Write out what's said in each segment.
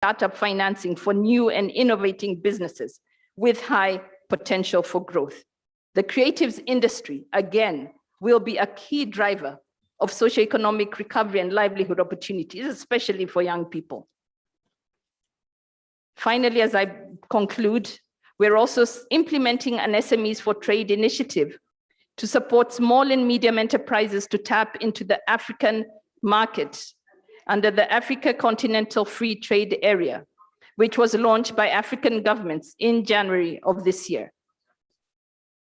startup financing for new and innovating businesses with high potential for growth. The creatives industry, again, will be a key driver of socioeconomic recovery and livelihood opportunities, especially for young people. Finally, as I conclude, we're also implementing an SMEs for Trade initiative to support small and medium enterprises to tap into the African market under the Africa Continental Free Trade Area, which was launched by African governments in January of this year.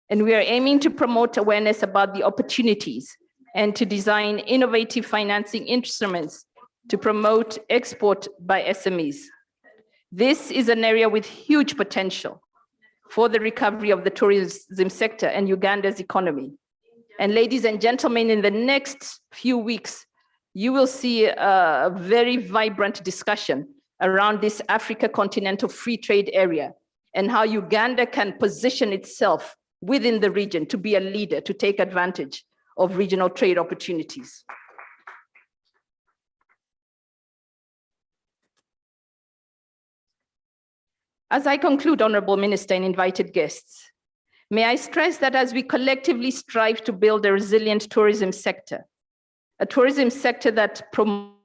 And we are aiming to promote awareness about the opportunities and to design innovative financing instruments to promote export by SMEs. This is an area with huge potential for the recovery of the tourism sector and Uganda's economy. And ladies and gentlemen, in the next few weeks, you will see a very vibrant discussion around this Africa Continental Free Trade Area and how Uganda can position itself within the region to be a leader, to take advantage of regional trade opportunities. As I conclude, Honorable Minister and invited guests, may I stress that as we collectively strive to build a resilient tourism sector, a tourism sector that promotes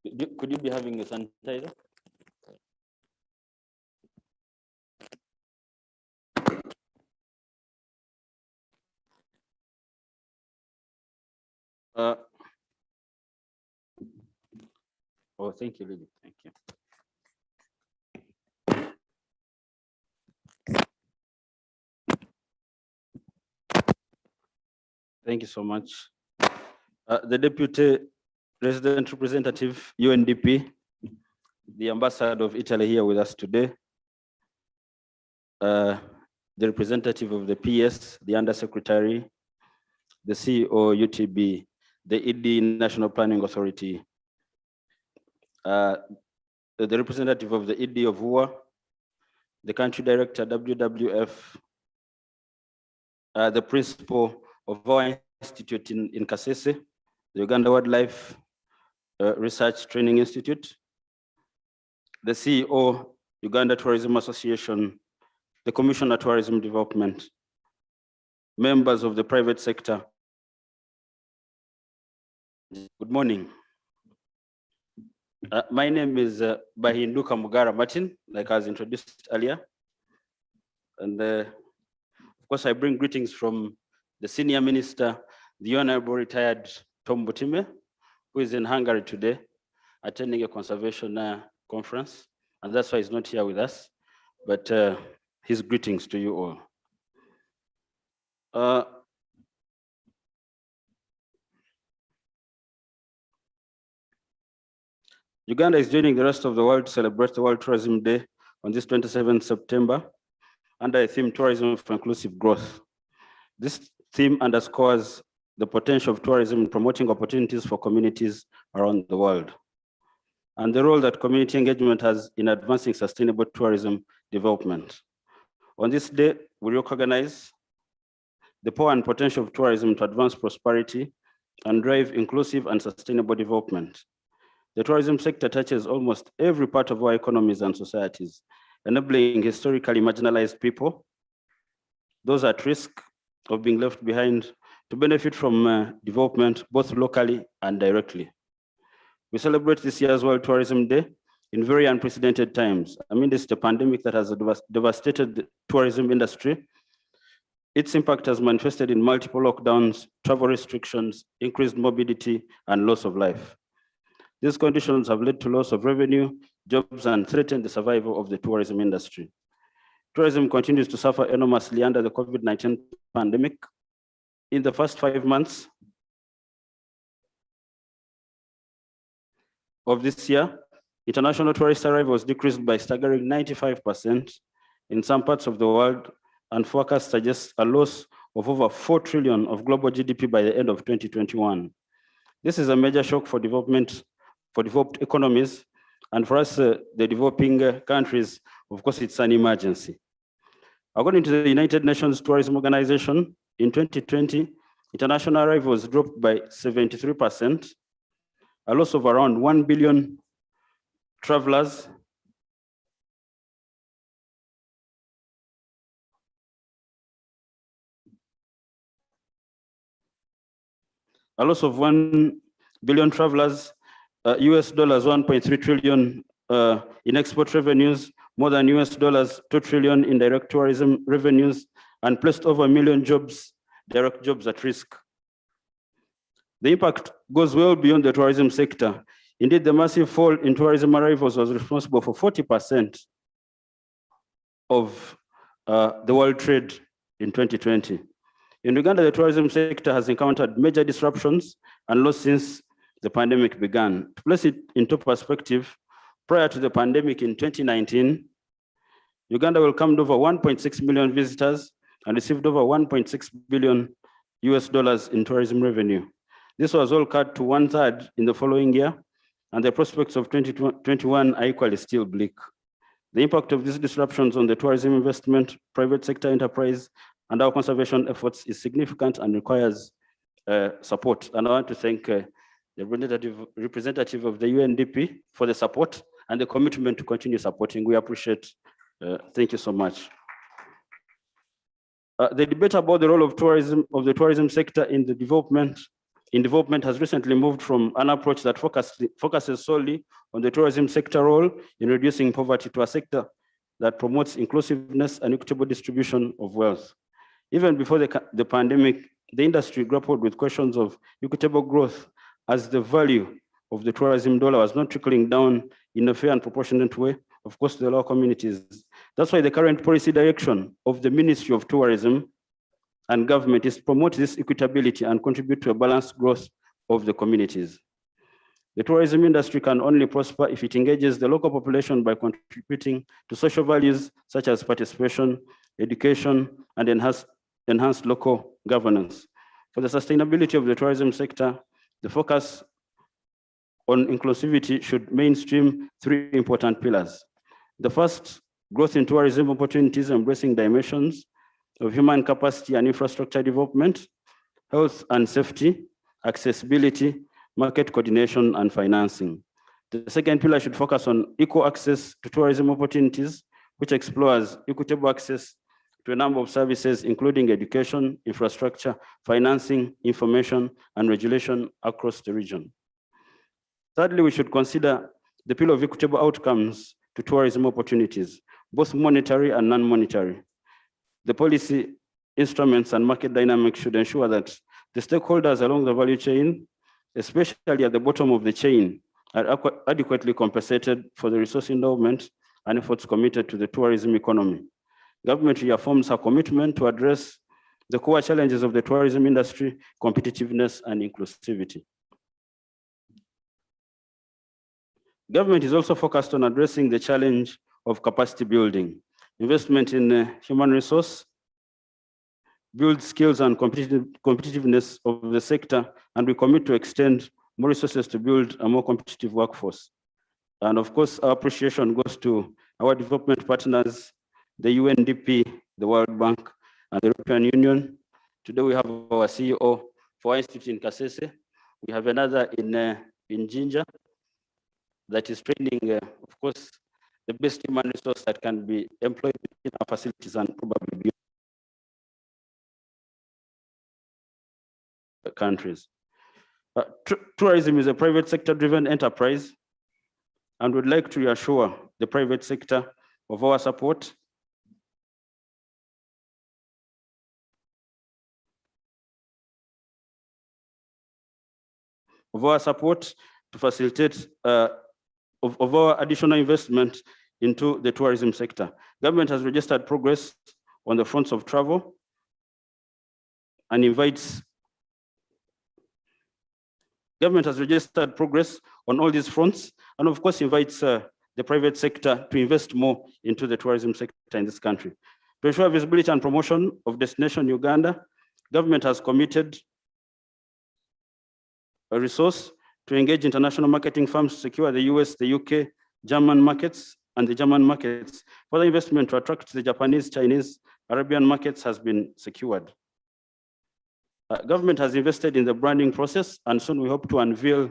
Could you be having a sanitizer? Oh, thank you, Lily. Thank you. Thank you so much. The Deputy Resident Representative, UNDP, the Ambassador of Italy here with us today, the representative of the PS, the Undersecretary, the CEO, UTB, the ED National Planning Authority, the representative of the ED of UA, the Country Director, WWF, the principal of our institute in Kasese, the Uganda Wildlife Research Training Institute, the CEO, Uganda Tourism Association, the Commissioner Tourism Development, members of the private sector. Good morning. My name is Bahinduka Mugara Martin, like I was introduced earlier. And of course, I bring greetings from the Senior Minister, the Honorable Retired Tom Butime, who is in Hungary today, attending a conservation conference. And that's why he's not here with us, but his greetings to you all. Uganda is joining the rest of the world to celebrate the World Tourism Day on this 27th September under a theme, Tourism for Inclusive Growth. This theme underscores the potential of tourism in promoting opportunities for communities around the world, and the role that community engagement has in advancing sustainable tourism development. On this day, we recognize the power and potential of tourism to advance prosperity and drive inclusive and sustainable development. The tourism sector touches almost every part of our economies and societies, enabling historically marginalized people, those at risk of being left behind, to benefit from development both locally and directly. We celebrate this year's World Tourism Day in very unprecedented times. Amidst the pandemic that has devastated the tourism industry, its impact has manifested in multiple lockdowns, travel restrictions, increased mobility, and loss of life. These conditions have led to loss of revenue, jobs, and threatened the survival of the tourism industry. Tourism continues to suffer enormously under the COVID-19 pandemic. In the first 5 months of this year, international tourist arrivals decreased by staggering 95% in some parts of the world, and forecasts suggest a loss of over 4 trillion of global GDP by the end of 2021. This is a major shock for developed economies, and for us, the developing countries, of course, it's an emergency. According to the United Nations Tourism Organization, in 2020, international arrivals dropped by 73%, a loss of around 1 billion travelers, US dollars 1.3 trillion in export revenues, more than US dollars 2 trillion in direct tourism revenues, and placed over 1 million jobs, direct jobs, at risk. The impact goes well beyond the tourism sector. Indeed, the massive fall in tourism arrivals was responsible for 40% of the world trade in 2020. In Uganda, the tourism sector has encountered major disruptions and loss since the pandemic began. To place it into perspective, prior to the pandemic in 2019, Uganda welcomed over 1.6 million visitors and received over 1.6 billion US dollars in tourism revenue. This was all cut to 1/3 in the following year, and the prospects of 2021 are equally still bleak. The impact of these disruptions on the tourism investment, private sector enterprise, and our conservation efforts is significant and requires support. And I want to thank the representative of the UNDP for the support and the commitment to continue supporting. We appreciate. Thank you so much. The debate about the role of tourism, of the tourism sector in the development in development has recently moved from an approach that focuses solely on the tourism sector role in reducing poverty to a sector that promotes inclusiveness and equitable distribution of wealth. Even before the pandemic, the industry grappled with questions of equitable growth as the value of the tourism dollar was not trickling down in a fair and proportionate way, of course, to the local communities. That's why the current policy direction of the Ministry of Tourism and government is to promote this equitability and contribute to a balanced growth of the communities. The tourism industry can only prosper if it engages the local population by contributing to social values such as participation, education, and enhanced local governance. For the sustainability of the tourism sector, the focus on inclusivity should mainstream three important pillars. The first, growth in tourism opportunities embracing dimensions of human capacity and infrastructure development, health and safety, accessibility, market coordination, and financing. The second pillar should focus on equal access to tourism opportunities, which explores equitable access to a number of services, including education, infrastructure, financing, information, and regulation across the region. Thirdly, we should consider the pillar of equitable outcomes to tourism opportunities, both monetary and non-monetary. The policy instruments and market dynamics should ensure that the stakeholders along the value chain, especially at the bottom of the chain, are adequately compensated for the resource endowment and efforts committed to the tourism economy. Government reaffirms her commitment to address the core challenges of the tourism industry, competitiveness, and inclusivity. Government is also focused on addressing the challenge of capacity building. Investment in human resource builds skills and competitiveness of the sector, and we commit to extend more resources to build a more competitive workforce. And of course, our appreciation goes to our development partners, the UNDP, the World Bank, and the European Union. Today we have our CEO for our institute in Kasese. We have another in Jinja that is training, of course, the best human resource that can be employed in our facilities and probably beyond the countries. Tourism is a private sector-driven enterprise, and would like to reassure the private sector of our support to facilitate of our additional investment into the tourism sector. Government has registered progress on the fronts of travel and invites Government has registered progress on all these fronts, and of course invites the private sector to invest more into the tourism sector in this country. To ensure visibility and promotion of Destination Uganda, government has committed a resource to engage international marketing firms to secure the US, the UK, German markets, and the German markets. Further investment to attract the Japanese, Chinese, Arabian markets has been secured. Government has invested in the branding process, and soon we hope to unveil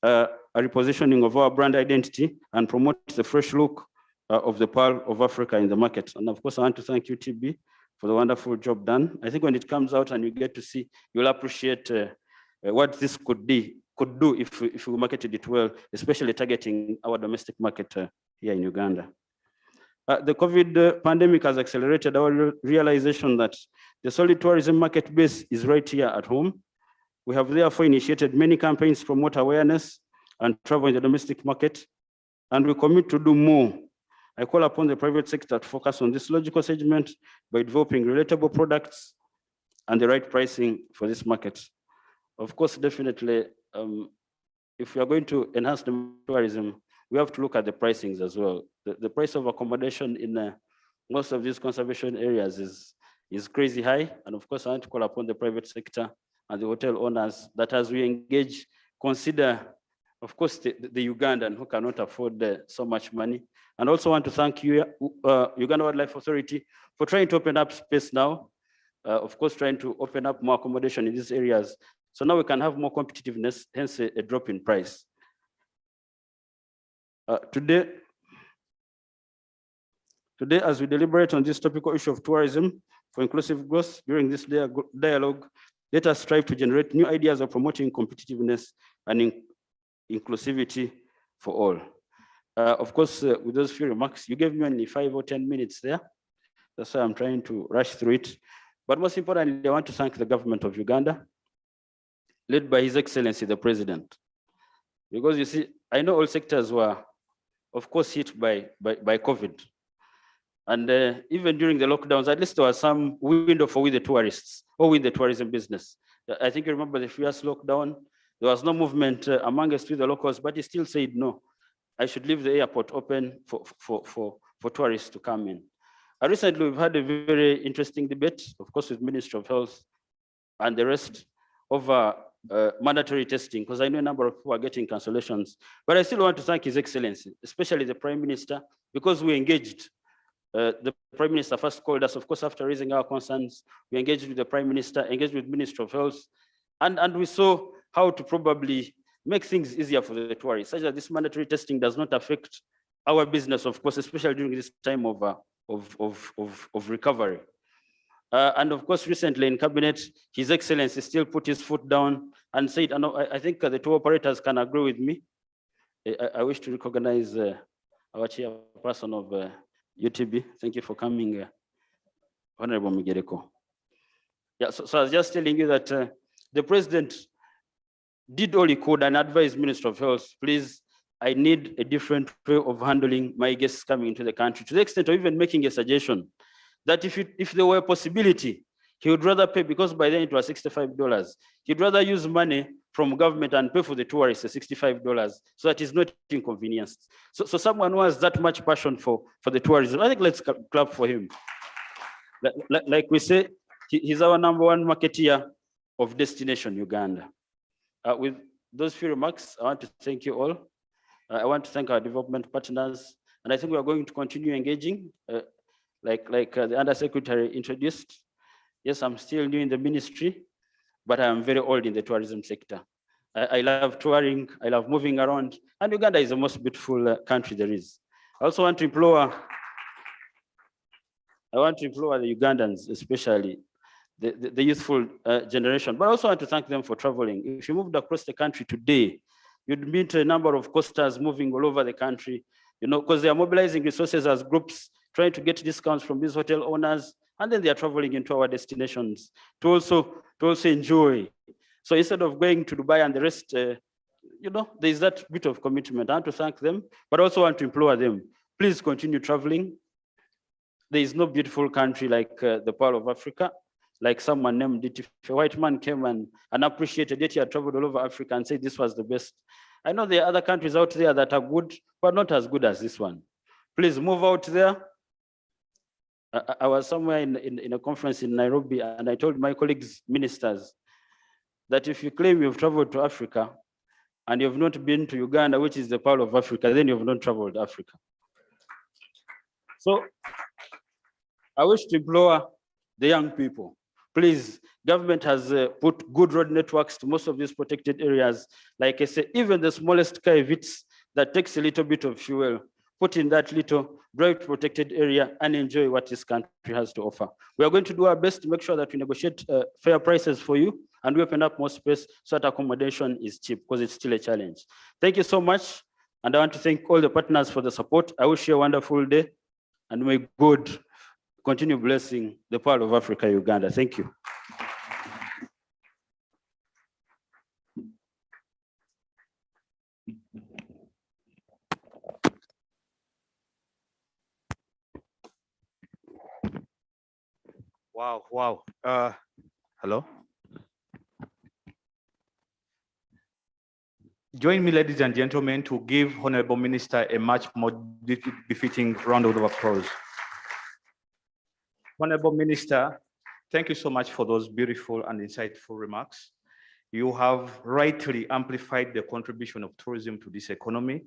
a repositioning of our brand identity and promote the fresh look of the Pearl of Africa in the market. And of course, I want to thank you, TB, for the wonderful job done. I think when it comes out and you get to see, you'll appreciate what this could do if we marketed it well, especially targeting our domestic market here in Uganda. The COVID pandemic has accelerated our realization that the solid tourism market base is right here at home. We have therefore initiated many campaigns to promote awareness and travel in the domestic market, and we commit to do more. I call upon the private sector to focus on this logical segment by developing relatable products and the right pricing for this market. Of course, definitely, if we are going to enhance the tourism, we have to look at the pricings as well. The price of accommodation in most of these conservation areas is crazy high. And of course, I want to call upon the private sector and the hotel owners that as we engage, consider, of course, the Ugandan who cannot afford so much money. And also want to thank you, Uganda Wildlife Authority, for trying to open up space now. Of course, trying to open up more accommodation in these areas. So now we can have more competitiveness, hence a drop in price. Today, as we deliberate on this topical issue of tourism for inclusive growth during this dialogue, Let us strive to generate new ideas of promoting competitiveness and inclusivity for all. Of course, with those few remarks, you gave me only 5 or 10 minutes there. That's why I'm trying to rush through it. But most importantly, I want to thank the government of Uganda, led by His Excellency, the President. Because you see, I know all sectors were, of course, hit by COVID. And even during the lockdowns, at least there was some window for with the tourists or with the tourism business. I think you remember the first lockdown, there was no movement among us with the locals, but he still said, no, I should leave the airport open for tourists to come in. Recently, we've had a very interesting debate, of course, with Ministry of Health and the rest over mandatory testing, because I know a number of people are getting cancellations. But I still want to thank His Excellency, especially the Prime Minister, because we engaged. The Prime Minister first called us, of course, after raising our concerns. We engaged with the Prime Minister, engaged with Ministry of Health, and we saw how to probably make things easier for the tourists, such that this mandatory testing does not affect our business, of course, especially during this time of recovery. And of course, recently in Cabinet, His Excellency still put his foot down and said, I think the tour operators can agree with me. I wish to recognize our chairperson of UTB. Thank you for coming, Honorable Migereko. Yeah, so I was just telling you that the President did all he could and advised Minister of Health, please, I need a different way of handling my guests coming into the country, to the extent of even making a suggestion that if there were a possibility, he would rather pay, because by then it was $65, he'd rather use money from government and pay for the tourists the $65 so that it's not inconvenienced. So someone who has that much passion for the tourism, I think let's clap for him. Like we say, he's our #1 marketeer of Destination Uganda. With those few remarks, I want to thank you all. I want to thank our development partners, and I think we are going to continue engaging, like the Undersecretary introduced. Yes, I'm still new in the ministry, but I am very old in the tourism sector. I love touring, I love moving around, and Uganda is the most beautiful country there is. I also want to implore, the Ugandans, especially the youthful generation, but I also want to thank them for traveling. If you moved across the country today, you'd meet a number of coasters moving all over the country, because they are mobilizing resources as groups, trying to get discounts from these hotel owners, and then they are traveling into our destinations to also enjoy. So instead of going to Dubai and the rest, there's that bit of commitment. I want to thank them, but also want to implore them, please continue traveling. There is no beautiful country like the Pearl of Africa, like someone named it. If a white man came and appreciated it, he had traveled all over Africa and said this was the best. I know there are other countries out there that are good, but not as good as this one. Please move out there. I was somewhere in a conference in Nairobi, and I told my colleagues, ministers, that if you claim you've traveled to Africa and you've not been to Uganda, which is the Pearl of Africa, then you've not traveled Africa. So I wish to implore the young people, please, government has put good road networks to most of these protected areas. Like I said, even the smallest car, if it's that takes a little bit of fuel, put in that little, drive to protected area and enjoy what this country has to offer. We are going to do our best to make sure that we negotiate fair prices for you and we open up more space so that accommodation is cheap, because it's still a challenge. Thank you so much. And I want to thank all the partners for the support. I wish you a wonderful day, and may God continue blessing the Pearl of Africa, Uganda. Thank you. Wow. Hello? Join me, ladies and gentlemen, to give Honorable Minister a much more befitting round of applause. Honorable Minister, thank you so much for those beautiful and insightful remarks. You have rightly amplified the contribution of tourism to this economy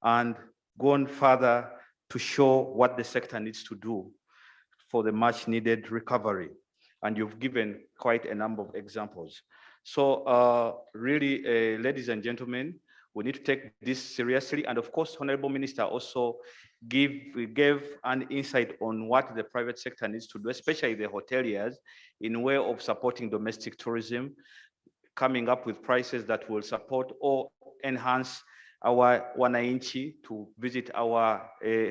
and gone further to show what the sector needs to do for the much needed recovery. And you've given quite a number of examples. So really, ladies and gentlemen, We need to take this seriously. And of course, Honorable Minister also gave an insight on what the private sector needs to do, especially the hoteliers, in way of supporting domestic tourism, coming up with prices that will support or enhance our wananchi to visit our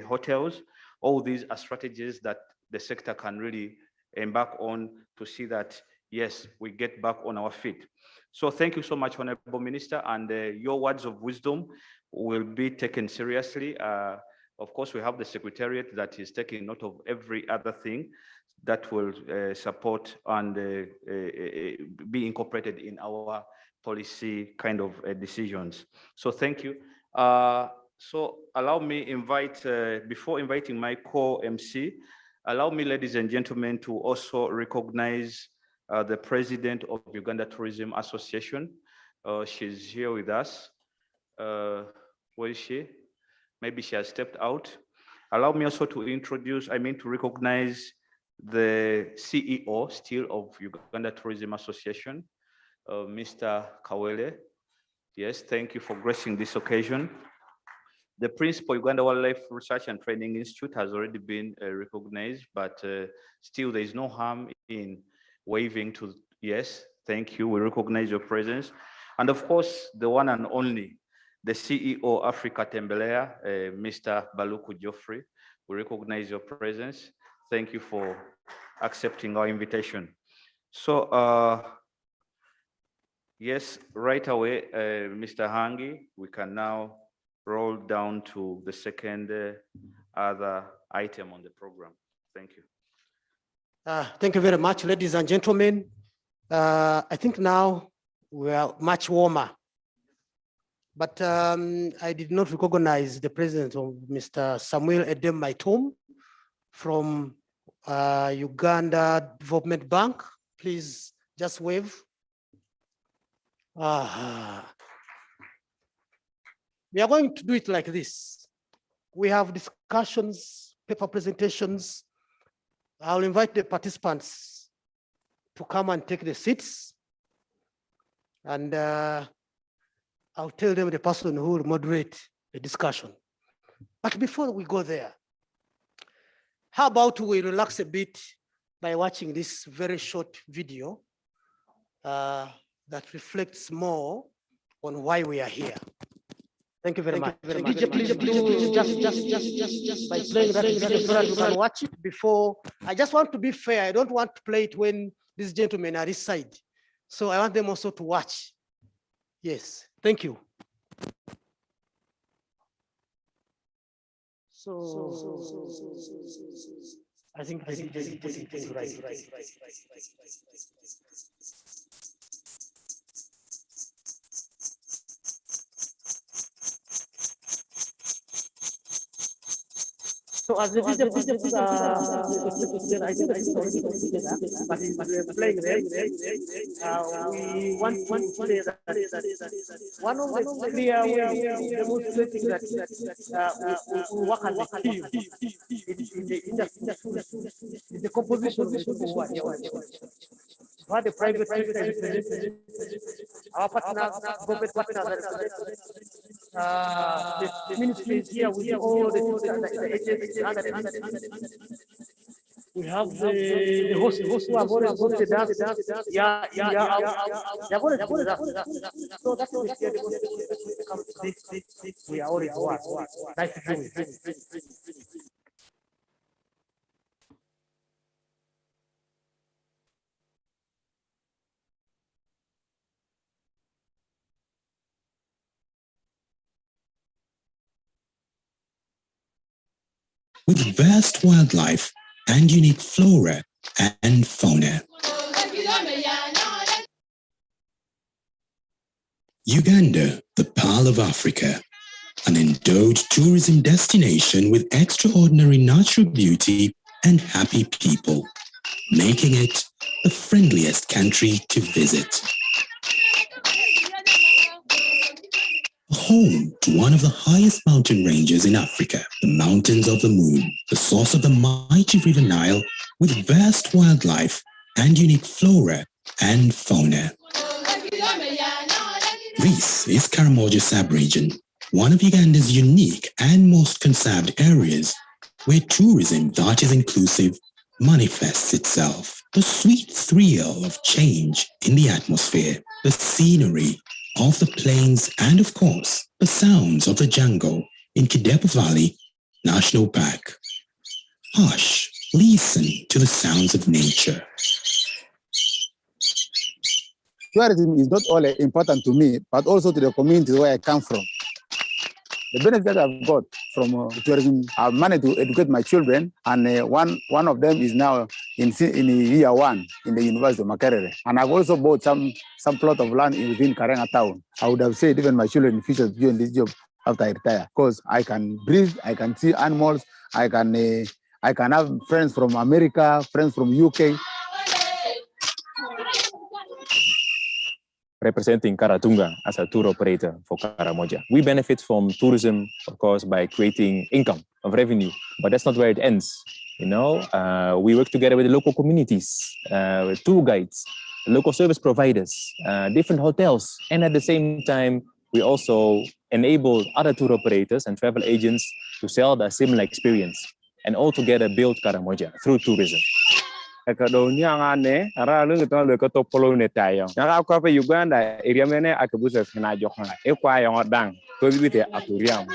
hotels. All these are strategies that the sector can really embark on to see that, yes, we get back on our feet. So thank you so much, Honorable Minister, and your words of wisdom will be taken seriously. Of course, we have the Secretariat that is taking note of every other thing that will support and be incorporated in our policy kind of decisions. So thank you. So allow me invite, before inviting my co-MC, allow me, ladies and gentlemen, to also recognize the president of Uganda Tourism Association. She's here with us. Where is she? Maybe she has stepped out. Allow me also to introduce, to recognize the CEO still of Uganda Tourism Association, Mr. Kawele. Yes, thank you for gracing this occasion. The principal Uganda Wildlife Research and Training Institute has already been recognized, but still there is no harm in waving to, yes, thank you, we recognize your presence. And of course, the one and only, the CEO Africa Tembelea, Mr. Baluku Geoffrey, we recognize your presence. Thank you for accepting our invitation. So, yes, right away, Mr. Hangi, we can now roll down to the second other item on the program. Thank you. Thank you very much, ladies and gentlemen. I think now we are much warmer, but I did not recognize the presence of Mr. Samuel Edem Maitom from Uganda Development Bank. Please just wave. We are going to do it like this. We have discussions, paper presentations. I'll invite the participants to come and take the seats. And I'll tell them the person who will moderate the discussion. But before we go there, how about we relax a bit by watching this very short video that reflects more on why we are here. Thank you very much. DJ, please just by playing that video so that you can watch it before. I just want to be fair. I don't want to play it when these gentlemen are this side. So I want them also to watch. Yes, thank you. So I think right. So as the video but we're playing there, we want to say that one of the clear ways demonstrating that we work as a team in the composition of the people who are here. What the private sector is represented, our partners, government partners are represented. The ministry is here with all the agencies. We have the hosts who have already hosted us. They've already hosted us. So that's what we are already work. Nice to do it. With vast wildlife and unique flora and fauna. Uganda, the Pearl of Africa, an endowed tourism destination with extraordinary natural beauty and happy people, making it the friendliest country to visit. Home to one of the highest mountain ranges in Africa, the Mountains of the Moon, the source of the mighty River Nile, with vast wildlife and unique flora and fauna. This is Karamoja sub-region, one of Uganda's unique and most conserved areas where tourism that is inclusive manifests itself. The sweet thrill of change in the atmosphere, the scenery of the plains, and of course, the sounds of the jungle in Kidepo Valley National Park. Hush, listen to the sounds of nature. Tourism is not only important to me, but also to the community where I come from. The benefit that I've got from tourism, I've managed to educate my children, and one of them is now in year 1 in the University of Makerere. And I've also bought some plot of land within Karenga town. I would have said even my children in the future doing this job after I retire, because I can breathe, I can see animals, I can have friends from America, friends from UK. Representing Karatunga as a tour operator for Karamoja. We benefit from tourism, of course, by creating income of revenue, but that's not where it ends. You know, we work together with the local communities, with tour guides, local service providers, different hotels, and at the same time, we also enable other tour operators and travel agents to sell the similar experience and all together build Karamoja through tourism. Uganda area mene akabusa fina jokna ekwa yon dang to bibite aturiam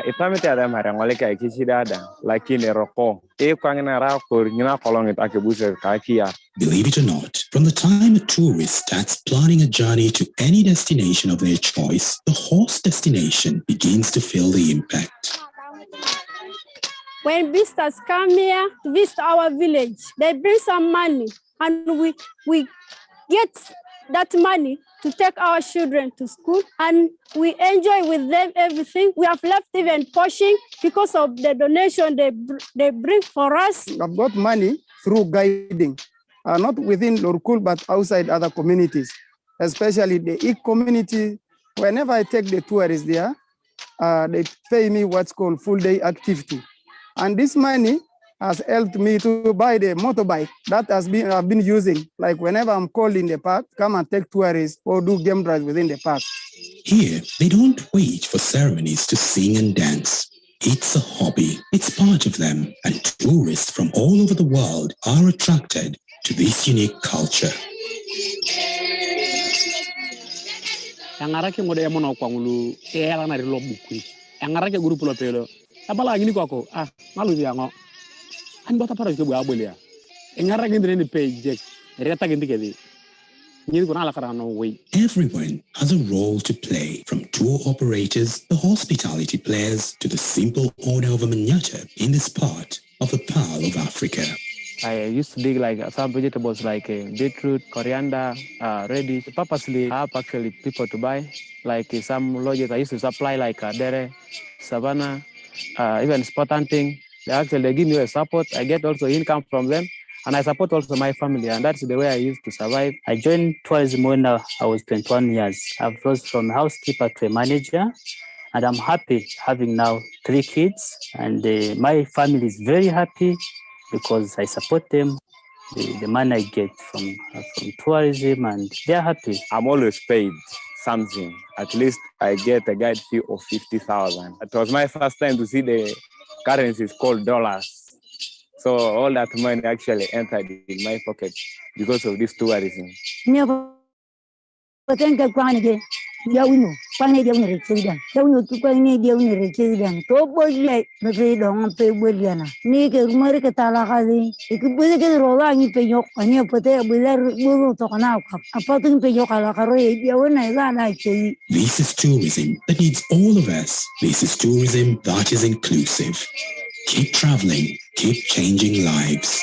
ipamete ada mara ngoleka ikishidada lakini roko ekwa ngina ra ko ngina kolong akabusa kakia. Believe it or not, from the time a tourist starts planning a journey to any destination of their choice, the host destination begins to feel the impact. When visitors come here to visit our village, they bring some money, and we get that money to take our children to school, and we enjoy with them everything. We have left even portion because of the donation they bring for us. I've got money through guiding, not within Lorkul, but outside other communities, especially the Ik community. Whenever I take the tourists there, they pay me what's called full day activity. And this money has helped me to buy the motorbike that I've been using. Like whenever I'm called in the park, come and take tourists or do game drives within the park. Here, they don't wait for ceremonies to sing and dance. It's a hobby. It's part of them. And tourists from all over the world are attracted to this unique culture. Abala gini kwako malu biango an bota para ke bu abolia engara gendre ni page reta gendi kedi ni ko na kara no way. Everyone has a role to play, from tour operators, the hospitality players, to the simple owner of a manyatta in this part of the Pearl of Africa. I used to dig like some vegetables like beetroot, coriander, radish. Purposely, I have actually people to buy. Like some lodges I used to supply like dere, savannah, even spot hunting. They give me a support. I get also income from them, and I support also my family, and that's the way I used to survive. I joined tourism when I was 21 years. I've rose from a housekeeper to a manager, and I'm happy having now 3 kids, and my family is very happy because I support them. The money I get from tourism, and they're happy. I'm always paid something. At least I get a guide fee of 50,000. It was my first time to see the currencies called dollars. So all that money actually entered in my pocket because of this tourism. Ya uno, pane dia uno recida. Ya uno tu pane dia uno recida. To boleh mereka dong pe boleh na. Ni ke rumah mereka tala kali. Iku boleh ke rola ni penyok. Ani apa te boleh bulu to kana apa tu penyok ala karo dia uno ila na cai. This is tourism that needs all of us. This is tourism that is inclusive. Keep traveling, keep changing lives.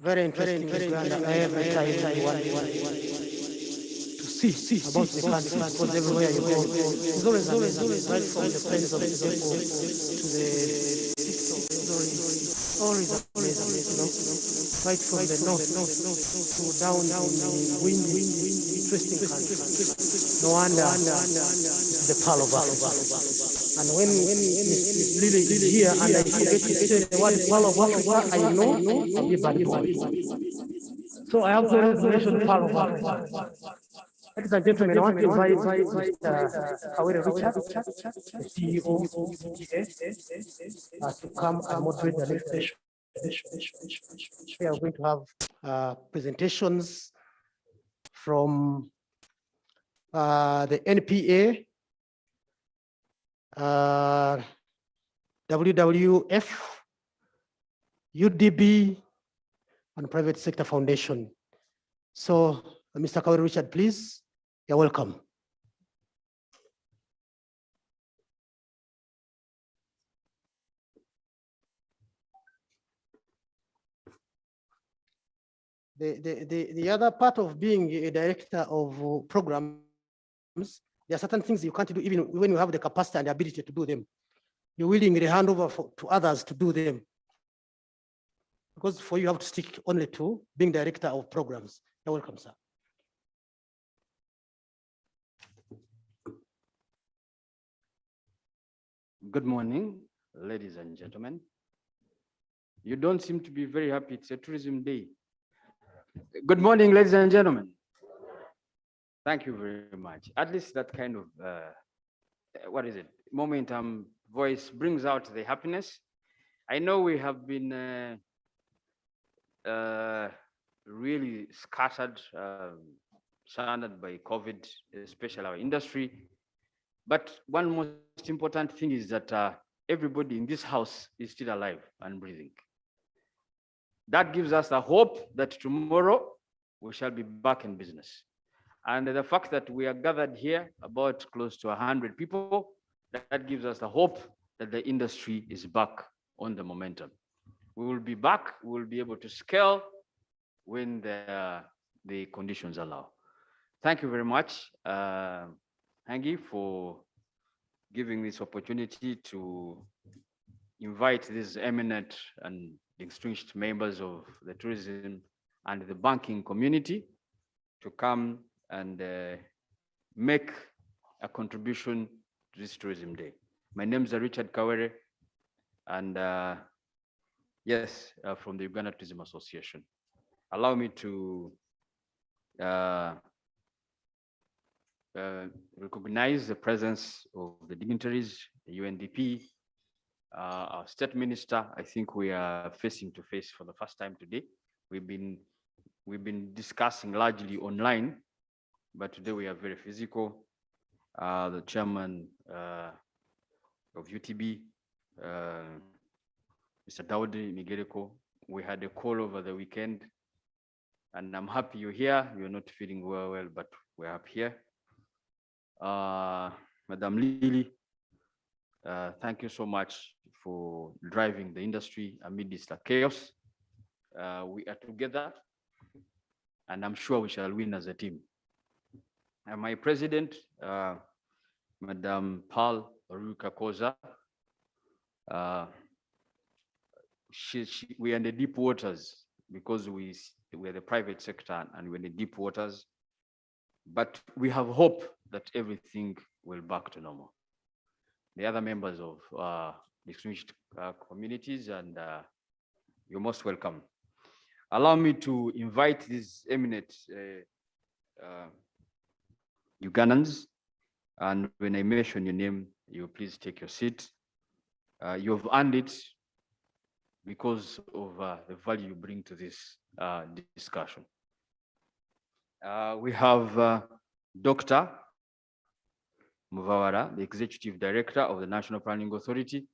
Very interesting. Every time you want to see about the country, because everywhere you go, it's always right from the place of the depot to the always amazing, you know. right from the north to down in the windy, interesting country. No wonder it's the Pearl of Africa. And when Ms. Lily is here and I forget to say the word Pearl of Africa, I know I'll be bad boy. So I have to always mention Pearl of Africa. Ladies and gentlemen, I want to invite Mr. Kawere Richard, the CEO of UTA, to come and moderate the next session. We are going to have presentations from the NPA, WWF, UDB, and Private Sector Foundation. So, Mr. Kawere Richard, please, you're welcome. The other part of being a director of programs, there are certain things you can't do even when you have the capacity and the ability to do them. You willingly hand over to others to do them. Because for you have to stick only to being director of programs. You're welcome, sir. Good morning, ladies and gentlemen. You don't seem to be very happy. It's a tourism day. Good morning, ladies and gentlemen. Thank you very much. At least that kind of, momentum voice brings out the happiness. I know we have been really scattered, surrounded by COVID, especially our industry. But one most important thing is that everybody in this house is still alive and breathing. That gives us the hope that tomorrow we shall be back in business. And the fact that we are gathered here, about close to 100 people, that gives us the hope that the industry is back on the momentum. We will be back, we will be able to scale when the conditions allow. Thank you very much, Hangi, for giving this opportunity to invite these eminent and distinguished members of the tourism and the banking community to come and make a contribution to this tourism day. My name is Richard Kawere, and yes, from the Uganda Tourism Association. Allow me to recognize the presence of the dignitaries, the UNDP, our state minister. I think we are facing to face for the first time today. We've been discussing largely online, but today we are very physical. The chairman of UTB, Mr. Daudi Migereko, we had a call over the weekend, and I'm happy you're here. You're not feeling well, but we're up here. Madam Lily, thank you so much for driving the industry amidst the chaos. We are together, and I'm sure we shall win as a team. And my president, Madam Pearl Oruka Koza, we are in the deep waters because we're the private sector and we're in the deep waters, but we have hope that everything will back to normal. The other members of distinguished communities, and you're most welcome. Allow me to invite these eminent Ugandans, and when I mention your name, you please take your seat. You've earned it because of the value you bring to this discussion. We have Dr. Muvawara, the Executive Director of the National Planning Authority.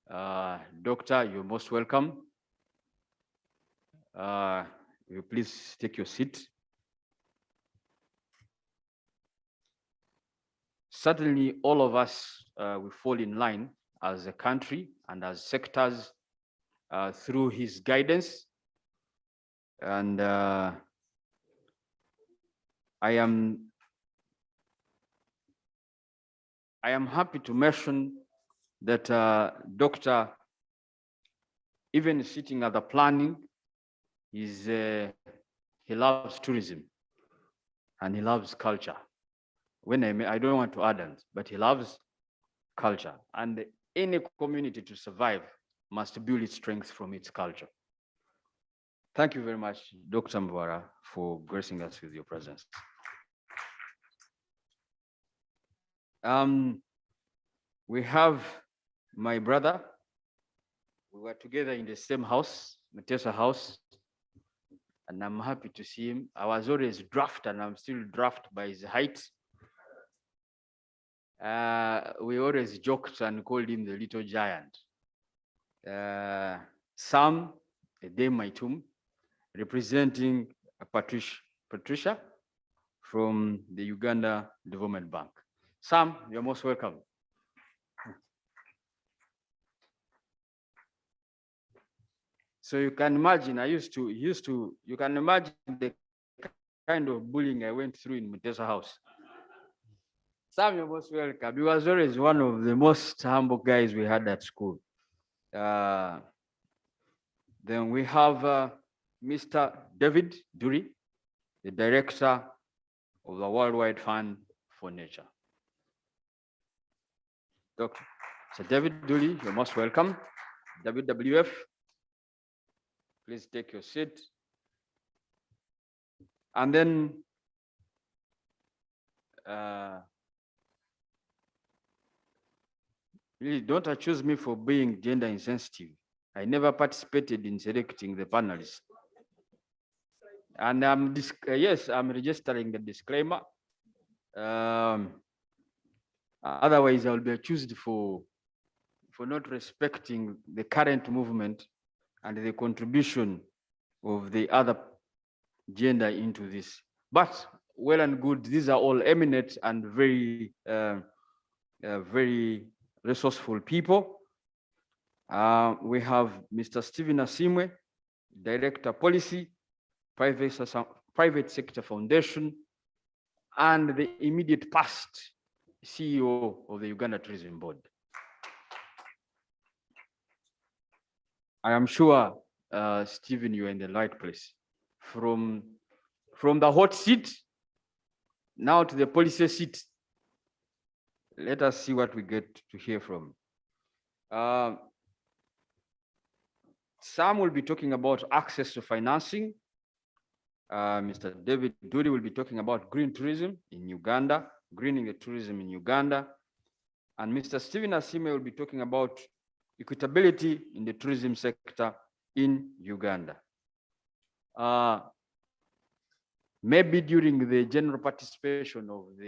Doctor, you're most welcome. You please take your seat. Certainly, all of us will fall in line as a country and as sectors through his guidance. And I am happy to mention that Doctor, even sitting at the planning, he loves tourism and he loves culture. I don't want to add on, but he loves culture, and any community to survive must build its strength from its culture. Thank you very much, Dr. Mvara, for gracing us with your presence. We have my brother. We were together in the same house, Matesa House, and I'm happy to see him. I was always dwarfed, and I'm still dwarfed by his height. We always joked and called him the little giant. Sam Edemaitum, representing Patricia from the Uganda Development Bank. Sam, you're most welcome. So you can imagine, you can imagine the kind of bullying I went through in Mutesa House. Sam, you're most welcome. He was always one of the most humble guys we had at school. Then we have Mr. David Dury, the director of the Worldwide Fund for Nature. Dr. So David Dury, you're most welcome. WWF, please take your seat. And then really don't accuse me for being gender insensitive. I never participated in selecting the panelists. And I'm registering the disclaimer. Otherwise, I'll be accused for not respecting the current movement and the contribution of the other gender into this. But well and good, these are all eminent and very resourceful people. We have Mr. Stephen Asimwe, Director Policy, Private Sector Foundation, and the immediate past CEO of the Uganda Tourism Board. I am sure, Stephen, you're in the right place. From the hot seat now to the policy seat. Let us see what we get to hear from. Sam will be talking about access to financing. Mr. David Dury will be talking about green tourism in Uganda, greening the tourism in Uganda. And Mr. Stephen Asimwe will be talking about equitability in the tourism sector in Uganda. Maybe during the general participation of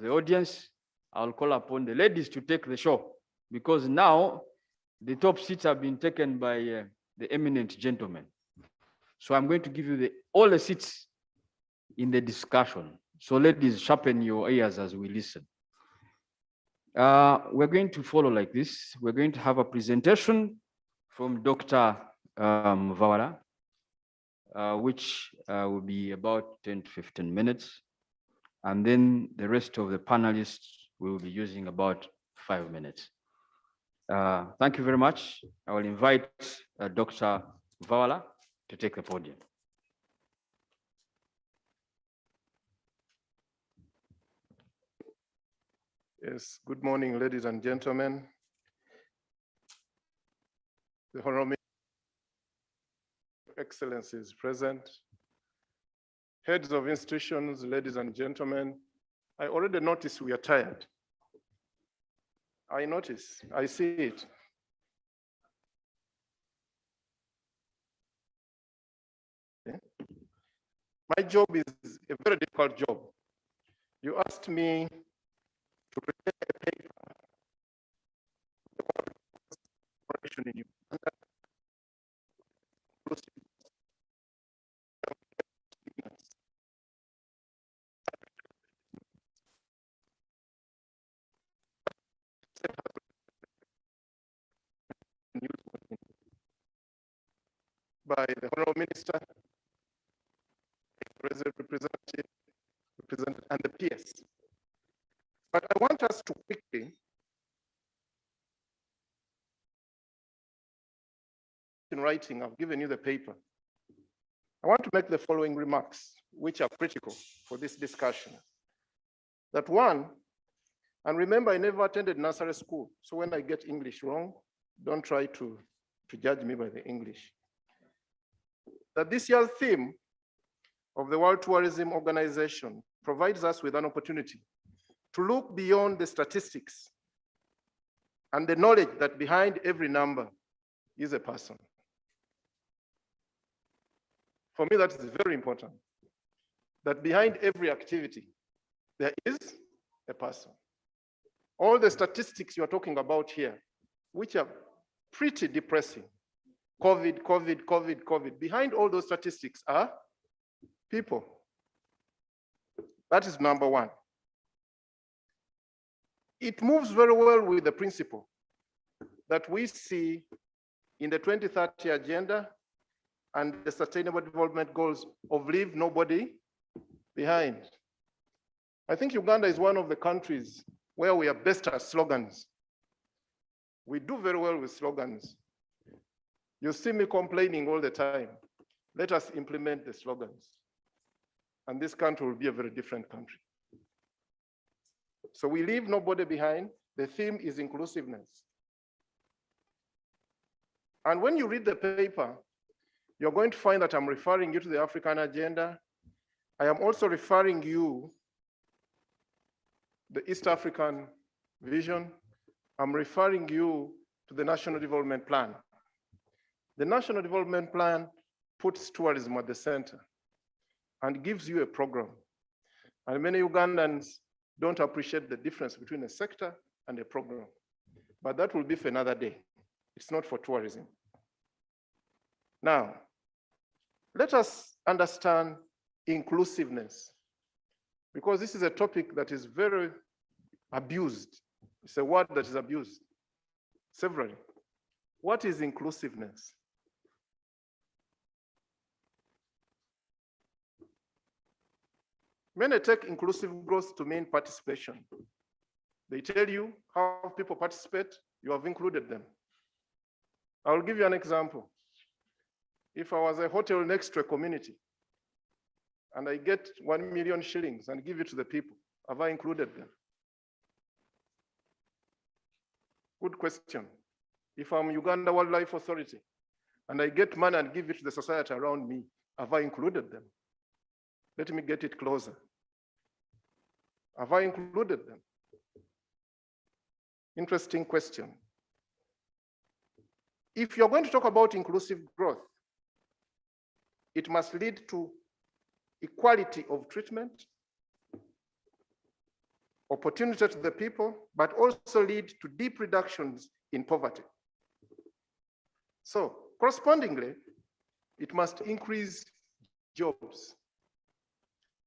the audience, I'll call upon the ladies to take the show, because now the top seats have been taken by the eminent gentlemen. So I'm going to give you all the seats in the discussion. So ladies, sharpen your ears as we listen. We're going to follow like this. We're going to have a presentation from Dr. Mvara, which will be about 10 to 15 minutes. And then the rest of the panelists will be using about 5 minutes. Thank you very much. I will invite Dr. Mvara to take the podium. Yes, good morning, ladies and gentlemen. The Honorable Excellencies present, heads of institutions, ladies and gentlemen. I already noticed we are tired. I notice, I see it. My job is a very difficult job. You asked me to prepare a paper in Uganda. By the Honorable Minister, Representative, and the PS. But I want us to quickly in writing, I've given you the paper. I want to make the following remarks, which are critical for this discussion. That one, and remember, I never attended nursery school, so when I get English wrong, don't try to judge me by the English. That this year's theme of the World Tourism Organization provides us with an opportunity to look beyond the statistics and the knowledge that behind every number is a person. For me, that is very important, that behind every activity, there is a person. All the statistics you're talking about here, which are pretty depressing, COVID, COVID, COVID, COVID, behind all those statistics are people. That is number one. It moves very well with the principle that we see in the 2030 agenda and the Sustainable Development Goals of leave nobody behind. I think Uganda is one of the countries where we are best at slogans. We do very well with slogans. You see me complaining all the time. Let us implement the slogans. And this country will be a very different country. So we leave nobody behind. The theme is inclusiveness. And when you read the paper, you're going to find that I'm referring you to the African agenda. I am also referring you the East African vision. I'm referring you to the National Development Plan. The National Development Plan puts tourism at the center and gives you a program. And many Ugandans don't appreciate the difference between a sector and a program. But that will be for another day. It's not for tourism. Now, let us understand inclusiveness, because this is a topic that is very abused. It's a word that is abused severally. What is inclusiveness? Many take inclusive growth to mean participation. They tell you how people participate, you have included them. I will give you an example. If I was a hotel next to a community and I get 1 million shillings and give it to the people, have I included them? Good question. If I'm Uganda Wildlife Authority and I get money and give it to the society around me, have I included them? Let me get it closer. Have I included them? Interesting question. If you're going to talk about inclusive growth, it must lead to equality of treatment, opportunity to the people, but also lead to deep reductions in poverty. So correspondingly, it must increase jobs.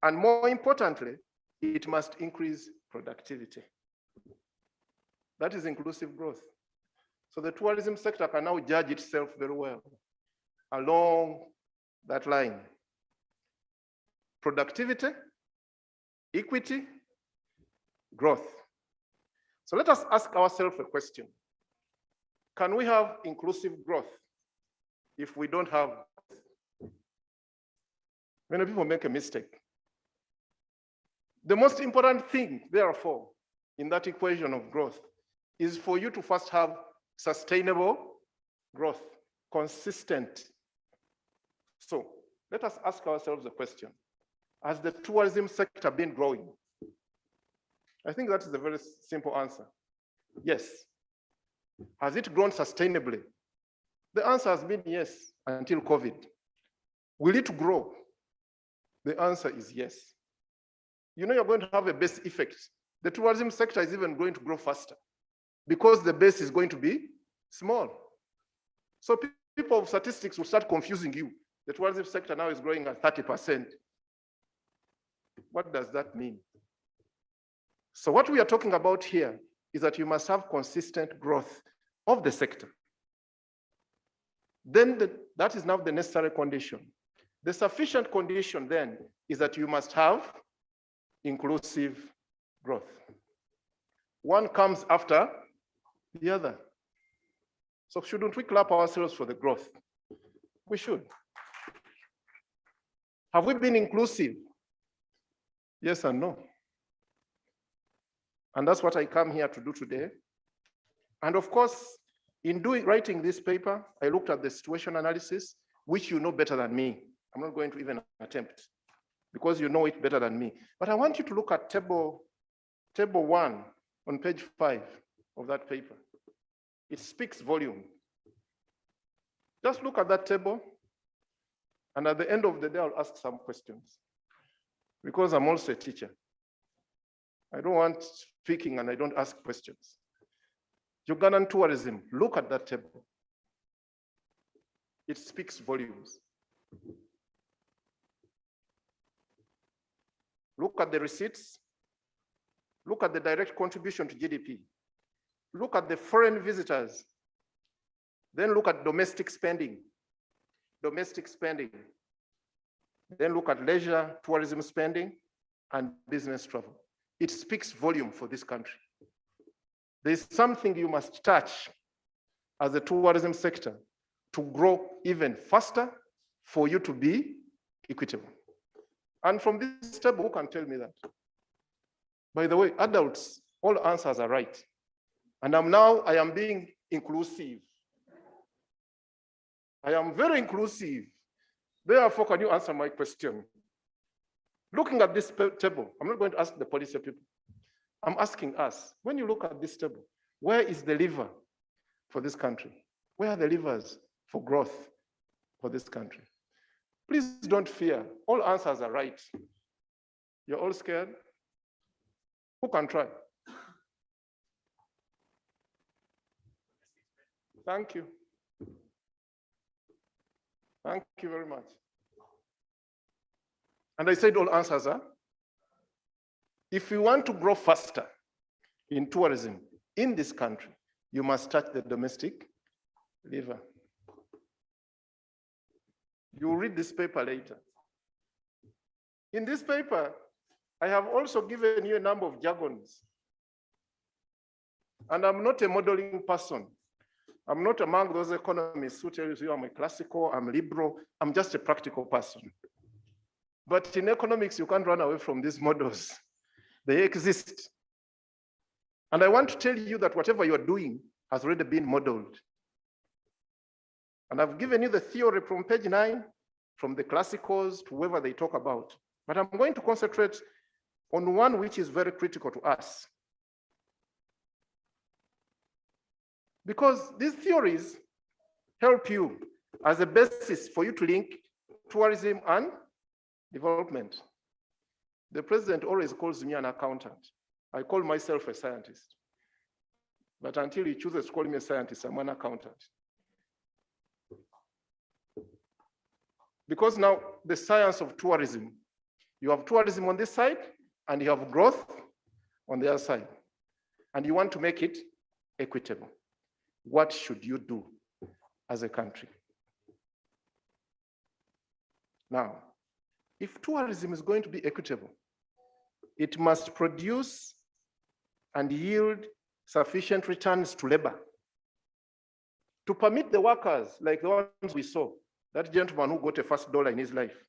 And more importantly, it must increase productivity. That is inclusive growth. So the tourism sector can now judge itself very well along that line. Productivity, equity, growth. So let us ask ourselves a question. Can we have inclusive growth if we don't have? Many people make a mistake. The most important thing, therefore, in that equation of growth is for you to first have sustainable growth, consistent. So let us ask ourselves a question. Has the tourism sector been growing? I think that is a very simple answer. Yes. Has it grown sustainably? The answer has been yes until COVID. Will it grow? The answer is yes. You know, you're going to have a base effect. The tourism sector is even going to grow faster because the base is going to be small. So people of statistics will start confusing you. The tourism sector now is growing at 30%. What does that mean? So what we are talking about here is that you must have consistent growth of the sector. Then that is now the necessary condition. The sufficient condition then is that you must have inclusive growth. One comes after the other. So shouldn't we clap ourselves for the growth? We should. Have we been inclusive? Yes and no. And that's what I come here to do today. And of course, in writing this paper, I looked at the situation analysis, which you know better than me. I'm not going to even attempt because you know it better than me. But I want you to look at table 1 on page 5 of that paper. It speaks volume. Just look at that table. And at the end of the day, I'll ask some questions because I'm also a teacher. I don't want speaking and I don't ask questions. Ugandan tourism, look at that table. It speaks volumes. Look at the receipts. Look at the direct contribution to GDP. Look at the foreign visitors. Then look at domestic spending. Domestic spending. Then look at leisure, tourism spending, and business travel. It speaks volume for this country. There's something you must touch as a tourism sector to grow even faster for you to be equitable. And from this table, who can tell me that? By the way, adults, all answers are right. And I am being inclusive. I am very inclusive. Therefore, can you answer my question? Looking at this table, I'm not going to ask the policy people. I'm asking us, when you look at this table, where is the lever for this country? Where are the levers for growth for this country? Please don't fear. All answers are right. You're all scared? Who can try? Thank you. Thank you very much. And I said all answers are. If you want to grow faster in tourism in this country, you must touch the domestic lever. You'll read this paper later. In this paper, I have also given you a number of jargons. And I'm not a modeling person. I'm not among those economists who tell you I'm a classical, I'm liberal, I'm just a practical person. But in economics, you can't run away from these models. They exist. And I want to tell you that whatever you are doing has already been modeled. And I've given you the theory from page 9, from the classicals to whoever they talk about. But I'm going to concentrate on one which is very critical to us. Because these theories help you as a basis for you to link tourism and development. The president always calls me an accountant. I call myself a scientist. But until he chooses to call me a scientist, I'm an accountant. Because now the science of tourism, you have tourism on this side and you have growth on the other side. And you want to make it equitable. What should you do as a country? Now, if tourism is going to be equitable, it must produce and yield sufficient returns to labor to permit the workers, like the ones we saw, that gentleman who got a first dollar in his life,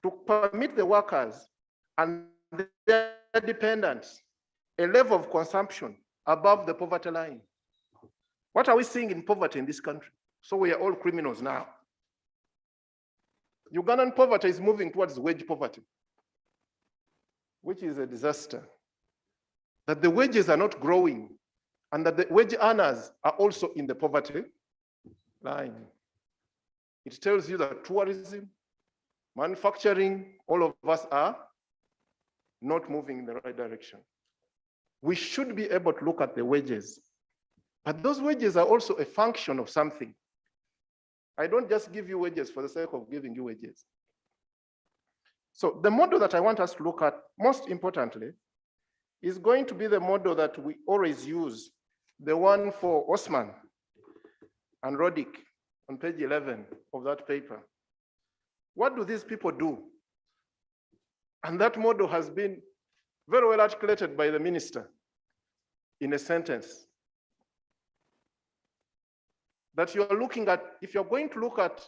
to permit the workers and their dependents a level of consumption above the poverty line. What are we seeing in poverty in this country? So we are all criminals now. Ugandan poverty is moving towards wage poverty, which is a disaster. That the wages are not growing and that the wage earners are also in the poverty line. It tells you that tourism, manufacturing, all of us are not moving in the right direction. We should be able to look at the wages, but those wages are also a function of something. I don't just give you wages for the sake of giving you wages. So the model that I want us to look at, most importantly, is going to be the model that we always use, the one for Osman and Rodick on page 11 of that paper. What do these people do? And that model has been very well articulated by the minister in a sentence. That you are looking at, if you're going to look at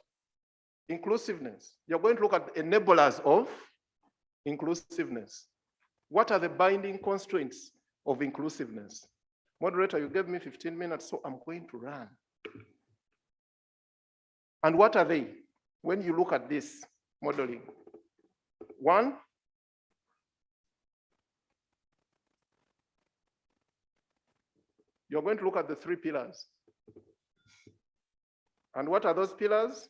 Inclusiveness. You're going to look at the enablers of inclusiveness. What are the binding constraints of inclusiveness? Moderator, you gave me 15 minutes, so I'm going to run. And what are they? When you look at this modeling, one, you're going to look at the 3 pillars. And what are those pillars?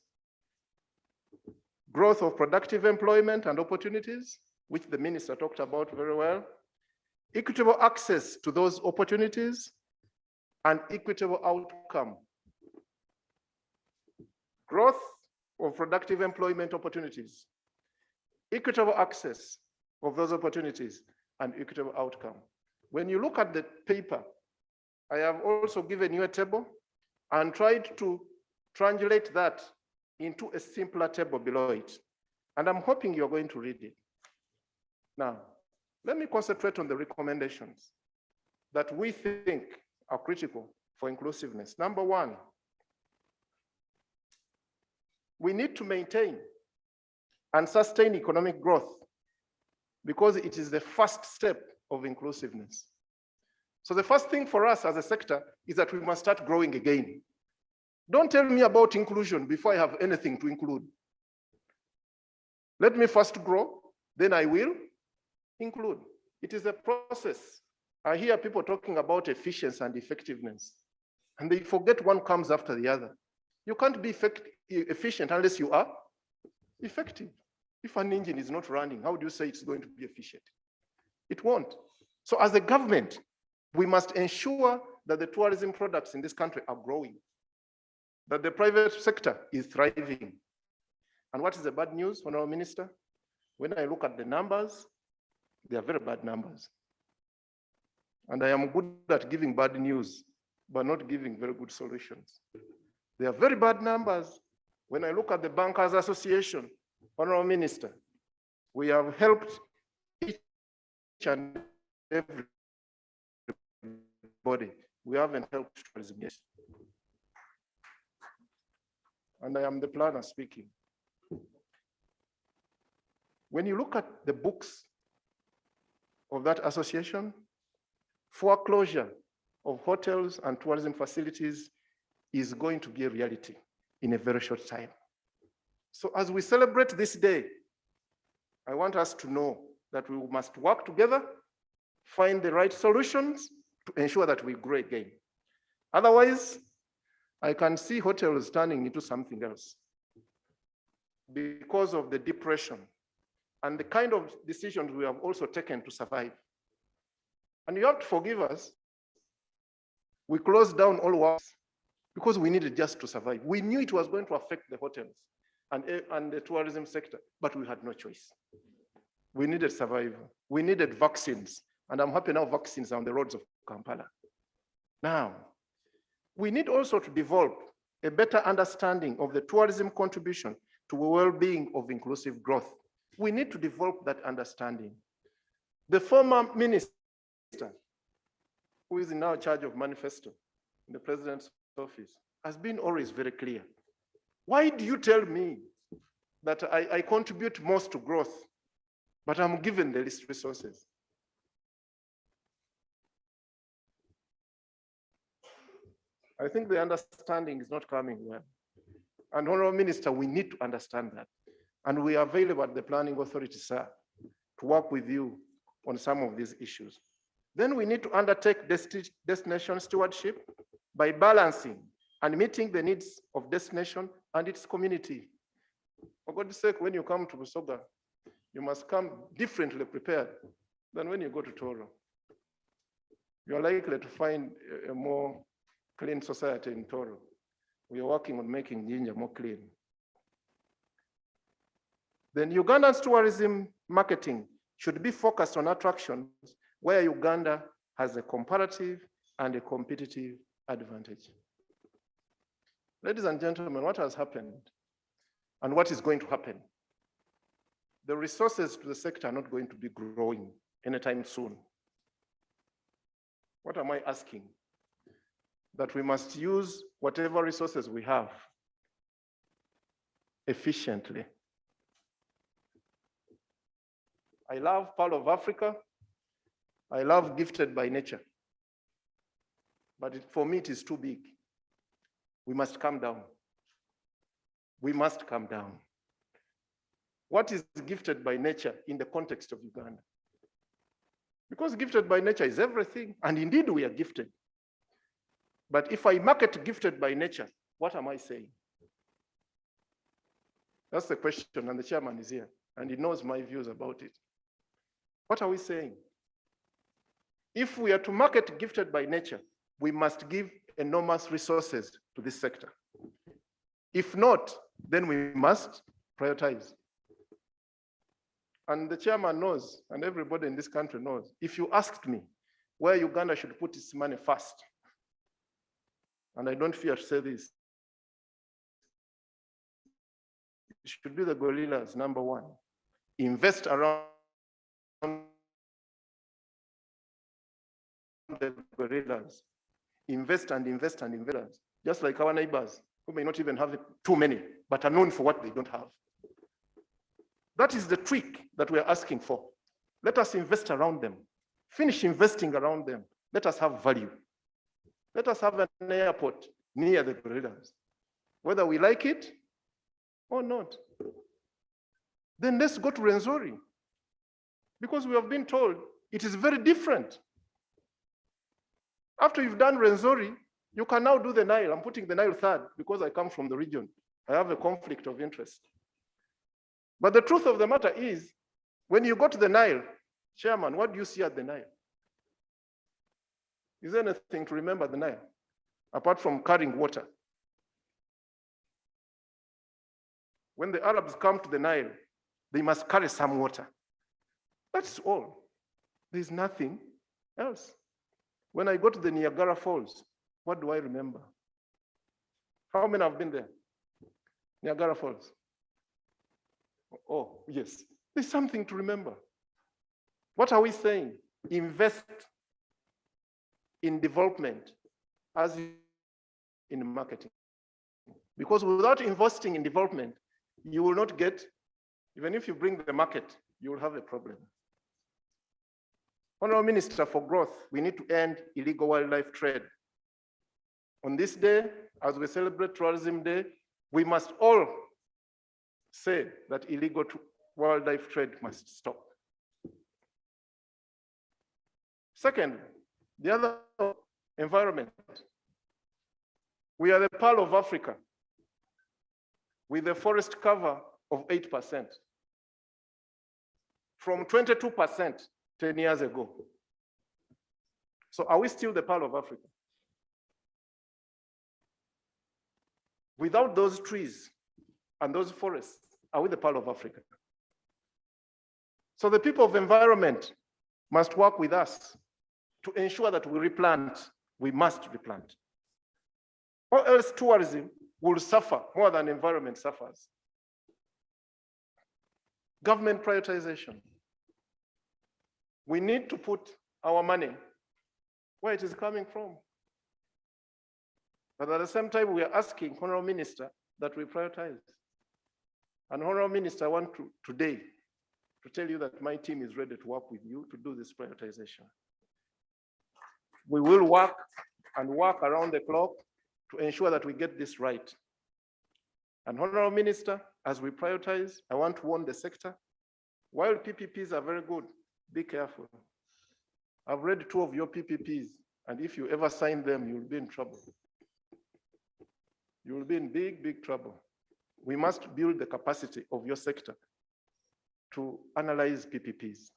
Growth of productive employment and opportunities, which the minister talked about very well. Equitable access to those opportunities and equitable outcome. Growth of productive employment opportunities, equitable access of those opportunities, and equitable outcome. When you look at the paper, I have also given you a table and tried to translate that into a simpler table below it. And I'm hoping you're going to read it. Now, let me concentrate on the recommendations that we think are critical for inclusiveness. Number one, we need to maintain and sustain economic growth because it is the first step of inclusiveness. So the first thing for us as a sector is that we must start growing again. Don't tell me about inclusion before I have anything to include. Let me first grow, then I will include. It is a process. I hear people talking about efficiency and effectiveness, and they forget one comes after the other. You can't be efficient unless you are effective. If an engine is not running, how do you say it's going to be efficient? It won't. So as a government, we must ensure that the tourism products in this country are growing, that the private sector is thriving. And what is the bad news, Honorable Minister? When I look at the numbers, they are very bad numbers. And I am good at giving bad news, but not giving very good solutions. They are very bad numbers. When I look at the Bankers Association, Honorable Minister, we have helped each and everybody. We haven't helped tourism yet. And I am the planner speaking. When you look at the books of that association, foreclosure of hotels and tourism facilities is going to be a reality in a very short time. So as we celebrate this day, I want us to know that we must work together, find the right solutions to ensure that we grow again. Otherwise, I can see hotels turning into something else because of the depression and the kind of decisions we have also taken to survive. And you have to forgive us. We closed down all works because we needed just to survive. We knew it was going to affect the hotels and the tourism sector, but we had no choice. We needed survival. We needed vaccines. And I'm happy now vaccines are on the roads of Kampala. Now, we need also to develop a better understanding of the tourism contribution to the well-being of inclusive growth. We need to develop that understanding. The former minister, who is now in charge of manifesto in the president's office, has been always very clear. Why do you tell me that I contribute most to growth, but I'm given the least resources? I think the understanding is not coming well. And Honorable Minister, we need to understand that. And we are available at the Planning Authority, sir, to work with you on some of these issues. Then we need to undertake destination stewardship by balancing and meeting the needs of destination and its community. For God's sake, when you come to Busoga, you must come differently prepared than when you go to Toro. You are likely to find a more clean society in Toro. We are working on making Jinja more clean. Then Uganda's tourism marketing should be focused on attractions where Uganda has a comparative and a competitive advantage. Ladies and gentlemen, what has happened and what is going to happen? The resources to the sector are not going to be growing anytime soon. What am I asking? That we must use whatever resources we have efficiently. I love Pearl of Africa. I love Gifted by Nature. But for me, it is too big. We must calm down. We must calm down. What is Gifted by Nature in the context of Uganda? Because Gifted by Nature is everything, and indeed we are gifted. But if I market Gifted by Nature, what am I saying? That's the question, and the chairman is here, and he knows my views about it. What are we saying? If we are to market Gifted by Nature, we must give enormous resources to this sector. If not, then we must prioritize. And the chairman knows, and everybody in this country knows, if you asked me where Uganda should put its money first, and I don't fear to say this, it should be the gorillas, number one. Invest around the gorillas. Invest and invest and invest, just like our neighbors who may not even have too many, but are known for what they don't have. That is the trick that we're asking for. Let us invest around them. Finish investing around them. Let us have value. Let us have an airport near the gorillas, whether we like it or not. Then let's go to Rwenzori, because we have been told it is very different. After you've done Rwenzori, you can now do the Nile. I'm putting the Nile third because I come from the region. I have a conflict of interest. But the truth of the matter is, when you go to the Nile, Chairman, what do you see at the Nile? Is there anything to remember the Nile, apart from carrying water? When the Arabs come to the Nile, they must carry some water. That's all. There's nothing else. When I go to the Niagara Falls, what do I remember? How many have been there? Niagara Falls. Oh, yes. There's something to remember. What are we saying? Invest in development as in marketing. Because without investing in development, you will not get, even if you bring the market, you will have a problem. Honorable Minister, for growth, we need to end illegal wildlife trade. On this day, as we celebrate Tourism Day, we must all say that illegal wildlife trade must stop. Second, the other environment. We are the Pearl of Africa with a forest cover of 8%, from 22% 10 years ago. So are we still the Pearl of Africa? Without those trees and those forests, are we the Pearl of Africa? So the people of environment must work with us to ensure that we replant. We must replant. Or else tourism will suffer more than environment suffers. Government prioritization. We need to put our money where it is coming from. But at the same time, we are asking Honorable Minister that we prioritize. And Honorable Minister, I want to today to tell you that my team is ready to work with you to do this prioritization. We will work and work around the clock to ensure that we get this right. And Honorable Minister, as we prioritize, I want to warn the sector, while PPPs are very good, be careful. I've read 2 of your PPPs, and if you ever sign them, you'll be in trouble. You will be in big, big trouble. We must build the capacity of your sector to analyze PPPs,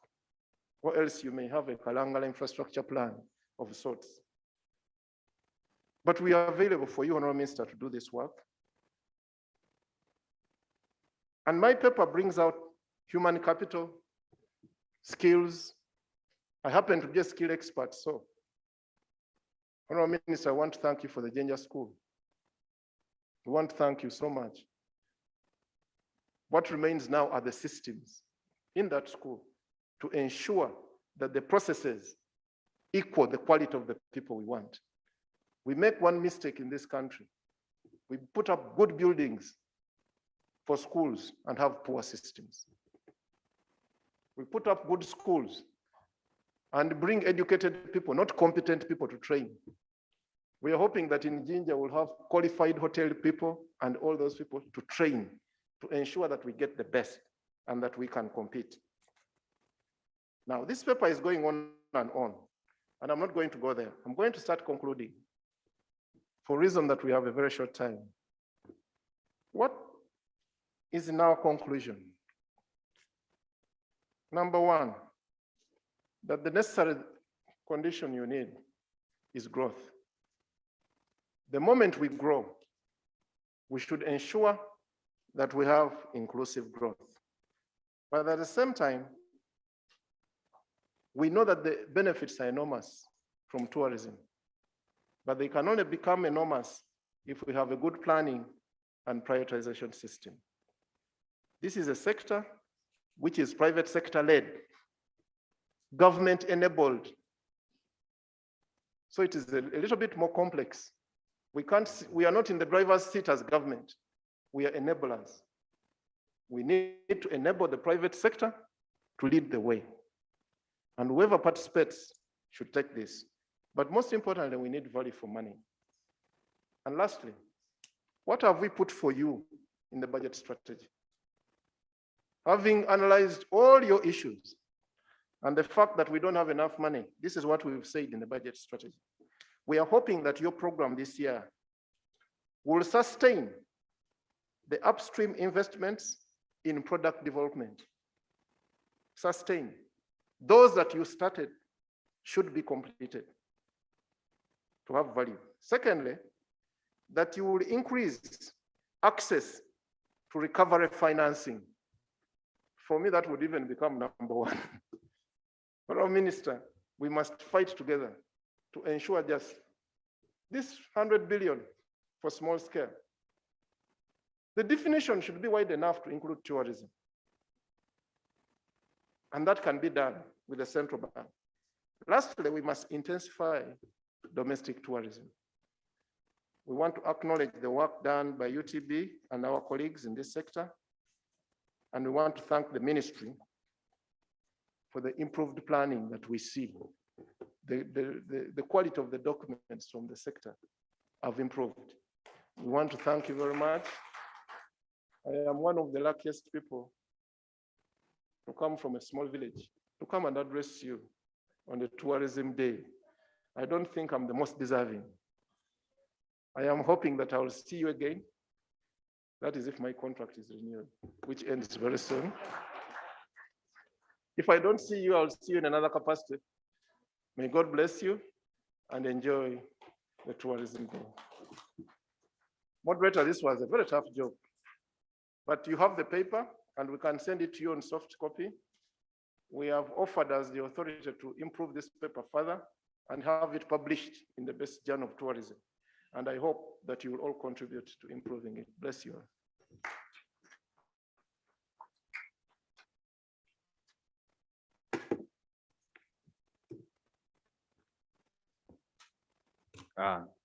or else you may have a Kalangala infrastructure plan of sorts. But we are available for you, Honorable Minister, to do this work. And my paper brings out human capital, skills. I happen to be a skill expert, so Honorable Minister, I want to thank you for the Jinja School. We want to thank you so much. What remains now are the systems in that school to ensure that the processes equal the quality of the people we want. We make one mistake in this country. We put up good buildings for schools and have poor systems. We put up good schools and bring educated people, not competent people, to train. We are hoping that in Jinja we'll have qualified hotel people and all those people to train, to ensure that we get the best and that we can compete. Now, this paper is going on, and I'm not going to go there. I'm going to start concluding for reason that we have a very short time. What is in our conclusion? Number one, that the necessary condition you need is growth. The moment we grow, we should ensure that we have inclusive growth. But at the same time, we know that the benefits are enormous from tourism, but they can only become enormous if we have a good planning and prioritization system. This is a sector which is private sector led, government enabled. So it is a little bit more complex. We are not in the driver's seat as government. We are enablers. We need to enable the private sector to lead the way. And whoever participates should take this. But most importantly, we need value for money. And lastly, what have we put for you in the budget strategy? Having analyzed all your issues and the fact that we don't have enough money, this is what we've said in the budget strategy. We are hoping that your program this year will sustain the upstream investments in product development. Sustain. Those that you started should be completed to have value. Secondly, that you will increase access to recovery financing. For me, that would even become number one. Prime Minister, we must fight together to ensure just this 100 billion for small scale. The definition should be wide enough to include tourism. And that can be done with the central bank. Lastly, we must intensify domestic tourism. We want to acknowledge the work done by UTB and our colleagues in this sector. And we want to thank the ministry for the improved planning that we see. The quality of the documents from the sector have improved. We want to thank you very much. I am one of the luckiest people to come from a small village, to come and address you on the tourism day. I don't think I'm the most deserving. I am hoping that I will see you again. That is if my contract is renewed, which ends very soon. If I don't see you, I'll see you in another capacity. May God bless you and enjoy the tourism day. Moderator, this was a very tough job, but you have the paper and we can send it to you on soft copy. We have offered as the authority to improve this paper further and have it published in the best journal of tourism. And I hope that you will all contribute to improving it. Bless you.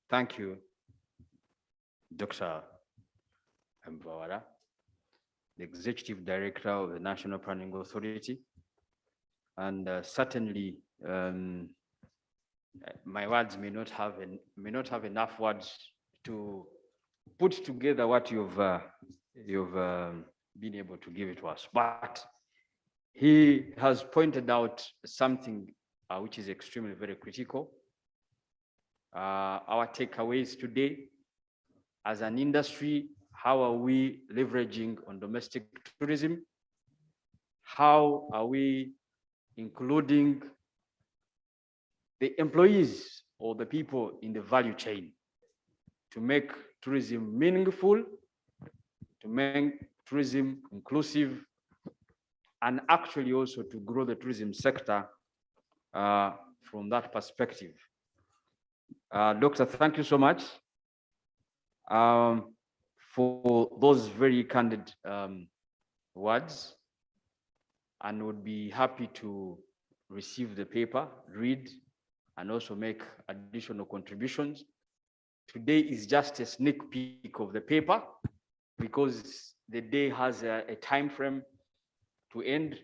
Thank you, Dr. Mbawara, the Executive Director of the National Planning Authority. And certainly, my words may not have enough words to put together what you've been able to give it to us. But he has pointed out something which is extremely very critical. Our takeaways today as an industry, how are we leveraging on domestic tourism? How are we including the employees or the people in the value chain to make tourism meaningful, to make tourism inclusive, and actually also to grow the tourism sector from that perspective. Doctor, thank you so much for those very candid words, and would be happy to receive the paper, read, and also make additional contributions. Today is just a sneak peek of the paper. because the day has a time frame to end,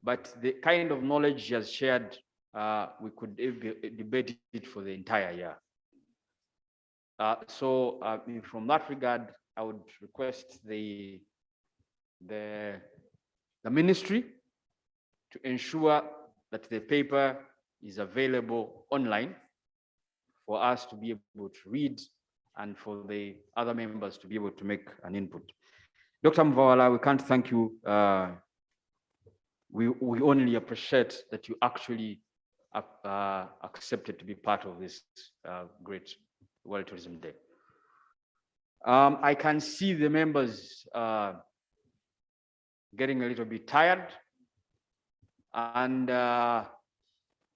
but the kind of knowledge he has shared, we could debate it for the entire year. So from that regard, I would request the ministry to ensure that the paper is available online for us to be able to read and for the other members to be able to make an input. Dr. Mvawala, we can't thank you. We only appreciate that you actually accepted to be part of this great World Tourism Day. I can see the members getting a little bit tired, and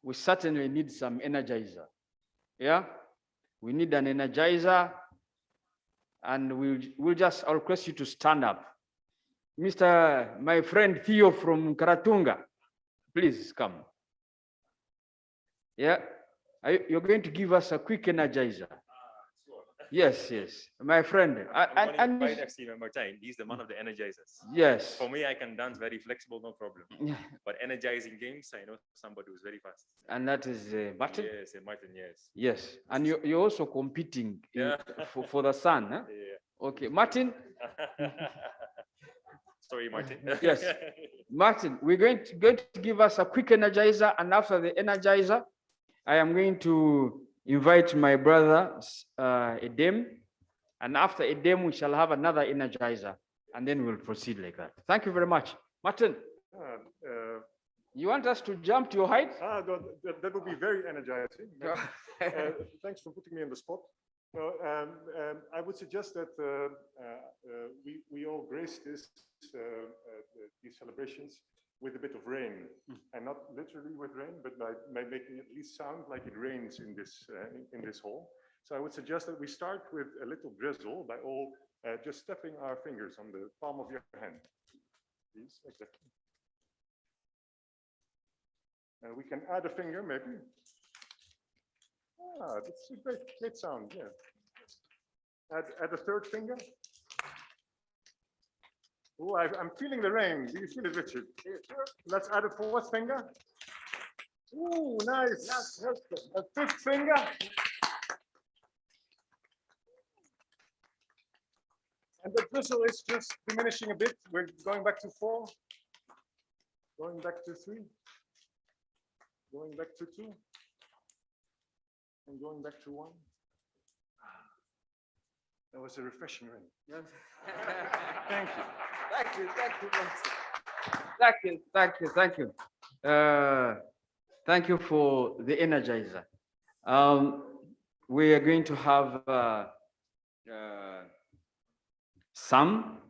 we certainly need some energizer. Yeah, we need an energizer, and I'll request you to stand up. My friend Theo from Karatunga, please come. Yeah, you're going to give us a quick energizer. Yes, my friend. And FC member time, he's the man of the energizers. Yes. For me, I can dance very flexible, no problem. But energizing games, I know somebody who's very fast. And that is Martin? Yes, Martin, yes. Yes, and you're also competing for the sun, huh? Yeah. Okay, Martin. Sorry, Martin. Yes, Martin, we're going to give us a quick energizer, and after the energizer, I am going to invite my brother Edem, and after Edem, we shall have another energizer, and then we'll proceed like that. Thank you very much. Martin, you want us to jump to your height? That would be very energizing. Thanks for putting me on the spot. I would suggest that we all grace these celebrations with a bit of rain, and not literally with rain, but by making it at least sound like it rains in this hall. So I would suggest that we start with a little drizzle by all just stepping our fingers on the palm of your hand. Please, exactly. And we can add a finger, maybe. That's a great sound, yeah. Add a third finger. Oh, I'm feeling the rain. Do you feel it, Richard? Let's add a fourth finger. Oh, nice. A fifth finger. And the drizzle is just diminishing a bit. We're going back to 4. Going back to 3. Going back to 2. And going back to 1. That was a refreshing rain. Yes. Thank you. Thank you. Thank you for the energizer. We are going to have Sam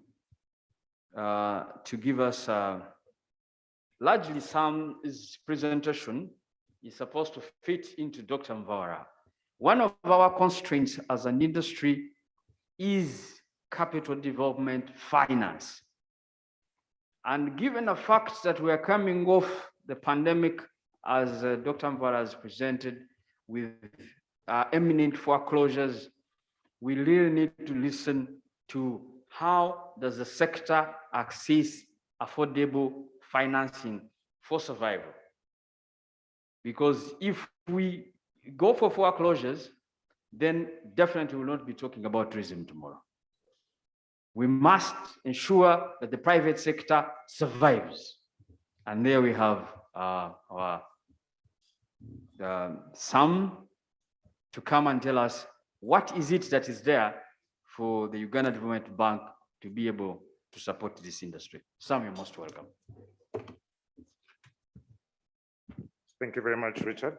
to give us largely Sam's presentation is supposed to fit into Dr. Mvawala. One of our constraints as an industry is capital development finance. And given the fact that we are coming off the pandemic, as Dr. Mvawala has presented, with imminent foreclosures, we really need to listen to how does the sector access affordable financing for survival. Because if we go for foreclosures, then definitely we'll not be talking about tourism tomorrow. We must ensure that the private sector survives. And there we have Sam to come and tell us what is it that is there for the Uganda Development Bank to be able to support this industry. Sam, you're most welcome. Thank you very much, Richard.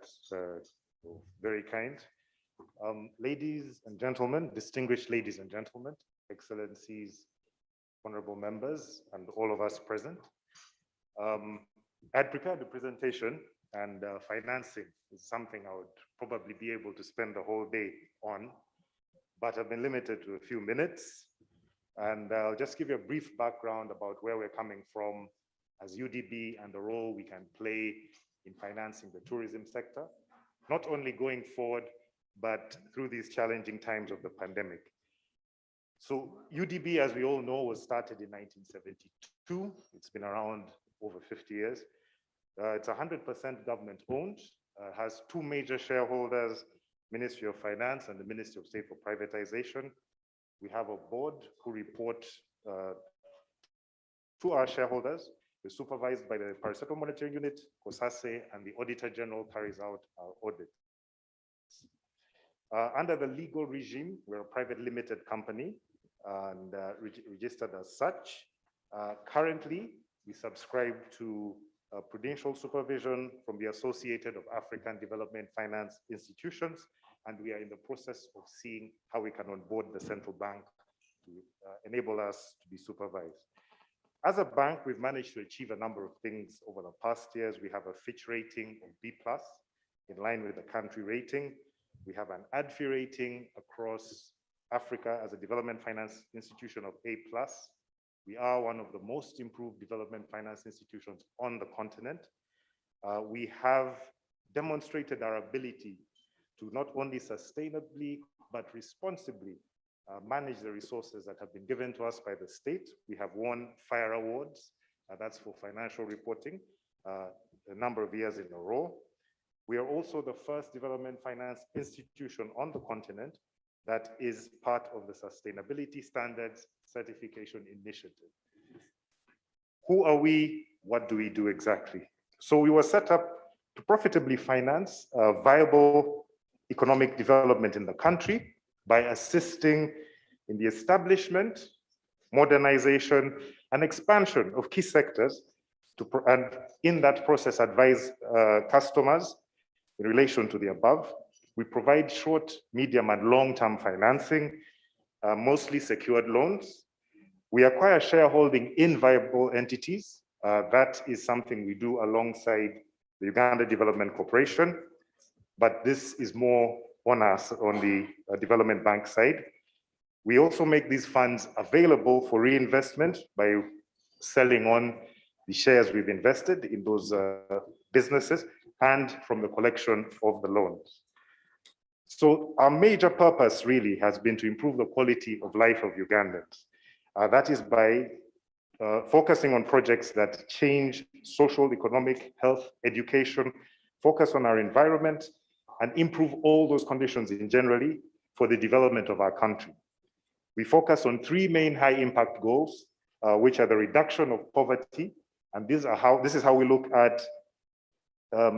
Very kind. Ladies and gentlemen, distinguished ladies and gentlemen, excellencies, honorable members, and all of us present. I had prepared a presentation, and financing is something I would probably be able to spend the whole day on, but I've been limited to a few minutes. And I'll just give you a brief background about where we're coming from as UDB and the role we can play in financing the tourism sector, not only going forward, but through these challenging times of the pandemic. So UDB, as we all know, was started in 1972. It's been around over 50 years. It's 100% government owned, has two major shareholders, Ministry of Finance and the Ministry of State for Privatization. We have a board who report to our shareholders. We're supervised by the Pariseto Monitoring Unit, COSASE, and the Auditor General carries out our audit. Under the legal regime, we're a private limited company and registered as such. Currently, we subscribe to prudential supervision from the Associated of African Development Finance Institutions, and we are in the process of seeing how we can onboard the central bank to enable us to be supervised. As a bank, we've managed to achieve a number of things over the past years. We have a Fitch rating of B+, in line with the country rating. We have an ADFI rating across Africa as a development finance institution of A+. We are one of the most improved development finance institutions on the continent. We have demonstrated our ability to not only sustainably, but responsibly manage the resources that have been given to us by the state. We have won FIRE awards, that's for financial reporting, a number of years in a row. We are also the first development finance institution on the continent that is part of the Sustainability Standards Certification Initiative. Who are we? What do we do exactly? So we were set up to profitably finance viable economic development in the country by assisting in the establishment, modernization, and expansion of key sectors, and in that process advise customers in relation to the above. We provide short, medium, and long-term financing, mostly secured loans. We acquire shareholding in viable entities. That is something we do alongside the Uganda Development Corporation, but this is more on us on the development bank side. We also make these funds available for reinvestment by selling on the shares we've invested in those businesses and from the collection of the loans. So our major purpose really has been to improve the quality of life of Ugandans. That is by focusing on projects that change social, economic, health, education, focus on our environment, and improve all those conditions in generally for the development of our country. We focus on three main high impact goals, which are the reduction of poverty, and this is how we look at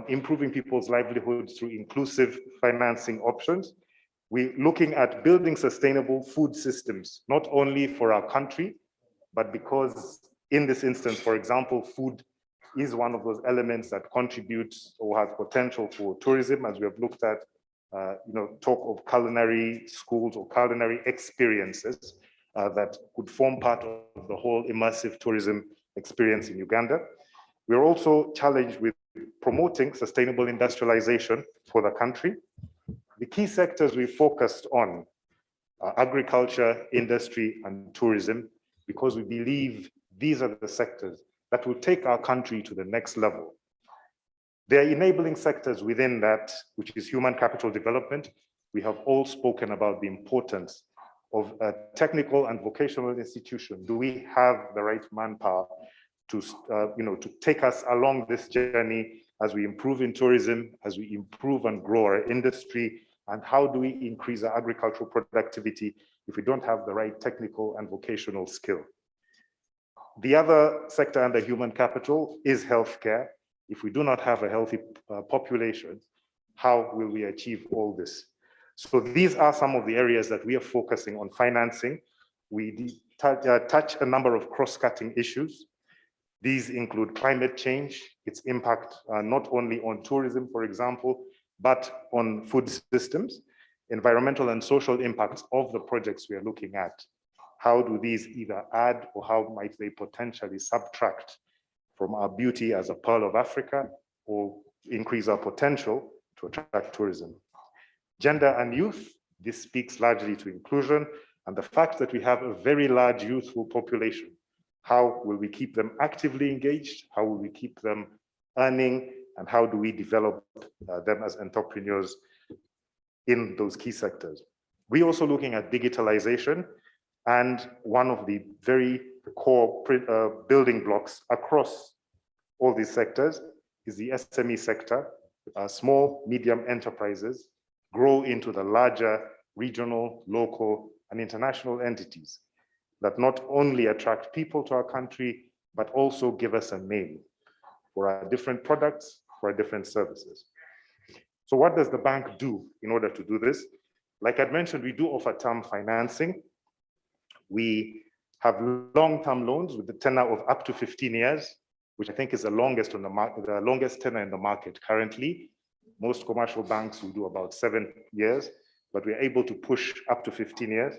improving people's livelihoods through inclusive financing options. We're looking at building sustainable food systems, not only for our country, but because in this instance, for example, food is one of those elements that contributes or has potential for tourism, as we have looked at, talk of culinary schools or culinary experiences that could form part of the whole immersive tourism experience in Uganda. We're also challenged with promoting sustainable industrialization for the country. The key sectors we focused on are agriculture, industry, and tourism, because we believe these are the sectors that will take our country to the next level. There are enabling sectors within that, which is human capital development. We have all spoken about the importance of a technical and vocational institution. Do we have the right manpower to, to take us along this journey as we improve in tourism, as we improve and grow our industry, and how do we increase our agricultural productivity if we don't have the right technical and vocational skill? The other sector under human capital is healthcare. If we do not have a healthy population, how will we achieve all this? So these are some of the areas that we are focusing on financing. We touch a number of cross-cutting issues. These include climate change, its impact not only on tourism, for example, but on food systems, environmental and social impacts of the projects we are looking at. How do these either add or how might they potentially subtract from our beauty as a pearl of Africa or increase our potential to attract tourism? Gender and youth, this speaks largely to inclusion and the fact that we have a very large youthful population. How will we keep them actively engaged? How will we keep them earning? And how do we develop them as entrepreneurs in those key sectors? We're also looking at digitalization. And one of the very core building blocks across all these sectors is the SME sector. Small, medium enterprises grow into the larger regional, local, and international entities that not only attract people to our country, but also give us a name for our different products, for our different services. So what does the bank do in order to do this? Like I'd mentioned, we do offer term financing. We have long-term loans with the tenor of up to 15 years, which I think is the longest on the market, the longest tenor in the market currently. Most commercial banks will do about 7 years, but we're able to push up to 15 years.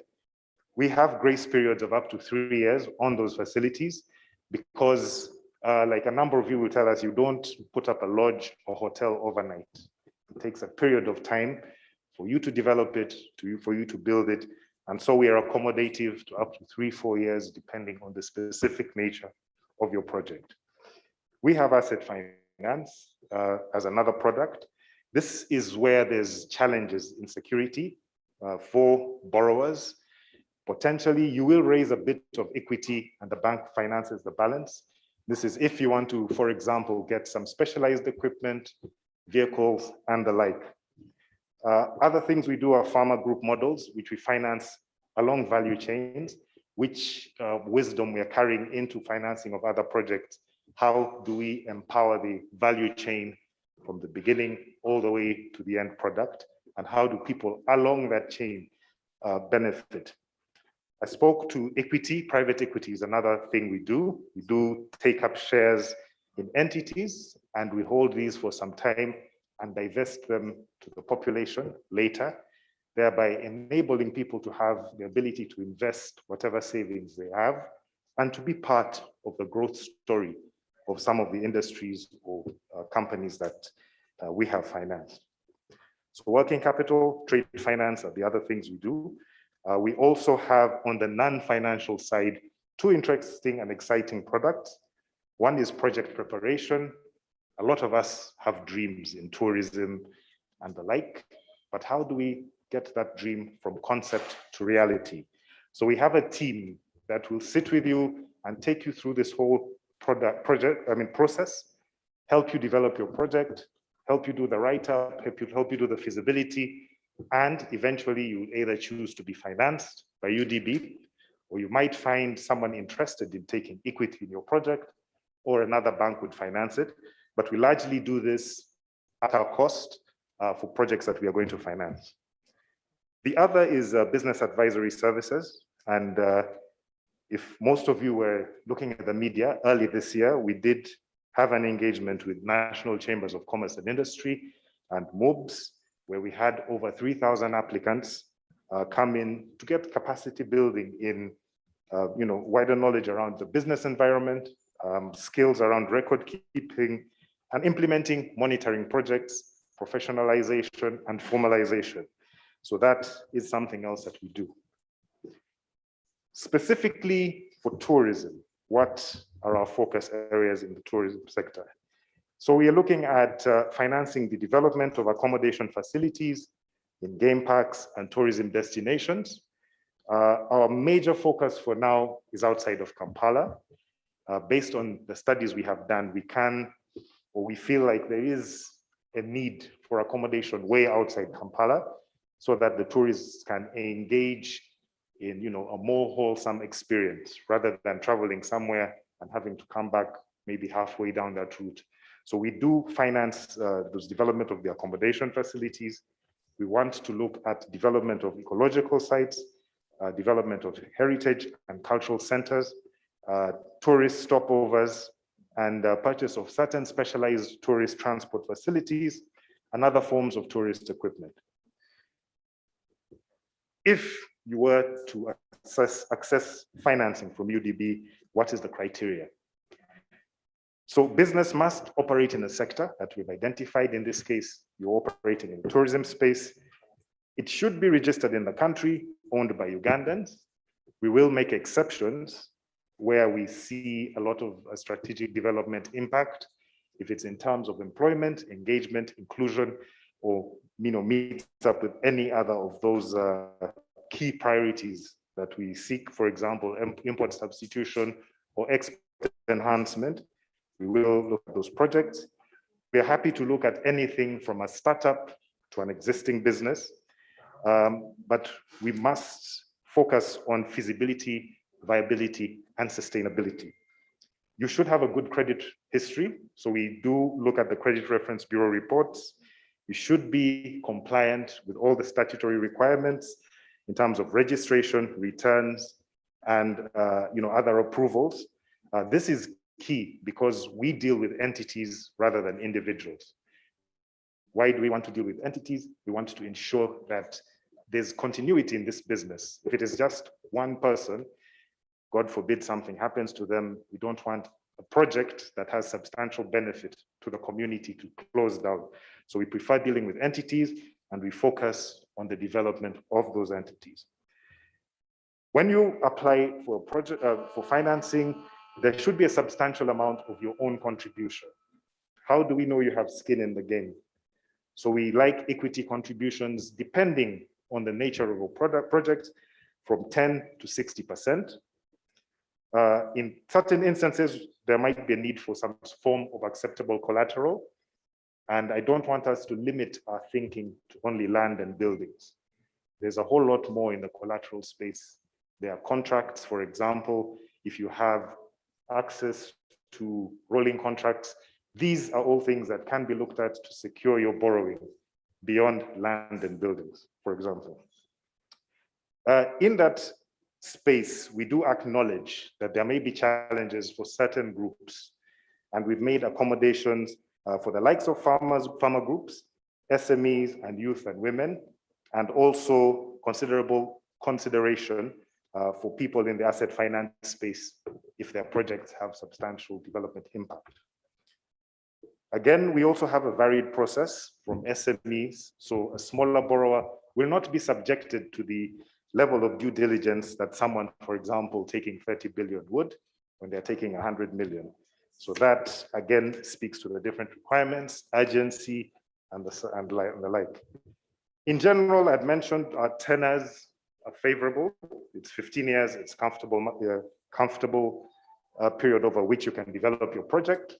We have grace periods of up to 3 years on those facilities because like a number of you will tell us, you don't put up a lodge or hotel overnight. It takes a period of time for you to develop it, for you to build it. And so we are accommodative to up to 3-4 years, depending on the specific nature of your project. We have asset finance as another product. This is where there's challenges in security for borrowers. Potentially, you will raise a bit of equity and the bank finances the balance. This is if you want to, for example, get some specialized equipment, vehicles, and the like. Other things we do are farmer group models, which we finance along value chains, which wisdom we are carrying into financing of other projects. How do we empower the value chain from the beginning all the way to the end product? And how do people along that chain benefit? I spoke to equity. Private equity is another thing we do. We do take up shares in entities and we hold these for some time and divest them to the population later, thereby enabling people to have the ability to invest whatever savings they have and to be part of the growth story of some of the industries or companies that we have financed. So working capital, trade finance are the other things we do. We also have on the non-financial side, 2 interesting and exciting products. One is project preparation. A lot of us have dreams in tourism and the like, but how do we get that dream from concept to reality? So we have a team that will sit with you and take you through this whole process, help you develop your project, help you do the write-up, help you do the feasibility, and eventually you either choose to be financed by UDB, or you might find someone interested in taking equity in your project, or another bank would finance it. But we largely do this at our cost for projects that we are going to finance. The other is business advisory services. And if most of you were looking at the media early this year, we did have an engagement with National Chambers of Commerce and Industry and MOBS, where we had over 3,000 applicants come in to get capacity building in wider knowledge around the business environment, skills around record keeping, and implementing monitoring projects, professionalization, and formalization. So that is something else that we do. Specifically for tourism, what are our focus areas in the tourism sector? So we are looking at financing the development of accommodation facilities in game parks and tourism destinations. Our major focus for now is outside of Kampala. Based on the studies we have done, we feel like there is a need for accommodation way outside Kampala so that the tourists can engage in a more wholesome experience rather than traveling somewhere and having to come back maybe halfway down that route. So we do finance those development of the accommodation facilities. We want to look at development of ecological sites, development of heritage and cultural centers, tourist stopovers, and purchase of certain specialized tourist transport facilities and other forms of tourist equipment. If you were to access financing from UDB, what is the criteria? So business must operate in a sector that we've identified. In this case, you're operating in the tourism space. It should be registered in the country, owned by Ugandans. We will make exceptions where we see a lot of strategic development impact, if it's in terms of employment, engagement, inclusion, or meets up with any other of those key priorities that we seek, for example, import substitution or export enhancement, we will look at those projects. We are happy to look at anything from a startup to an existing business, but we must focus on feasibility, viability, and sustainability. You should have a good credit history. So we do look at the Credit Reference Bureau reports. You should be compliant with all the statutory requirements in terms of registration, returns, and other approvals. This is key because we deal with entities rather than individuals. Why do we want to deal with entities? We want to ensure that there's continuity in this business. If it is just one person, God forbid something happens to them, we don't want a project that has substantial benefit to the community to close down. So we prefer dealing with entities and we focus on the development of those entities. When you apply for a project, for financing, there should be a substantial amount of your own contribution. How do we know you have skin in the game? So we like equity contributions depending on the nature of a project from 10 to 60%. In certain instances, there might be a need for some form of acceptable collateral. And I don't want us to limit our thinking to only land and buildings. There's a whole lot more in the collateral space. There are contracts, for example, if you have access to rolling contracts, these are all things that can be looked at to secure your borrowing beyond land and buildings, for example. In that space, we do acknowledge that there may be challenges for certain groups, and we've made accommodations for the likes of farmer groups, SMEs, and youth and women, and also considerable consideration for people in the asset finance space if their projects have substantial development impact. Again, we also have a varied process from SMEs, so a smaller borrower will not be subjected to the level of due diligence that someone, for example, taking 30 billion would when they're taking 100 million. So that, again, speaks to the different requirements, urgency, and the like. In general, I'd mentioned our tenors are favorable. It's 15 years, it's comfortable period over which you can develop your project.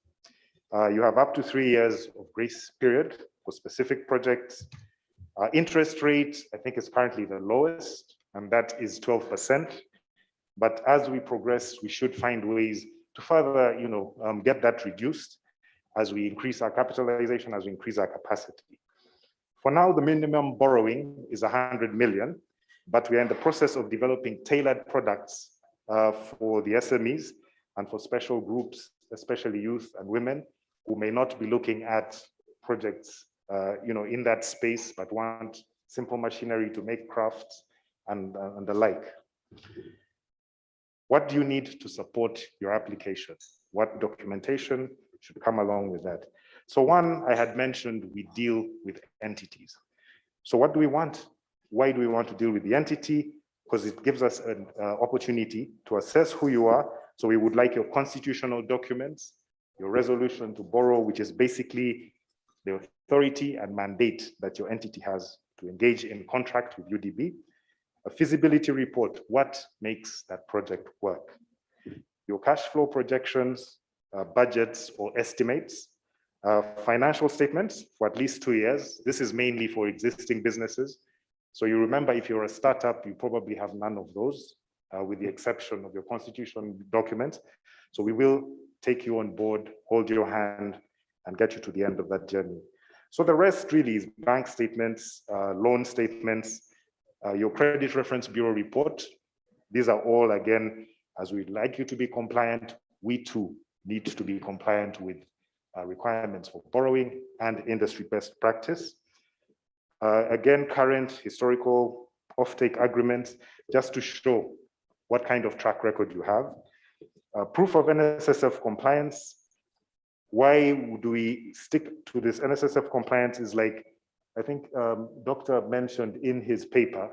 You have up to 3 years of grace period for specific projects. Interest rate, I think, is currently the lowest, and that is 12%. But as we progress, we should find ways to further, get that reduced as we increase our capitalization, as we increase our capacity. For now, the minimum borrowing is 100 million, but we are in the process of developing tailored products for the SMEs and for special groups, especially youth and women, who may not be looking at projects, in that space, but want simple machinery to make crafts and the like. What do you need to support your application? What documentation should come along with that? So one, I had mentioned, we deal with entities. So what do we want? Why do we want to deal with the entity? Because it gives us an opportunity to assess who you are. So we would like your constitutional documents, your resolution to borrow, which is basically the authority and mandate that your entity has to engage in contract with UDB. A feasibility report, what makes that project work? Your cash flow projections, budgets or estimates, financial statements for at least 2 years. This is mainly for existing businesses. So you remember, if you're a startup, you probably have none of those, with the exception of your constitution documents. So we will take you on board, hold your hand, and get you to the end of that journey. So the rest really is bank statements, loan statements, your Credit Reference Bureau report. These are all, again, as we'd like you to be compliant, we too need to be compliant with requirements for borrowing and industry best practice. Again, current historical offtake agreements, just to show what kind of track record you have. Proof of NSSF compliance. Why do we stick to this? NSSF compliance is like, I think Dr. mentioned in his paper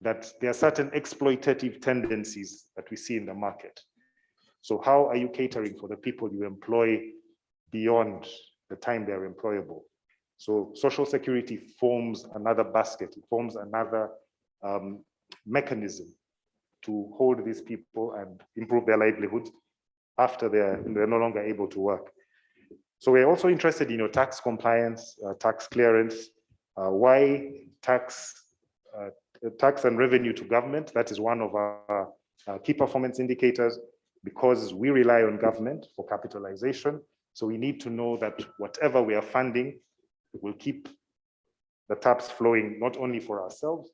that there are certain exploitative tendencies that we see in the market. So how are you catering for the people you employ beyond the time they're employable? So Social Security forms another basket, it forms another mechanism to hold these people and improve their livelihoods after they're no longer able to work. So we're also interested in your tax compliance, tax clearance, why tax and revenue to government. That is one of our key performance indicators, because we rely on government for capitalization. So we need to know that whatever we are funding will keep the taps flowing, not only for ourselves,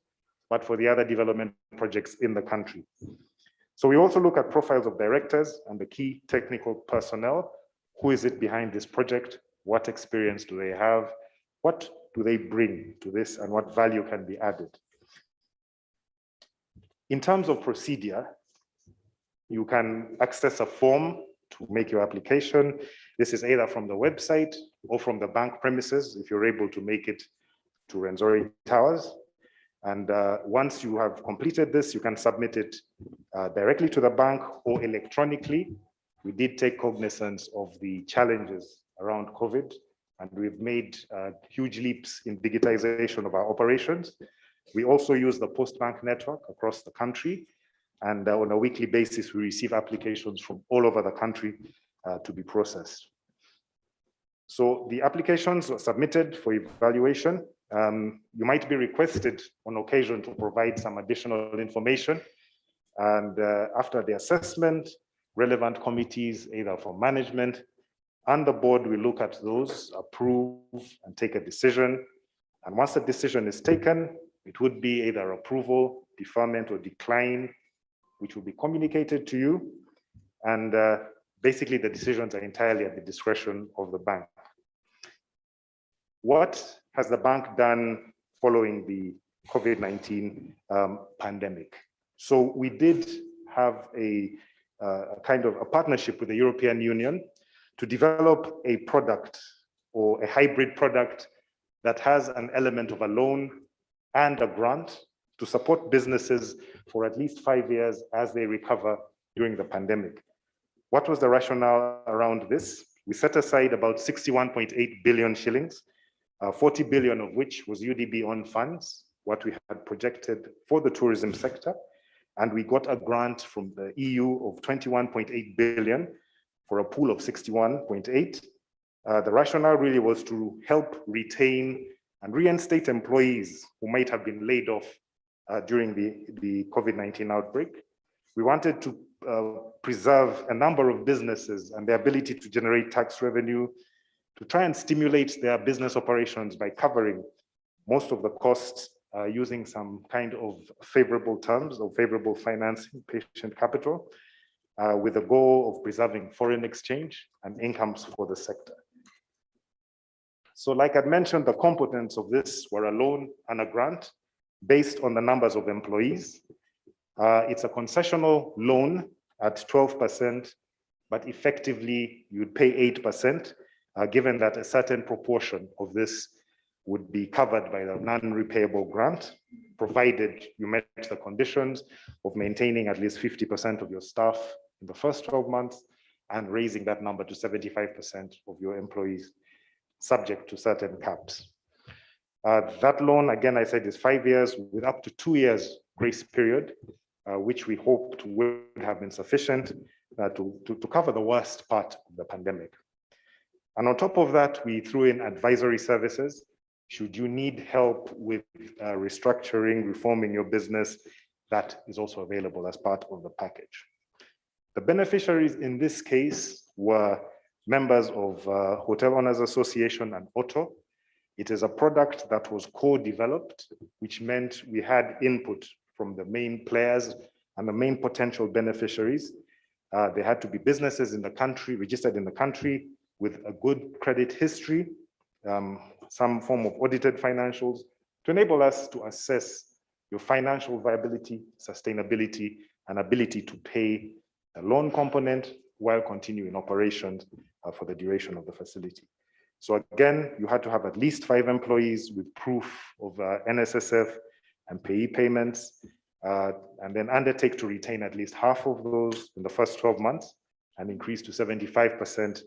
but for the other development projects in the country. So we also look at profiles of directors and the key technical personnel. Who is it behind this project? What experience do they have? What do they bring to this, and what value can be added? In terms of procedure, you can access a form to make your application. This is either from the website or from the bank premises, if you're able to make it to Rwenzori Towers. And once you have completed this, you can submit it directly to the bank or electronically. We did take cognizance of the challenges around COVID, and we've made huge leaps in digitization of our operations. We also use the Postbank network across the country, and on a weekly basis, we receive applications from all over the country to be processed. So the applications were submitted for evaluation. You might be requested on occasion to provide some additional information. And after the assessment, relevant committees, either from management and the board, will look at those, approve and take a decision. And once the decision is taken, it would be either approval, deferment, or decline, which will be communicated to you. And basically the decisions are entirely at the discretion of the bank. What has the bank done following the COVID-19 pandemic? So we did have a kind of a partnership with the European Union to develop a product or a hybrid product that has an element of a loan and a grant to support businesses for at least 5 years as they recover during the pandemic. What was the rationale around this? We set aside about 61.8 billion shillings, 40 billion of which was UDB on funds, what we had projected for the tourism sector. And we got a grant from the EU of 21.8 billion for a pool of 61.8. The rationale really was to help retain and reinstate employees who might have been laid off during the COVID-19 outbreak. We wanted to preserve a number of businesses and their ability to generate tax revenue, to try and stimulate their business operations by covering most of the costs using some kind of favorable terms or favorable financing, patient capital, with the goal of preserving foreign exchange and incomes for the sector. So like I'd mentioned, the components of this were a loan and a grant based on the numbers of employees. It's a concessional loan at 12%, but effectively you'd pay 8%, given that a certain proportion of this would be covered by the non-repayable grant, provided you met the conditions of maintaining at least 50% of your staff in the first 12 months and raising that number to 75% of your employees, subject to certain caps. That loan, again, I said, is 5 years with up to 2 years grace period, which we hoped would have been sufficient to cover the worst part of the pandemic. And on top of that, we threw in advisory services. Should you need help with restructuring, reforming your business, that is also available as part of the package. The beneficiaries in this case were members of Hotel Owners Association and OTO. It is a product that was co-developed, which meant we had input from the main players and the main potential beneficiaries. They had to be businesses in the country, registered in the country, with a good credit history, some form of audited financials, to enable us to assess your financial viability, sustainability, and ability to pay a loan component while continuing operations for the duration of the facility. So again, you had to have at least 5 employees with proof of NSSF and payee payments, and then undertake to retain at least half of those in the first 12 months and increase to 75%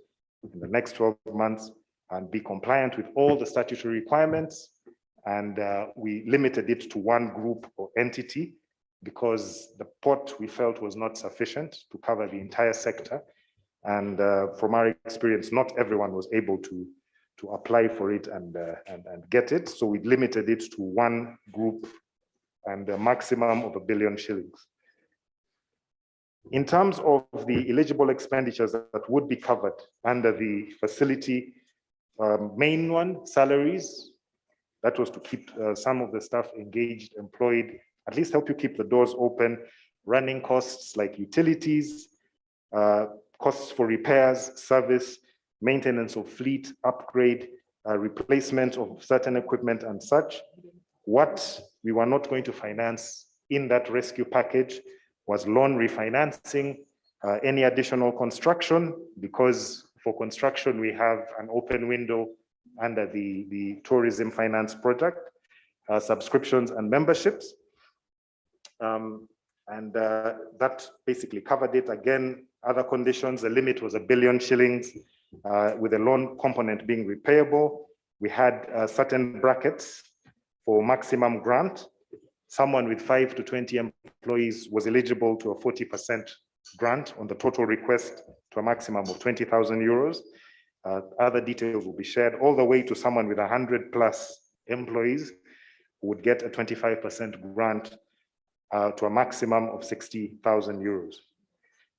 in the next 12 months, and be compliant with all the statutory requirements. And we limited it to one group or entity because the pot we felt was not sufficient to cover the entire sector. And from our experience, not everyone was able to apply for it and get it. So we limited it to one group and a maximum of 1 billion shillings. In terms of the eligible expenditures that would be covered under the facility, main one, salaries, that was to keep some of the staff engaged, employed, at least help you keep the doors open, running costs like utilities, costs for repairs, service, maintenance of fleet, upgrade, replacement of certain equipment and such. What we were not going to finance in that rescue package was loan refinancing, any additional construction, because for construction we have an open window under the tourism finance project, subscriptions and memberships. That basically covered it. Again, other conditions, the limit was 1 billion shillings with the loan component being repayable. We had certain brackets for maximum grant. Someone with 5 to 20 employees was eligible to a 40% grant on the total request to a maximum of 20,000 euros. Other details will be shared, all the way to someone with 100 plus employees who would get a 25% grant to a maximum of 60,000 euros.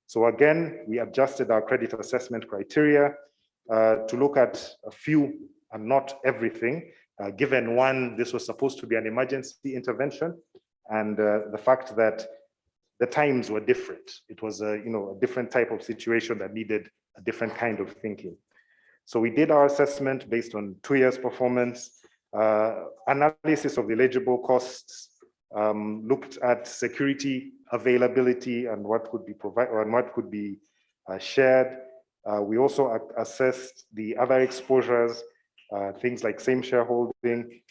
So again, we adjusted our credit assessment criteria to look at a few and not everything, given one, this was supposed to be an emergency intervention, and the fact that the times were different. It was a different type of situation that needed a different kind of thinking. So we did our assessment based on 2 years performance, analysis of the eligible costs, looked at security availability and what could be provided and what could be shared. We also assessed the other exposures, things like same shareholding,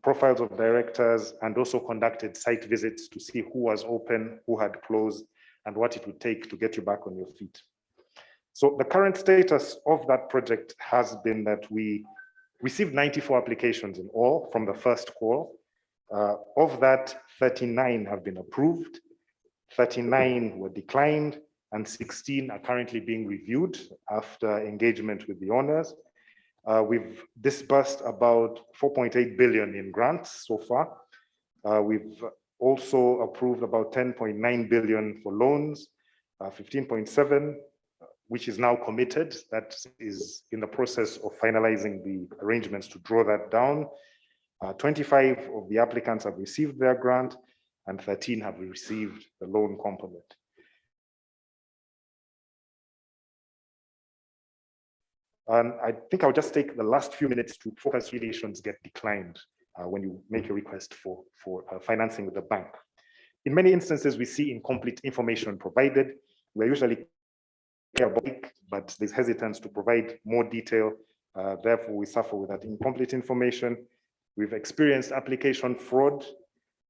profiles of directors, and also conducted site visits to see who was open, who had closed, and what it would take to get you back on your feet. So the current status of that project has been that we received 94 applications in all from the first call. Of that, 39 have been approved, 39 were declined, and 16 are currently being reviewed after engagement with the owners. We've disbursed about 4.8 billion in grants so far. We've also approved about 10.9 billion for loans, 15.7, which is now committed. That is in the process of finalizing the arrangements to draw that down. 25 of the applicants have received their grant, and 13 have received the loan component. And I think I'll just take the last few minutes to focus relations get declined when you make a request for financing with the bank. In many instances, we see incomplete information provided. We're usually clear about it, but there's hesitance to provide more detail. Therefore, we suffer with that incomplete information. We've experienced application fraud,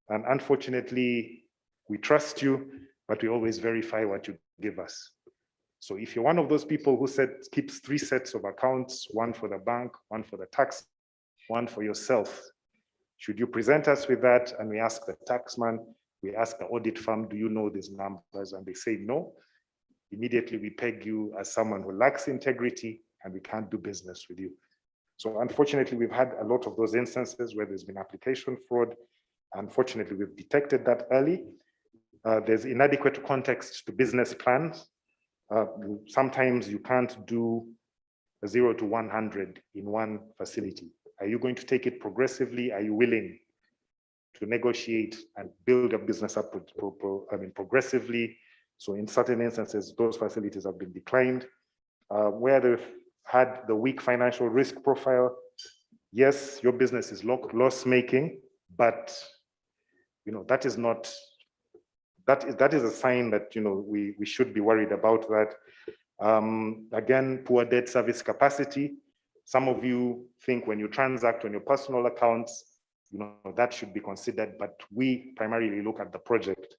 and unfortunately, we trust you, but we always verify what you give us. So if you're one of those people who keeps 3 sets of accounts, one for the bank, one for the tax, one for yourself, should you present us with that and we ask the taxman, we ask the audit firm, do you know these numbers? And they say no. Immediately we peg you as someone who lacks integrity and we can't do business with you. So unfortunately, we've had a lot of those instances where there's been application fraud. Unfortunately, we've detected that early. There's inadequate context to business plans. Sometimes you can't do a 0 to 100 in one facility. Are you going to take it progressively? Are you willing to negotiate and build a business up progressively? So in certain instances, those facilities have been declined. Where they've had the weak financial risk profile, yes, your business is loss-making, but that is not. That is a sign that we should be worried about that. Again, poor debt service capacity. Some of you think when you transact on your personal accounts, that should be considered, but we primarily look at the project.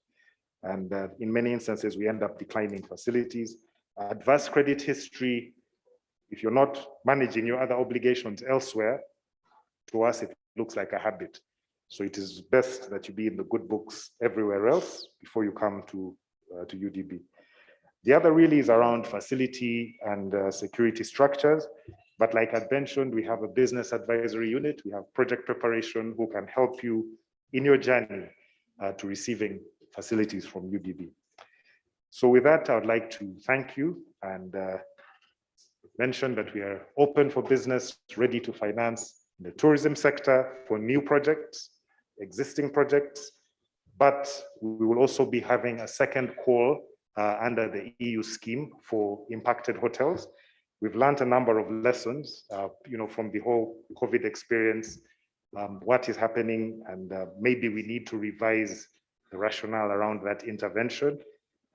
And in many instances, we end up declining facilities. Adverse credit history, if you're not managing your other obligations elsewhere, to us, it looks like a habit. So it is best that you be in the good books everywhere else before you come to UDB. The other really is around facility and security structures. But like I mentioned, we have a business advisory unit. We have project preparation who can help you in your journey to receiving facilities from UDB. So with that, I would like to thank you and mention that we are open for business, ready to finance the tourism sector for new projects, existing projects, but we will also be having a second call under the EU scheme for impacted hotels. We've learned a number of lessons, from the whole COVID experience, what is happening, and maybe we need to revise the rationale around that intervention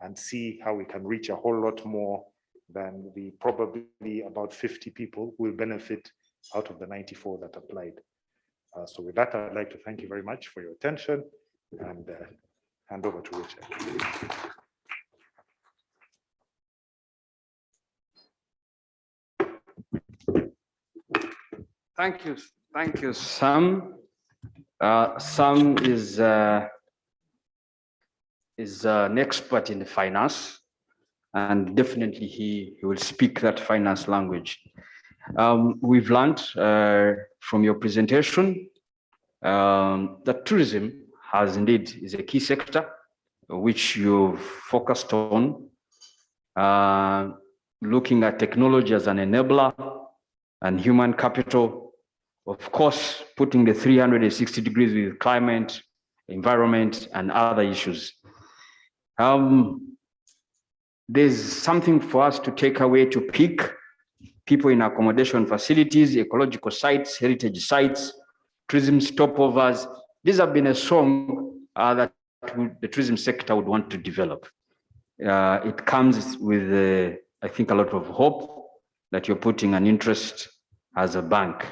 and see how we can reach a whole lot more than the probably about 50 people who will benefit out of the 94 that applied. So with that, I'd like to thank you very much for your attention and hand over to Richard. Thank you, Sam. Sam is an expert in finance, and definitely he will speak that finance language. We've learned from your presentation that tourism is a key sector which you've focused on, looking at technology as an enabler and human capital, of course, putting the 360 degrees with climate, environment, and other issues. There's something for us to take away to pick people in accommodation facilities, ecological sites, heritage sites, tourism stopovers. These have been a song that the tourism sector would want to develop. It comes with, I think, a lot of hope that you're putting an interest as a bank.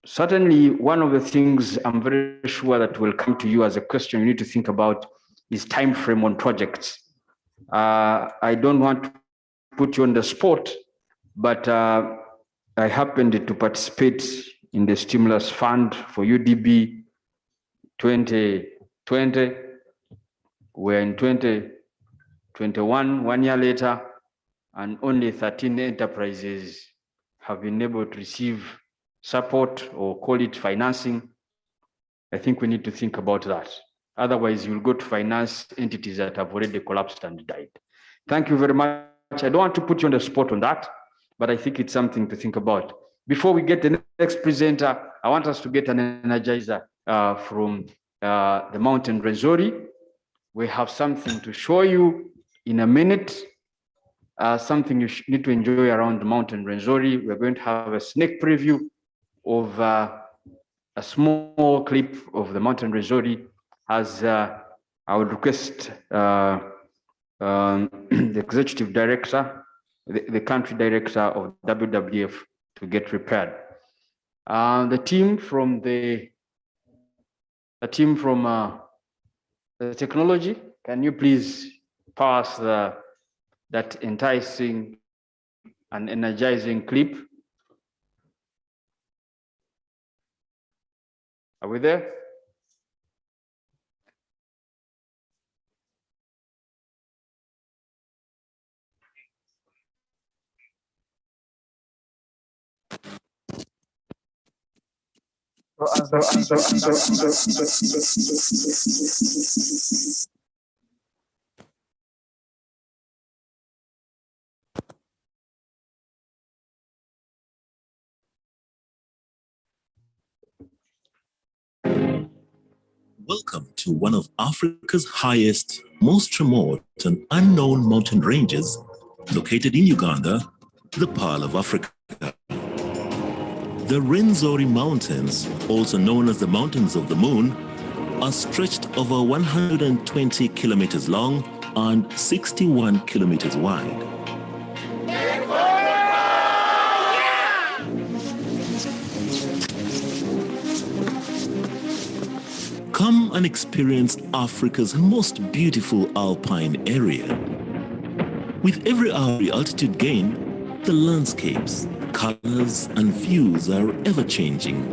Certainly, one of the things I'm very sure that will come to you as a question you need to think about is time frame on projects. I don't want to put you on the spot, but I happened to participate in the stimulus fund for UDB 2020. We're in 2021, 1 year later, and only 13 enterprises have been able to receive support or call it financing. I think we need to think about that. Otherwise, you'll go to finance entities that have already collapsed and died. Thank you very much. I don't want to put you on the spot on that, but I think it's something to think about. Before we get the next presenter, I want us to get an energizer from the Mountain Rwenzori. We have something to show you in a minute, something you need to enjoy around the Mountain Rwenzori. We're going to have a sneak preview of a small clip of the Mountain Rwenzori. As I would request the executive director, the country director of WWF to get prepared. The team from the technology, can you please pass that enticing and energizing clip? Are we there? Welcome to one of Africa's highest, most remote and unknown mountain ranges, located in Uganda, the Pearl of Africa. The Rwenzori Mountains, also known as the Mountains of the Moon, are stretched over 120 kilometers long and 61 kilometers wide. Come and experience Africa's most beautiful alpine area. With every hour altitude gain, the landscapes, colors, and views are ever changing.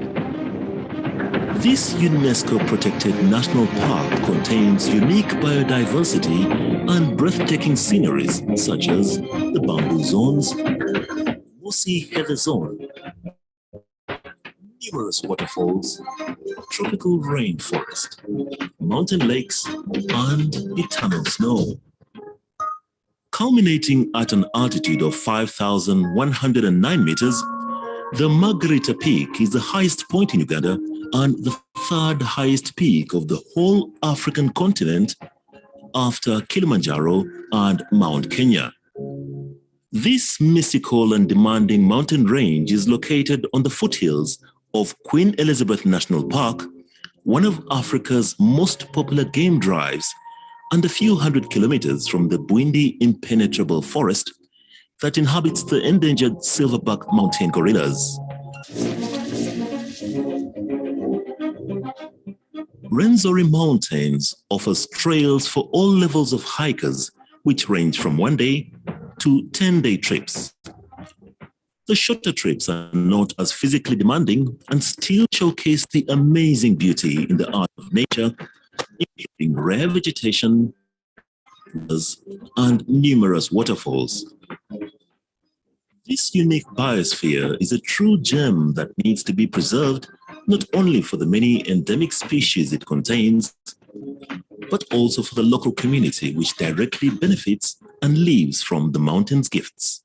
This UNESCO-protected national park contains unique biodiversity and breathtaking sceneries such as the bamboo zones, mossy heather zone, numerous waterfalls, tropical rainforest, mountain lakes, and eternal snow. Culminating at an altitude of 5,109 meters, the Margarita Peak is the highest point in Uganda and the third highest peak of the whole African continent after Kilimanjaro and Mount Kenya. This mystical and demanding mountain range is located on the foothills of Queen Elizabeth National Park, one of Africa's most popular game drives, and a few hundred kilometers from the Bwindi impenetrable forest that inhabits the endangered silverback mountain gorillas. Rwenzori Mountains offers trails for all levels of hikers, which range from 1-day to 10-day trips. The shorter trips are not as physically demanding and still showcase the amazing beauty in the art of nature, including rare vegetation and numerous waterfalls. This unique biosphere is a true gem that needs to be preserved, not only for the many endemic species it contains, but also for the local community which directly benefits and lives from the mountain's gifts.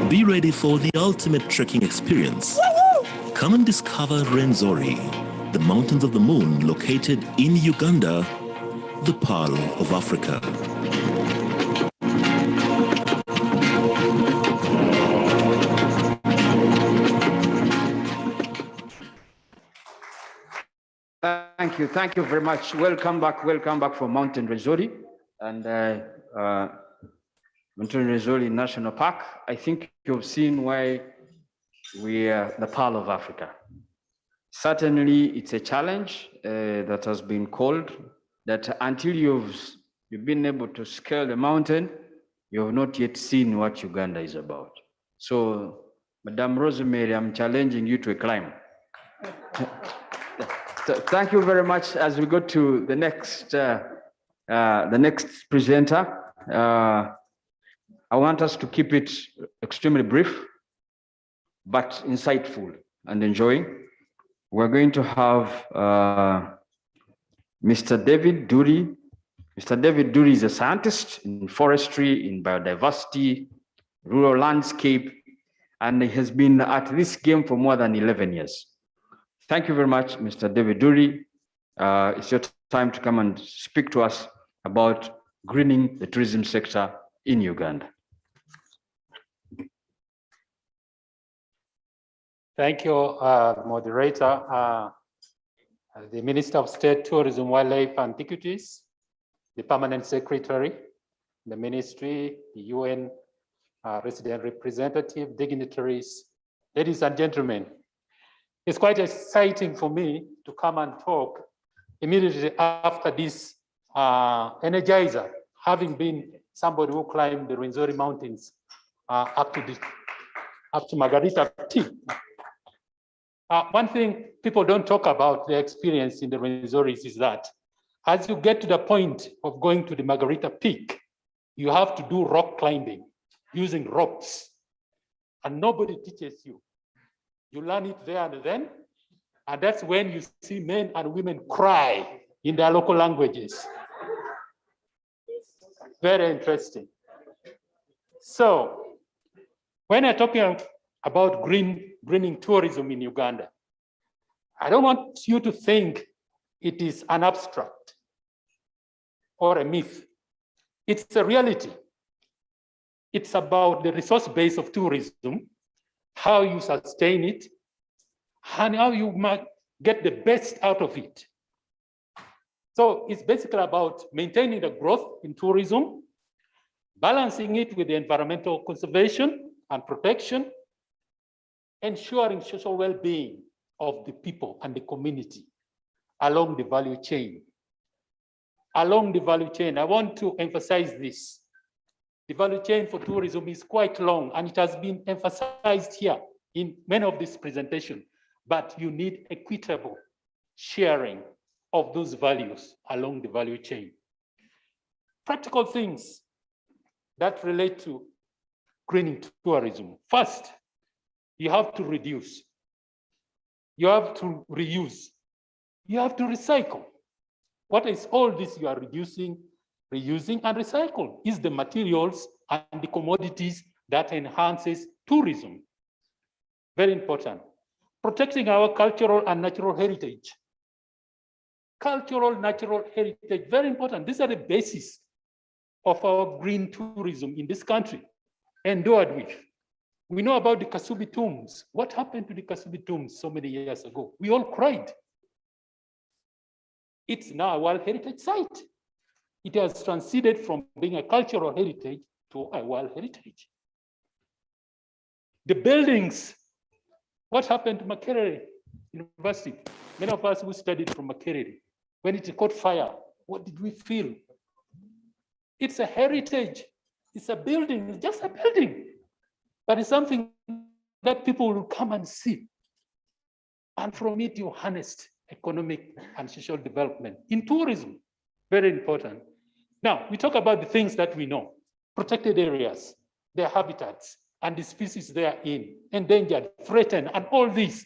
Be ready for the ultimate trekking experience. Come and discover Rwenzori, the mountains of the moon located in Uganda, the Pearl of Africa. Thank you very much. Welcome back from Mountain Rwenzori and Mountain Rwenzori National Park. I think you've seen why we are the Pearl of Africa. Certainly, it's a challenge that has been called that until you've been able to scale the mountain, you have not yet seen what Uganda is about. So, Madame Rosemary, I'm challenging you to a climb. Thank you very much. As we go to the next presenter, I want us to keep it extremely brief, but insightful and enjoying. We're going to have Mr. David Dury. Mr. David Dury is a scientist in forestry, in biodiversity, rural landscape, and he has been at this game for more than 11 years. Thank you very much, Mr. David Dury. It's your time to come and speak to us about greening the tourism sector in Uganda. Thank you, moderator. The Minister of State, Tourism, Wildlife, and Antiquities, the Permanent Secretary, the Ministry, the UN resident representative, dignitaries, ladies and gentlemen. It's quite exciting for me to come and talk immediately after this energizer, having been somebody who climbed the Rwenzori Mountains up to Margarita Peak. One thing people don't talk about the experience in the Rwenzoris is that as you get to the point of going to the Margarita Peak, you have to do rock climbing using ropes, and nobody teaches you. You learn it there and then, and that's when you see men and women cry in their local languages. Very interesting. So, when I'm talking about greening tourism in Uganda, I don't want you to think it is an abstract or a myth. It's a reality. It's about the resource base of tourism, how you sustain it, and how you might get the best out of it. So it's basically about maintaining the growth in tourism, balancing it with the environmental conservation and protection, ensuring social well-being of the people and the community along the value chain. along the value chain. I want to emphasize this. The value chain for tourism is quite long, and it has been emphasized here in many of these presentations, but you need equitable sharing of those values along the value chain. Practical things that relate to greening tourism. First, you have to reduce. You have to reuse. You have to recycle. What is all this you are reducing, reusing, and recycle? Is the materials and the commodities that enhances tourism. Very important. Protecting our cultural and natural heritage. Cultural, natural heritage, very important. These are the basis of our green tourism in this country, endured with. We know about the Kasubi tombs. What happened to the Kasubi tombs so many years ago? We all cried. It's now a World Heritage Site. It has transited from being a cultural heritage to a World Heritage. The buildings, what happened to Makerere University? Many of us who studied from Makerere, when it caught fire, what did we feel? It's a heritage. It's a building. It's just a building. But it's something that people will come and see. And from it, you harness economic and social development. In tourism, very important. Now, we talk about the things that we know. Protected areas, their habitats, and the species they are in, endangered, threatened, and all this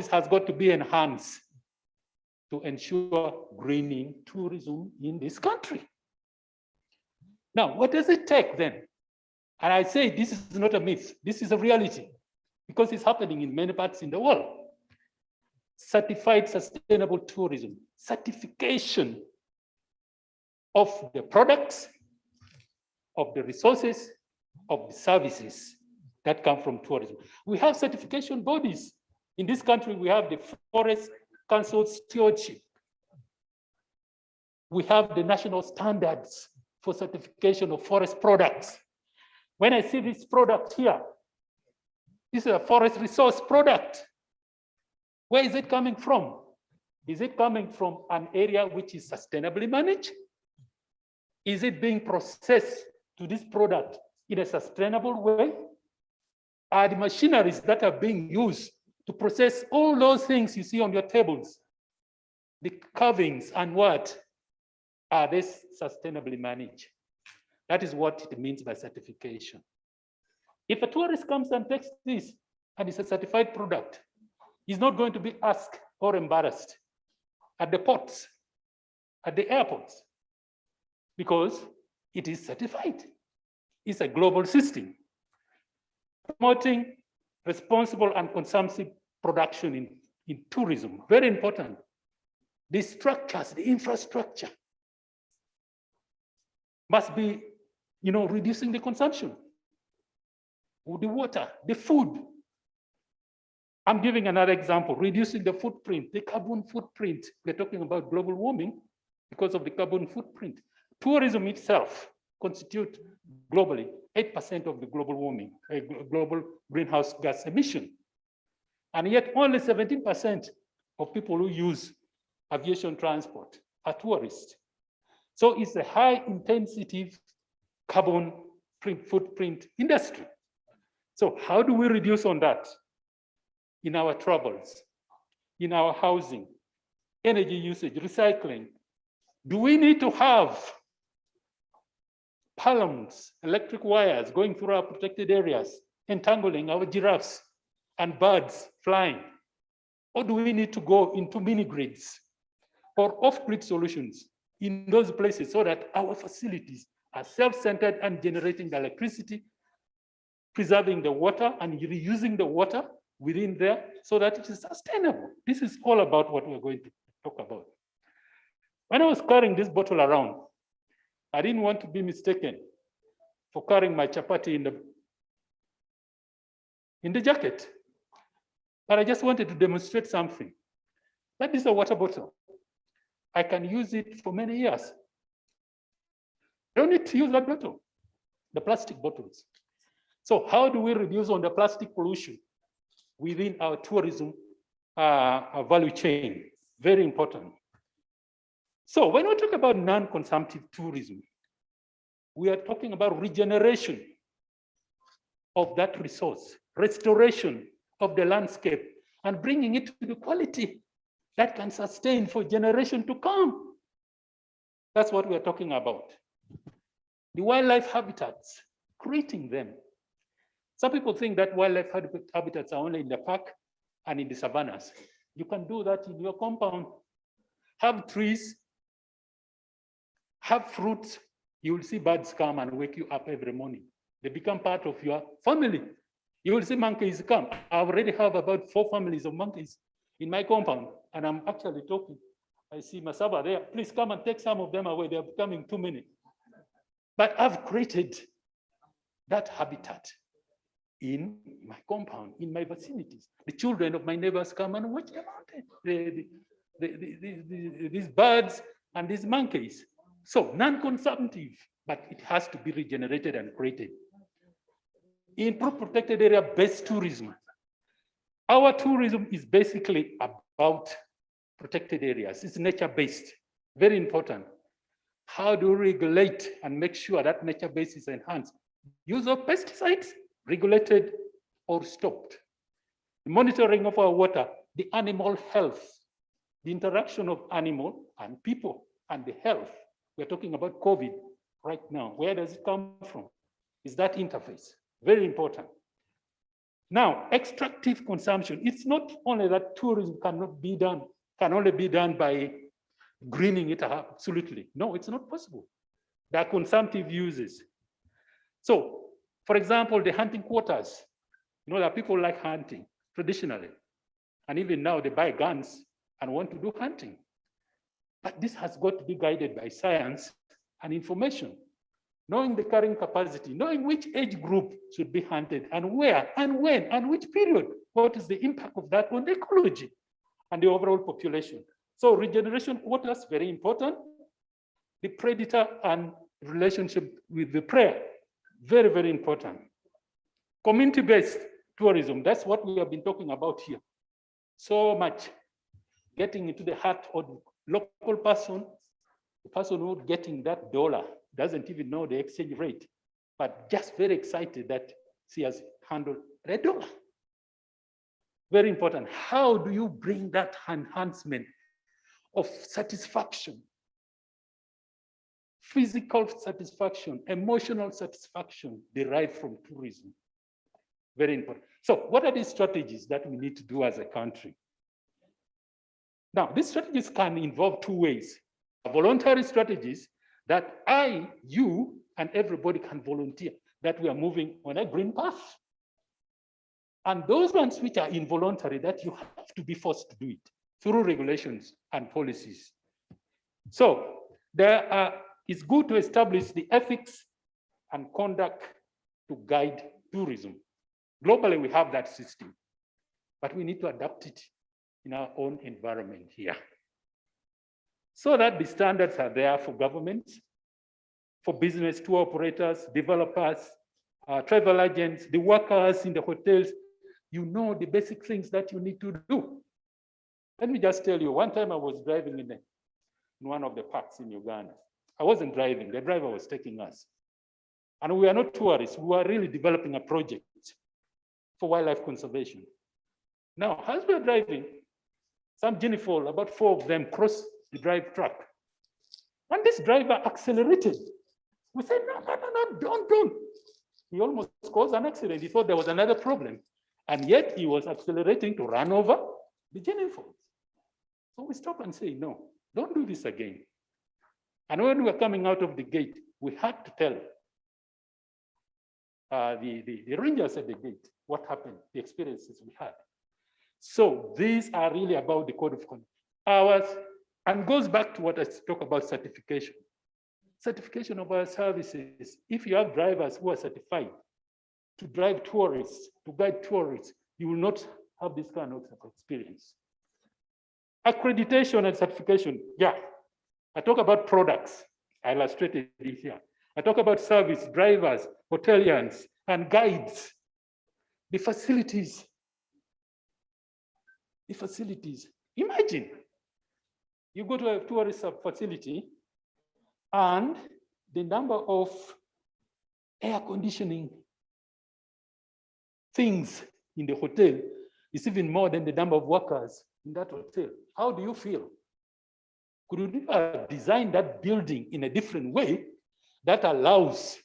has got to be enhanced to ensure greening tourism in this country. Now, what does it take then? And I say this is not a myth, this is a reality, because it's happening in many parts in the world. Certified sustainable tourism, certification of the products, of the resources, of the services that come from tourism. We have certification bodies. In this country, we have the Forest Council Stewardship. We have the national standards for certification of forest products. When I see this product here, this is a forest resource product. Where is it coming from? Is it coming from an area which is sustainably managed? Is it being processed to this product in a sustainable way? Are the machineries that are being used to process all those things you see on your tables, the carvings and what, are they sustainably managed? That is what it means by certification. If a tourist comes and takes this and it's a certified product, he's not going to be asked or embarrassed at the ports, at the airports, because it is certified. It's a global system. Promoting responsible and consumptive production in tourism, very important. The structures, the infrastructure must be, reducing the consumption, the water, the food. I'm giving another example, reducing the footprint, the carbon footprint. We're talking about global warming because of the carbon footprint. Tourism itself constitutes globally 8% of the global warming, global greenhouse gas emission. And yet only 17% of people who use aviation transport are tourists. So it's a high intensity carbon footprint industry. So how do we reduce on that? In our travels, in our housing, energy usage, recycling. Do we need to have palms, electric wires going through our protected areas, entangling our giraffes and birds flying? Or do we need to go into mini grids or off-grid solutions in those places so that our facilities are self-centered and generating the electricity, preserving the water and reusing the water within there so that it is sustainable? This is all about what we're going to talk about. When I was carrying this bottle around, I didn't want to be mistaken for carrying my chapati in the jacket. But I just wanted to demonstrate something. That is a water bottle. I can use it for many years. I don't need to use that bottle, the plastic bottles. So how do we reduce on the plastic pollution within our tourism value chain? Very important. So when we talk about non-consumptive tourism, we are talking about regeneration of that resource, restoration of the landscape, and bringing it to the quality that can sustain for generation to come. That's what we're talking about. The wildlife habitats, creating them. Some people think that wildlife habitats are only in the park and in the savannas. You can do that in your compound. Have trees, have fruits. You will see birds come and wake you up every morning. They become part of your family. You will see monkeys come. I already have about 4 families of monkeys in my compound, and I'm actually talking. I see Masaba there. Please come and take some of them away. They're becoming too many. But I've created that habitat in my compound, in my vicinities. The children of my neighbors come and watch the mountain. These birds and these monkeys. So non-consumptive, but it has to be regenerated and created. In protected area-based tourism, our tourism is basically about protected areas. It's nature-based, very important. How do we regulate and make sure that nature base is enhanced? Use of pesticides, regulated or stopped. The monitoring of our water, the animal health, the interaction of animal and people and the health. We're talking about COVID right now. Where does it come from? Is that interface? Very important. Now, extractive consumption. It's not only that tourism cannot be done, can only be done by greening it up, absolutely. No, it's not possible. There are consumptive uses. So, for example, the hunting quarters. You know, there are people like hunting traditionally. And even now they buy guns and want to do hunting. But this has got to be guided by science and information. Knowing the carrying capacity, knowing which age group should be hunted and where and when and which period. What is the impact of that on the ecology and the overall population? So regeneration quotas, very important. The predator and relationship with the prey, very, very important. Community-based tourism, that's what we have been talking about here. So much getting into the heart of the local person, the person who's getting that dollar, doesn't even know the exchange rate, but just very excited that she has handled $1. Very important. How do you bring that enhancement of satisfaction, physical satisfaction, emotional satisfaction derived from tourism? Very important. So what are the strategies that we need to do as a country? Now, these strategies can involve 2 ways. Voluntary strategies that I, you, and everybody can volunteer, that we are moving on a green path. And those ones which are involuntary, that you have to be forced to do it through regulations and policies. So it's good to establish the ethics and conduct to guide tourism. Globally, we have that system, but we need to adapt it in our own environment here, so that the standards are there for governments, for business tour operators, developers, travel agents, the workers in the hotels. You know the basic things that you need to do. Let me just tell you, one time I was driving in one of the parks in Uganda. I wasn't driving, the driver was taking us. And we are not tourists, we are really developing a project for wildlife conservation. Now, as we are driving, some guinea fowl, about 4 of them, crossed the drive track. And this driver accelerated. We said, no, don't. He almost caused an accident. He thought there was another problem. And yet he was accelerating to run over the guinea fowls. So we stopped and say, no, don't do this again. And when we were coming out of the gate, we had to tell the rangers at the gate what happened, the experiences we had. So these are really about the code of conduct. Ours, and goes back to what I talk about certification. Certification of our services. If you have drivers who are certified to drive tourists, to guide tourists, you will not have this kind of experience. Accreditation and certification, yeah. I talk about products, I illustrated it here. I talk about service, drivers, hoteliers, and guides. The facilities. Imagine You go to a tourist facility and the number of air conditioning things in the hotel is even more than the number of workers in that hotel. How do you feel? Could you design that building in a different way that allows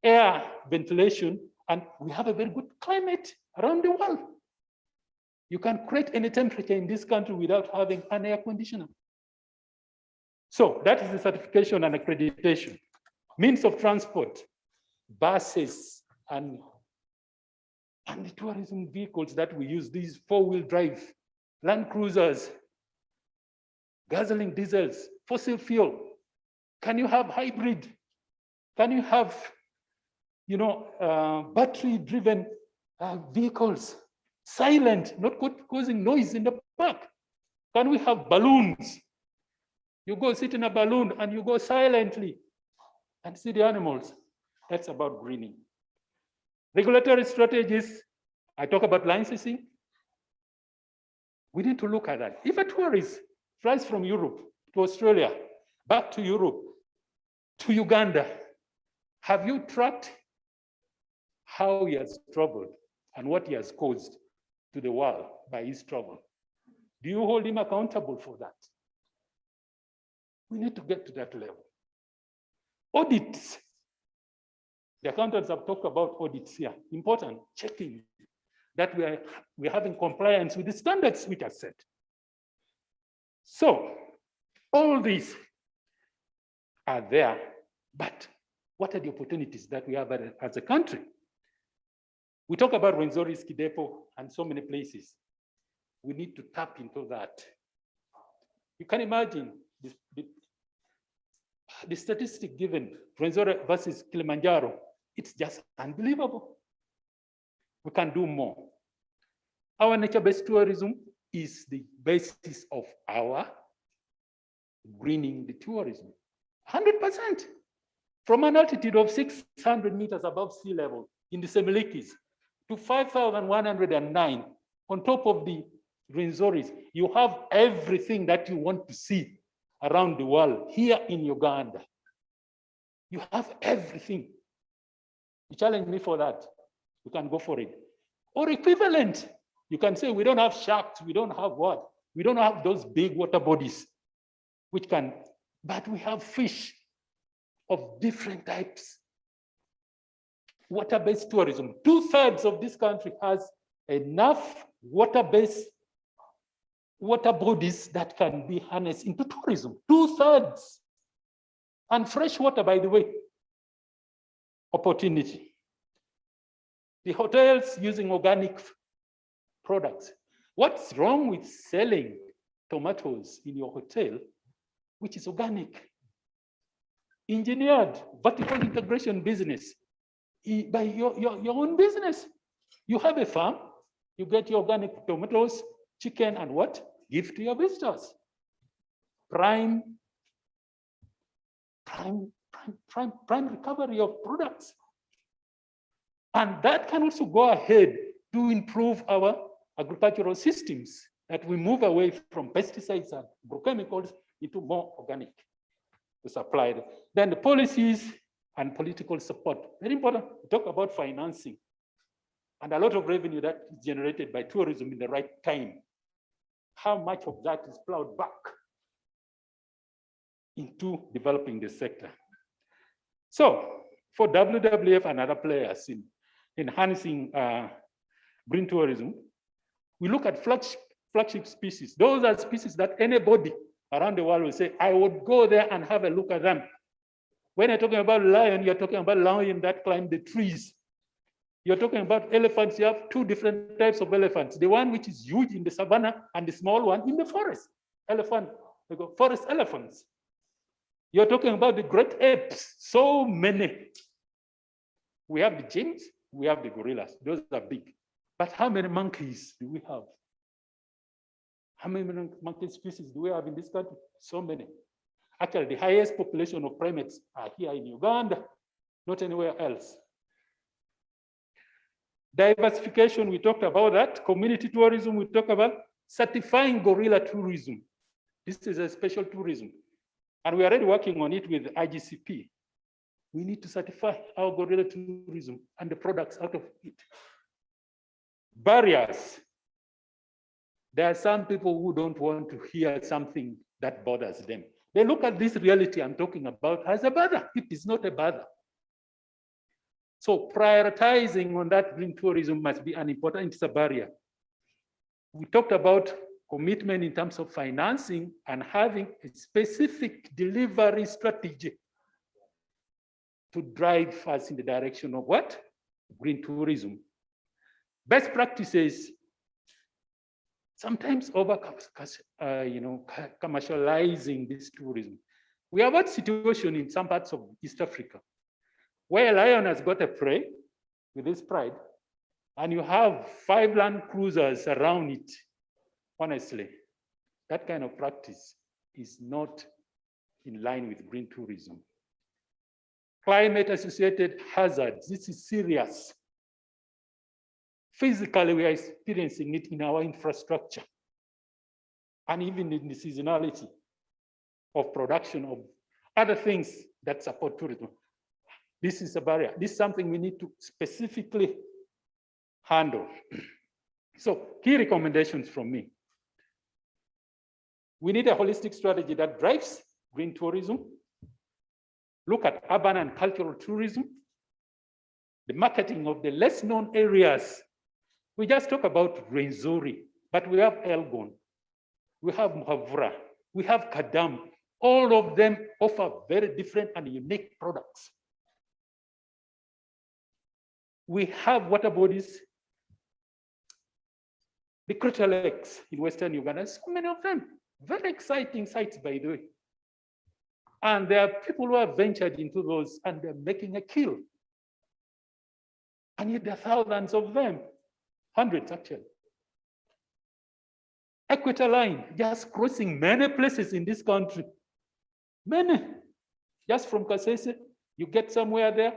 air ventilation, and we have a very good climate around the world? You can create any temperature in this country without having an air conditioner. So that is the certification and accreditation. Means of transport, buses and the tourism vehicles that we use, these four-wheel drive, Land Cruisers, gasoline, diesels, fossil fuel. Can you have hybrid? Can you have, battery-driven vehicles, silent, not causing noise in the park? Can we have balloons? You go sit in a balloon and you go silently and see the animals. That's about greening. Regulatory strategies, I talk about licensing. We need to look at that. If a tourist flies from Europe to Australia, back to Europe, to Uganda, have you tracked how he has traveled and what he has caused to the world by his travel? Do you hold him accountable for that? We need to get to that level. Audits. The accountants have talked about audits here. Important, checking that we're having compliance with the standards which are set. So all these are there, but what are the opportunities that we have as a country? We talk about Rwenzori Ski Depot and so many places. We need to tap into that. You can imagine the statistic given, Rwenzori versus Kilimanjaro, it's just unbelievable. We can do more. Our nature-based tourism is the basis of our greening the tourism. 100%. From an altitude of 600 meters above sea level in the Semilikis to 5,109 on top of the Rwenzoris, you have everything that you want to see around the world here in Uganda. You have everything. You challenge me for that. You can go for it. Or equivalent, you can say we don't have sharks, we don't have what? We don't have those big water bodies, which can, but we have fish of different types. Water-based tourism. 2/3 of this country has enough water-based water bodies that can be harnessed into tourism. 2/3. And fresh water, by the way, opportunity. The hotels using organic products. What's wrong with selling tomatoes in your hotel, which is organic? Engineered vertical integration business by your own business. You have a farm, you get your organic tomatoes, chicken, and what? Give to your visitors. Prime recovery of products. And that can also go ahead to improve our agricultural systems, that we move away from pesticides and agrochemicals into more organic to supply them. Then the policies and political support. Very important to talk about financing and a lot of revenue that is generated by tourism in the right time. How much of that is plowed back into developing the sector? So for WWF and other players in enhancing green tourism, we look at flagship species. Those are species that anybody around the world will say, I would go there and have a look at them. When you're talking about lion, you're talking about lion that climb the trees. You're talking about elephants, you have two different types of elephants. The one which is huge in the savannah and the small one in the forest. Forest elephants. You're talking about the great apes, so many. We have the chimps, we have the gorillas, those are big. But how many monkeys do we have? How many monkey species do we have in this country? So many. Actually, the highest population of primates are here in Uganda, not anywhere else. Diversification, we talked about that. Community tourism, we talked about. Certifying gorilla tourism. This is a special tourism. And we are already working on it with IGCP. We need to certify our gorilla tourism and the products out of it. Barriers. There are some people who don't want to hear something that bothers them. They look at this reality I'm talking about as a bother. It is not a bother. So prioritizing on that green tourism must be an important, it's a barrier. We talked about commitment in terms of financing and having a specific delivery strategy to drive us in the direction of what? Green tourism. Best practices, sometimes over commercializing this tourism. We have a situation in some parts of East Africa where a lion has got a prey with its pride, and you have 5 land cruisers around it. Honestly, that kind of practice is not in line with green tourism. Climate-associated hazards, this is serious. Physically, we are experiencing it in our infrastructure and even in the seasonality of production of other things that support tourism. This is a barrier. This is something we need to specifically handle. So key recommendations from me. We need a holistic strategy that drives green tourism. Look at urban and cultural tourism, the marketing of the less known areas. We just talk about Rwenzori, but we have Elgon, we have Muhavura, we have Kadam. All of them offer very different and unique products. We have water bodies, the Crater Lakes in Western Uganda, so many of them, very exciting sites, by the way. And there are people who have ventured into those and they're making a kill. And yet there are thousands of them, hundreds actually. Equator line, just crossing many places in this country. Many. Just from Kasese, you get somewhere there,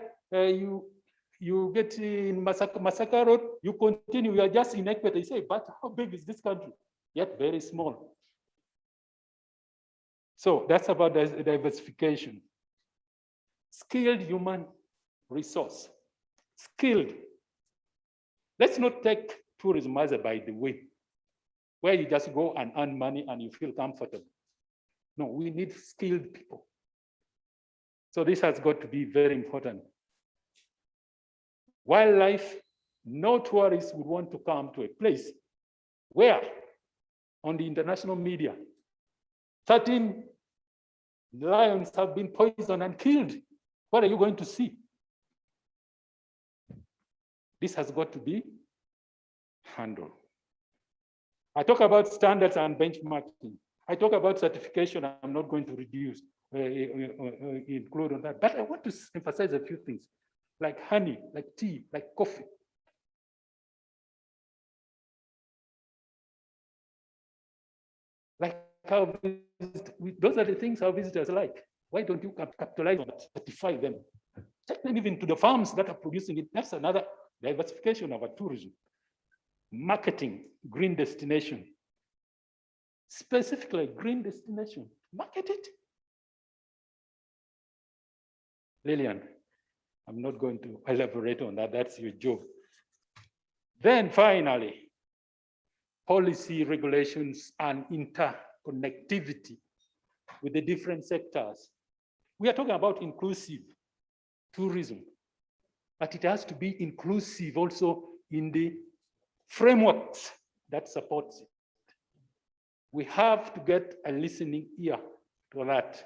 you get in Masaka Road, you continue, you are just in Equator. You say, but how big is this country? Yet very small. So that's about diversification. Skilled human resource. Skilled. Let's not take tourism as a by the way, where you just go and earn money and you feel comfortable. No, we need skilled people. So this has got to be very important. Wildlife, no tourists would want to come to a place where on the international media, 13 lions have been poisoned and killed. What are you going to see? This has got to be handled. I talk about standards and benchmarking. I talk about certification. I'm not going to reduce, include on that, but I want to emphasize a few things, like honey, like tea, like coffee. Like those are the things our visitors like. Why don't you capitalize on that, certify them? Take them even to the farms that are producing it. That's another diversification of our tourism. Marketing, green destination. Specifically, green destination. Market it. Lillian, I'm not going to elaborate on that. That's your job. Then finally, policy regulations and interconnectivity with the different sectors. We are talking about inclusive tourism, but it has to be inclusive also in the frameworks that supports it. We have to get a listening ear to that.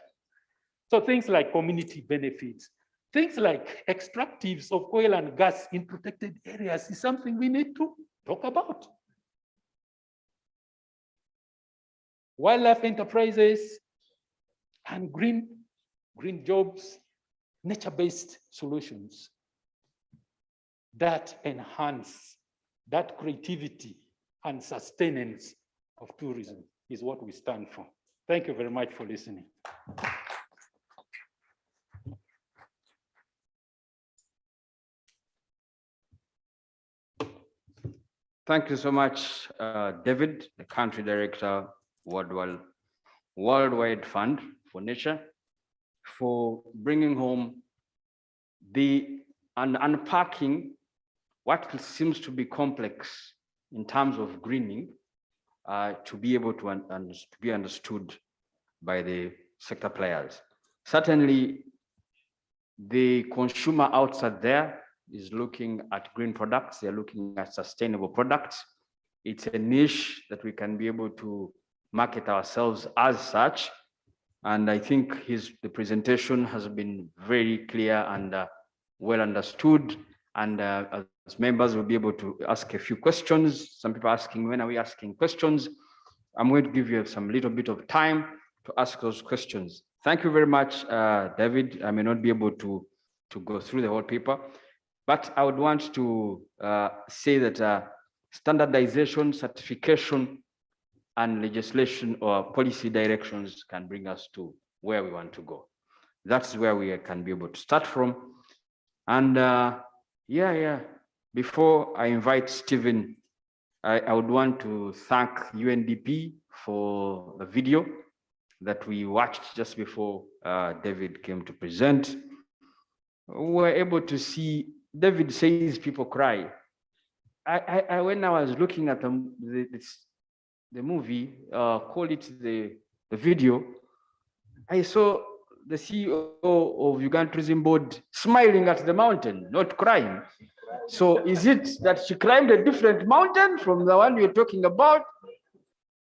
So things like community benefits, things like extractives of oil and gas in protected areas is something we need to talk about. Wildlife enterprises and green jobs, nature-based solutions that enhance that creativity and sustenance of tourism is what we stand for. Thank you very much for listening. Thank you so much, David, the Country Director, World worldwide fund for nature for bringing home and unpacking what seems to be complex in terms of greening to be able to be understood by the sector players. Certainly, the consumer outside there is looking at green products. They're looking at sustainable products. It's a niche that we can be able to market ourselves as such. And I think the presentation has been very clear and well understood. And as members will be able to ask a few questions. Some people are asking, when are we asking questions? I'm going to give you some little bit of time to ask those questions. Thank you very much, David. I may not be able to go through the whole paper, but I would want to say that standardization, certification, and legislation or policy directions can bring us to where we want to go. That's where we can be able to start from. And before I invite Stephen, I would want to thank UNDP for the video that we watched just before David came to present. We were able to see, David says people cry. When I was looking at the movie, call it the video, I saw the CEO of Uganda Tourism Board smiling at the mountain, not crying. So is it that she climbed a different mountain from the one you're talking about?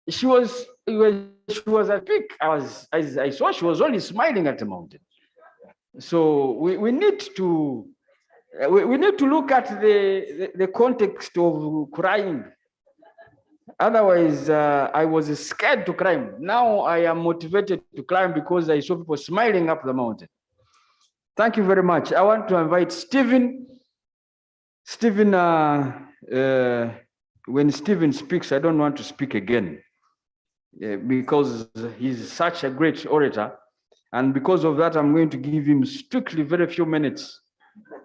She was at peak. I saw she was only smiling at the mountain. So we need to look at the context of crying. Otherwise, I was scared to climb. Now I am motivated to climb because I saw people smiling up the mountain. Thank you very much. I want to invite Stephen. Stephen, when Stephen speaks, I don't want to speak again because he's such a great orator. And because of that, I'm going to give him strictly very few minutes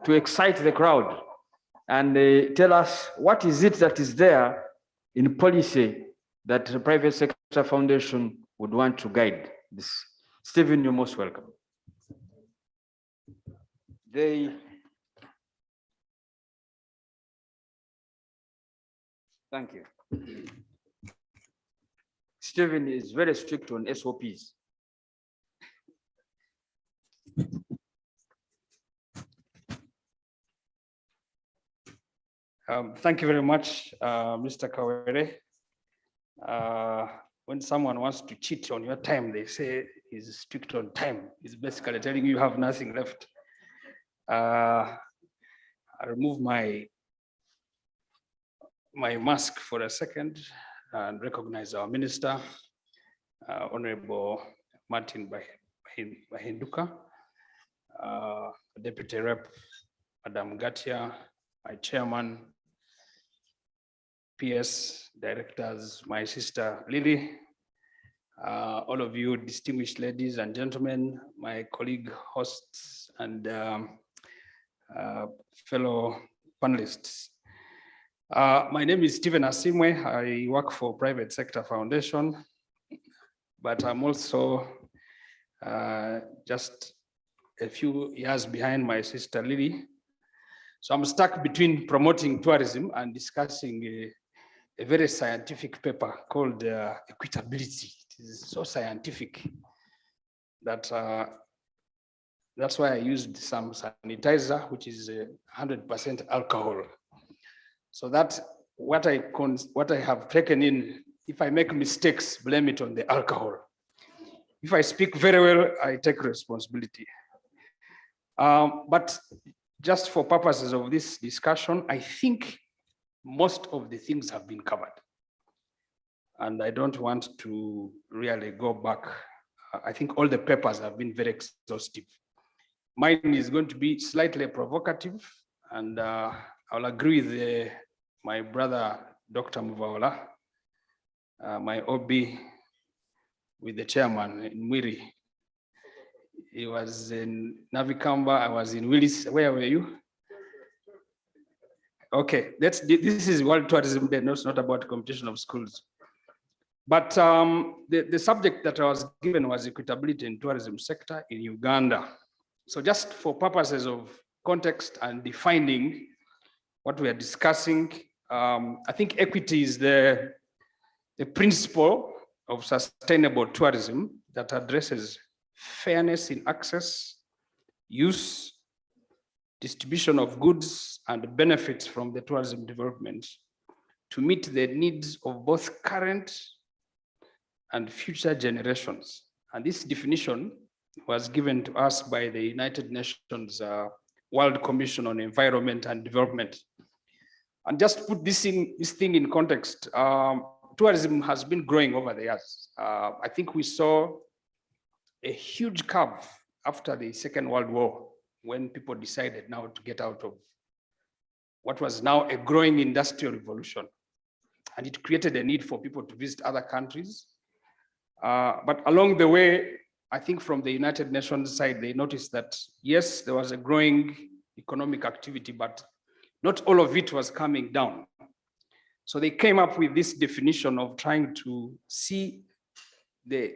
to excite the crowd and tell us what is it that is there in policy that the private sector foundation would want to guide this. Stephen, you're most welcome. Thank you. Stephen is very strict on SOPs. Thank you very much, Mr. Kawere. When someone wants to cheat on your time, they say he's strict on time. He's basically telling you have nothing left. I remove my mask for a second and recognize our minister, Honorable Martin Bahinduka, Deputy Rep, Madam Gatia, my chairman, PS directors, my sister Lily, all of you distinguished ladies and gentlemen, my colleague hosts and fellow panelists. My name is Stephen Asimwe. I work for Private Sector Foundation, but I'm also just a few years behind my sister Lily. So I'm stuck between promoting tourism and discussing a very scientific paper called Equitability. It is so scientific that that's why I used some sanitizer, which is 100% alcohol. So that what I have taken in, if I make mistakes, blame it on the alcohol. If I speak very well, I take responsibility. But just for purposes of this discussion, I think most of the things have been covered. And I don't want to really go back. I think all the papers have been very exhaustive. Mine is going to be slightly provocative, and I'll agree with my brother, Dr. Muvaola, my OB with the chairman in Mwiri. He was in Navikamba, I was in Willis. Where were you? Okay, this is World Tourism Day, no, it's not about competition of schools. But the subject that I was given was equitability in tourism sector in Uganda. So just for purposes of context and defining what we are discussing, I think equity is the principle of sustainable tourism that addresses fairness in access, use, distribution of goods and benefits from the tourism development to meet the needs of both current and future generations. And this definition was given to us by the United Nations World Commission on Environment and Development. And just to put this thing in context, tourism has been growing over the years. I think we saw a huge curve after the Second World War, when people decided now to get out of what was now a growing industrial revolution. And it created a need for people to visit other countries. But along the way, I think from the United Nations side, they noticed that, yes, there was a growing economic activity, but not all of it was coming down. So they came up with this definition of trying to see the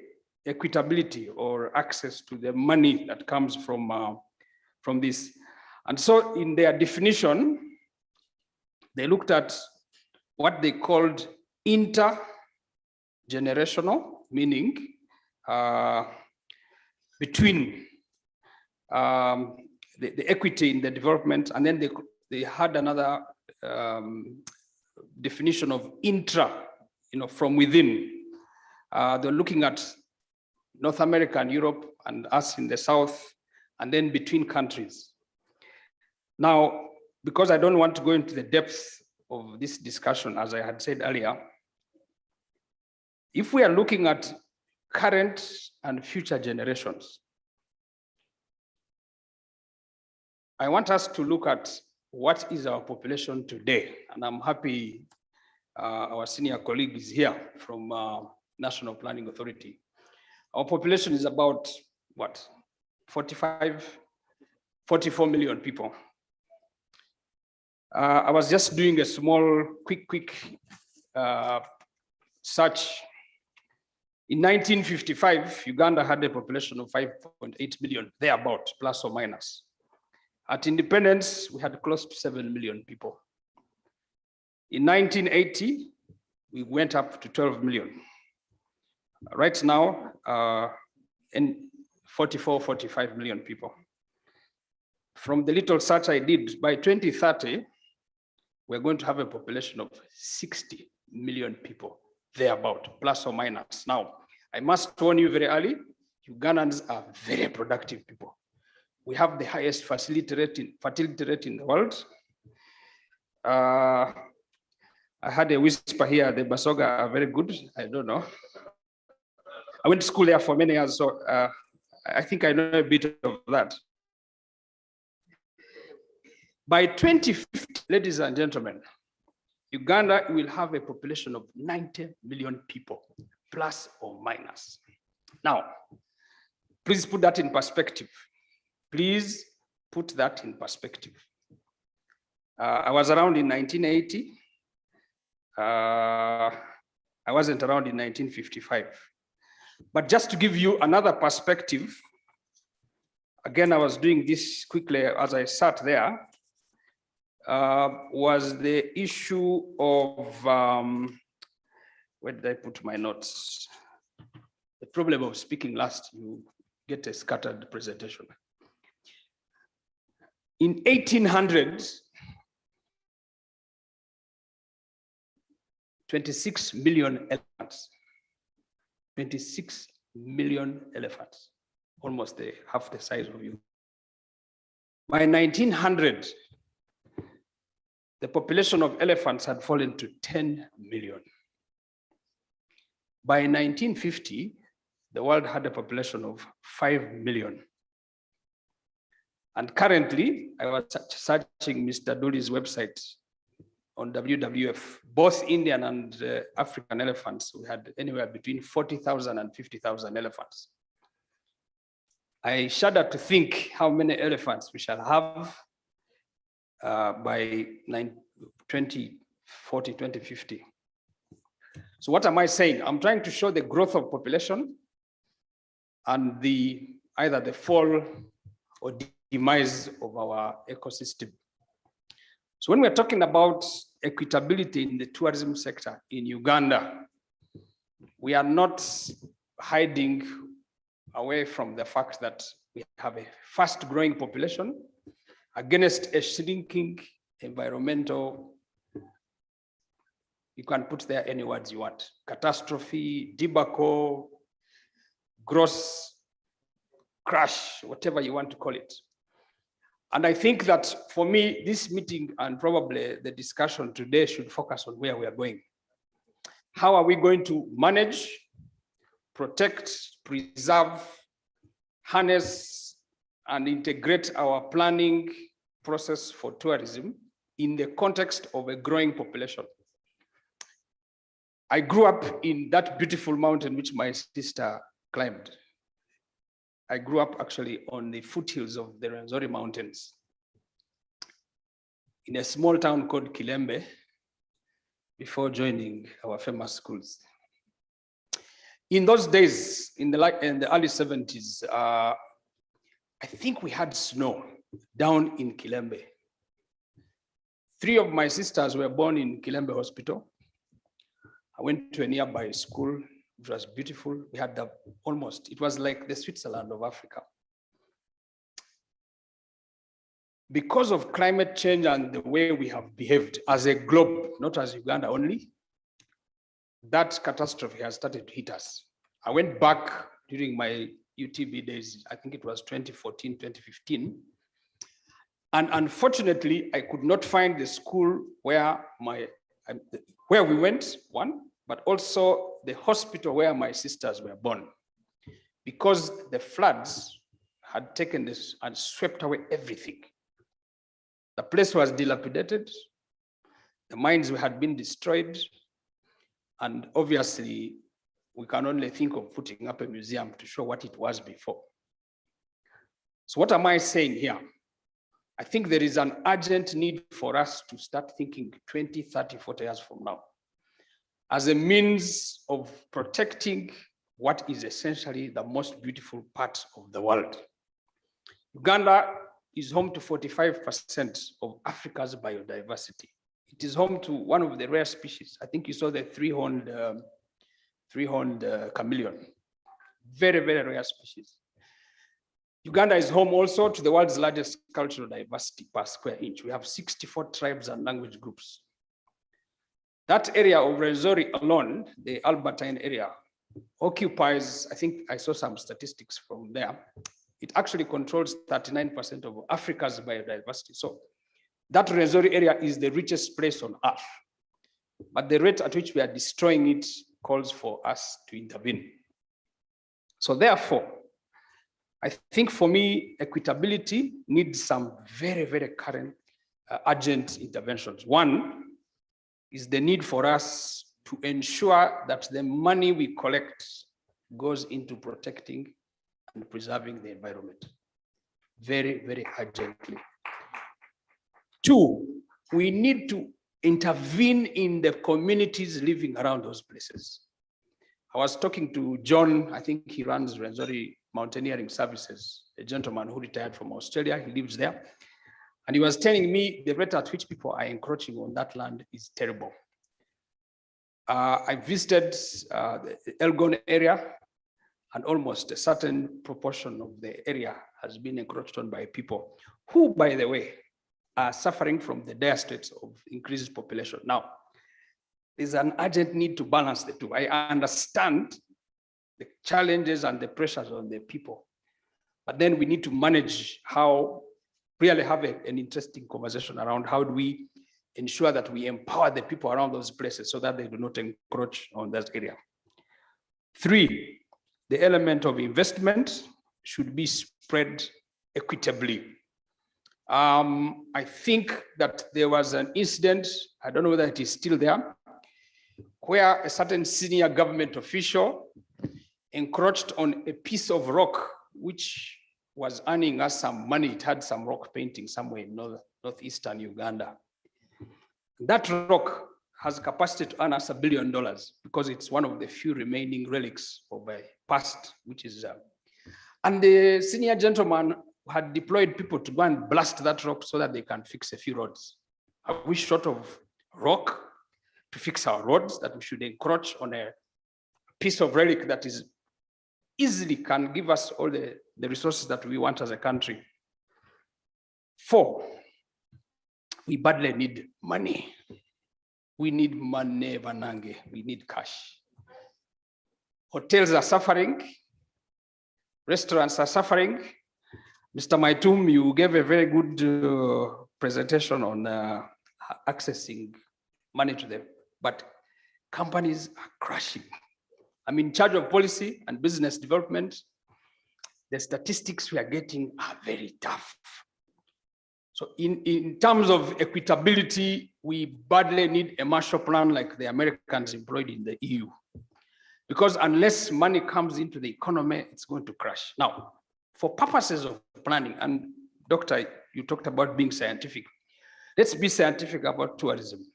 equitability or access to the money that comes from this. And so in their definition, they looked at what they called intergenerational, meaning between the equity in the development, and then they had another definition of intra, from within. They're looking at North America and Europe and us in the South, and then between countries. Now, because I don't want to go into the depths of this discussion, as I had said earlier, if we are looking at current and future generations, I want us to look at what is our population today. And I'm happy our senior colleague is here from National Planning Authority. Our population is about, what, 44 million people. I was just doing a small, quick search. In 1955, Uganda had a population of 5.8 million, thereabout, plus or minus. At independence, we had close to 7 million people. In 1980, we went up to 12 million. Right now, in 45 million people. From the little search I did, by 2030, we're going to have a population of 60 million people, thereabout, plus or minus. Now, I must warn you very early, Ugandans are very productive people. We have the highest fertility rate in the world. I had a whisper here, the Basoga are very good, I don't know. I went to school there for many years, so I think I know a bit of that. By 2050, ladies and gentlemen, Uganda will have a population of 90 million people, plus or minus. Now, please put that in perspective. Please put that in perspective. I was around in 1980. I wasn't around in 1955. But just to give you another perspective, again, I was doing this quickly as I sat there, was the issue of, where did I put my notes? The problem of speaking last, you get a scattered presentation. In 1800s, 26 million elephants. 26 million elephants, almost half the size of you. By 1900, the population of elephants had fallen to 10 million. By 1950, the world had a population of 5 million. And currently, I was searching Mr. Dooley's website on WWF, both Indian and African elephants. We had anywhere between 40,000 and 50,000 elephants. I shudder to think how many elephants we shall have by 2040, 2050. So what am I saying? I'm trying to show the growth of population and either the fall or demise of our ecosystem. So when we're talking about equitability in the tourism sector in Uganda, we are not hiding away from the fact that we have a fast growing population against a shrinking environmental. You can put there any words you want: catastrophe, debacle, gross crash, whatever you want to call it. And I think that for me, this meeting and probably the discussion today should focus on where we are going. How are we going to manage, protect, preserve, harness, and integrate our planning process for tourism in the context of a growing population? I grew up in that beautiful mountain which my sister climbed. I grew up actually on the foothills of the Rwenzori Mountains in a small town called Kilembe before joining our famous schools. In those days, in the early 70s, I think we had snow down in Kilembe. 3 of my sisters were born in Kilembe Hospital. I went to a nearby school. It was beautiful. We had it was like the Switzerland of Africa. Because of climate change and the way we have behaved as a globe, not as Uganda only, that catastrophe has started to hit us. I went back during my UTB days, I think it was 2014, 2015. And unfortunately, I could not find the school where we went, one, but also the hospital where my sisters were born, because the floods had taken this and swept away everything. The place was dilapidated, the mines had been destroyed, and obviously we can only think of putting up a museum to show what it was before. So what am I saying here? I think there is an urgent need for us to start thinking 20, 30, 40 years from now as a means of protecting what is essentially the most beautiful part of the world. Uganda is home to 45% of Africa's biodiversity. It is home to one of the rare species. I think you saw the three-horned chameleon. Very, very rare species. Uganda is home also to the world's largest cultural diversity per square inch. We have 64 tribes and language groups. That area of Rwenzori alone, the Albertine area, occupies, I think I saw some statistics from there, it actually controls 39% of Africa's biodiversity. So that Rwenzori area is the richest place on earth. But the rate at which we are destroying it calls for us to intervene. So therefore, I think for me, equitability needs some very, very current urgent interventions. One is the need for us to ensure that the money we collect goes into protecting and preserving the environment. Very, very urgently. 2, we need to intervene in the communities living around those places. I was talking to John, I think he runs Rwenzori Mountaineering Services, a gentleman who retired from Australia, he lives there. And he was telling me the rate at which people are encroaching on that land is terrible. I visited the Elgon area, and almost a certain proportion of the area has been encroached on by people who, by the way, are suffering from the dire straits of increased population. Now, there's an urgent need to balance the two. I understand the challenges and the pressures on the people, but then we need to manage how, really have an interesting conversation around how do we ensure that we empower the people around those places so that they do not encroach on that area. 3, the element of investment should be spread equitably. I think that there was an incident, I don't know whether it is still there, where a certain senior government official encroached on a piece of rock which was earning us some money. It had some rock painting somewhere in northeastern Uganda. That rock has capacity to earn us $1 billion because it's one of the few remaining relics of a past, which is, and the senior gentleman had deployed people to go and blast that rock so that they can fix a few roads. Are we short of rock to fix our roads that we should encroach on a piece of relic that is easily can give us all the resources that we want as a country? 4, we badly need money. We need money, Vanange. We need cash. Hotels are suffering. Restaurants are suffering. Mr. Maitum, you gave a very good presentation on accessing money to them, but companies are crashing. I'm in charge of policy and business development. The statistics we are getting are very tough. So in terms of equitability, we badly need a Marshall Plan like the Americans employed in the EU. Because unless money comes into the economy, it's going to crash. Now, for purposes of planning, and Doctor, you talked about being scientific. Let's be scientific about tourism.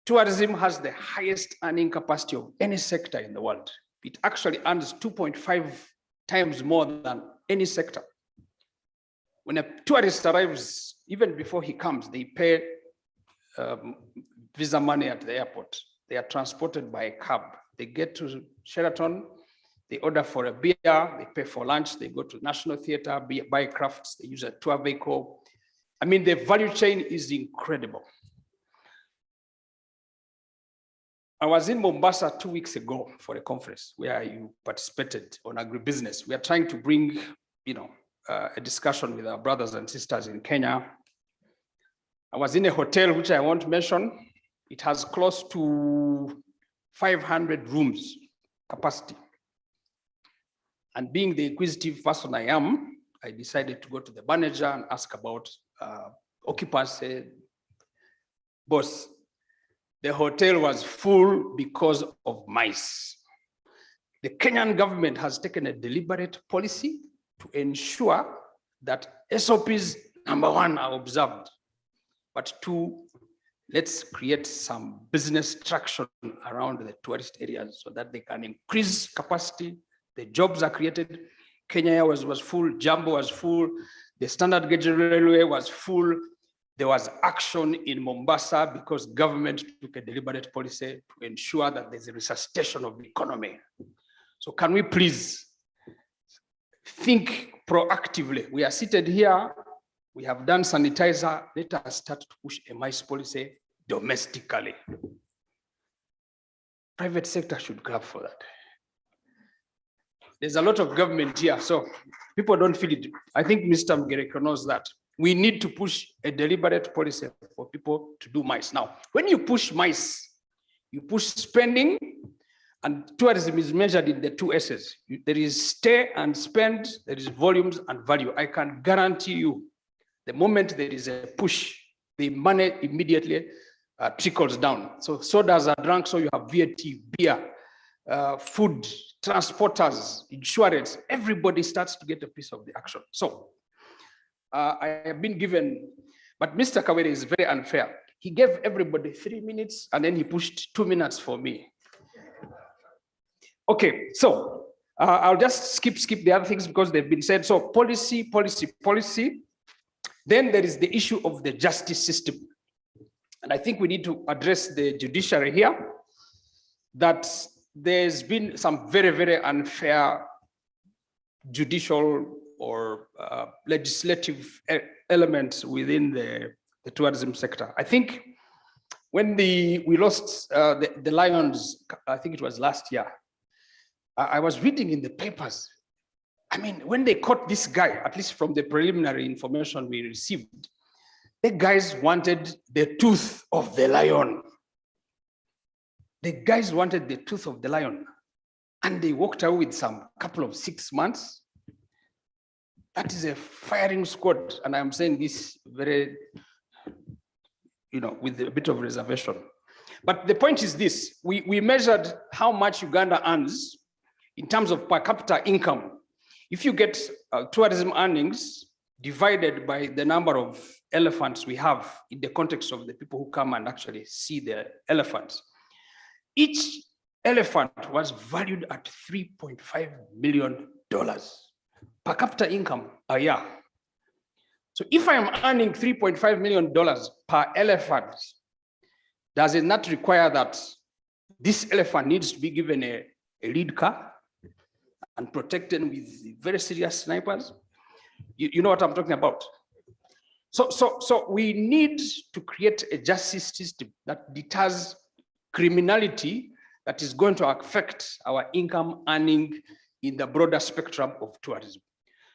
Tourism has the highest earning capacity of any sector in the world. It actually earns 2.5 times more than any sector. When a tourist arrives, even before he comes, they pay visa money at the airport. They are transported by a cab. They get to Sheraton, they order for a beer, they pay for lunch, they go to National Theatre, buy crafts, they use a tour vehicle. I mean, the value chain is incredible. I was in Mombasa 2 weeks ago for a conference where you participated on agribusiness. We are trying to bring, a discussion with our brothers and sisters in Kenya. I was in a hotel, which I won't mention. It has close to 500 rooms capacity. And being the inquisitive person I am, I decided to go to the manager and ask about occupancy. Boss, the hotel was full because of mice. The Kenyan government has taken a deliberate policy to ensure that SOPs, number 1, are observed, but 2, let's create some business traction around the tourist areas so that they can increase capacity. The jobs are created. Kenya Airways was full, Jambo was full, the Standard Gauge Railway was full. There was action in Mombasa because government took a deliberate policy to ensure that there's a resuscitation of the economy. So can we please think proactively? We are seated here, we have done sanitizer, let us start to push a mice policy domestically. Private sector should grab for that. There's a lot of government here, so people don't feel it. I think Mr. Mgereko knows that. We need to push a deliberate policy for people to do mice. Now, when you push mice, you push spending, and tourism is measured in the 2 S's. There is stay and spend, there is volumes and value. I can guarantee you, the moment there is a push, the money immediately trickles down. So sodas are drunk, so you have VAT, beer, food, transporters, insurance, everybody starts to get a piece of the action. So I have been given, but Mr. Kawere is very unfair. He gave everybody 3 minutes and then he pushed 2 minutes for me. Okay, so I'll just skip the other things because they've been said. So policy. Then there is the issue of the justice system. And I think we need to address the judiciary here, that there's been some very, very unfair judicial or legislative elements within the tourism sector. I think when we lost the Lions, I think it was last year, I was reading in the papers. I mean, when they caught this guy, at least from the preliminary information we received, the guys wanted the tooth of the lion. The guys wanted the tooth of the lion, and they walked away with some couple of 6 months. That is a firing squad, and I'm saying this very, with a bit of reservation. But the point is this: we measured how much Uganda earns in terms of per capita income. If you get tourism earnings divided by the number of elephants we have in the context of the people who come and actually see the elephants. Each elephant was valued at $3.5 million per capita income a year. So if I'm earning $3.5 million per elephant, does it not require that this elephant needs to be given a lead car and protected with very serious snipers? You know what I'm talking about? So we need to create a justice system that deters criminality that is going to affect our income earning in the broader spectrum of tourism.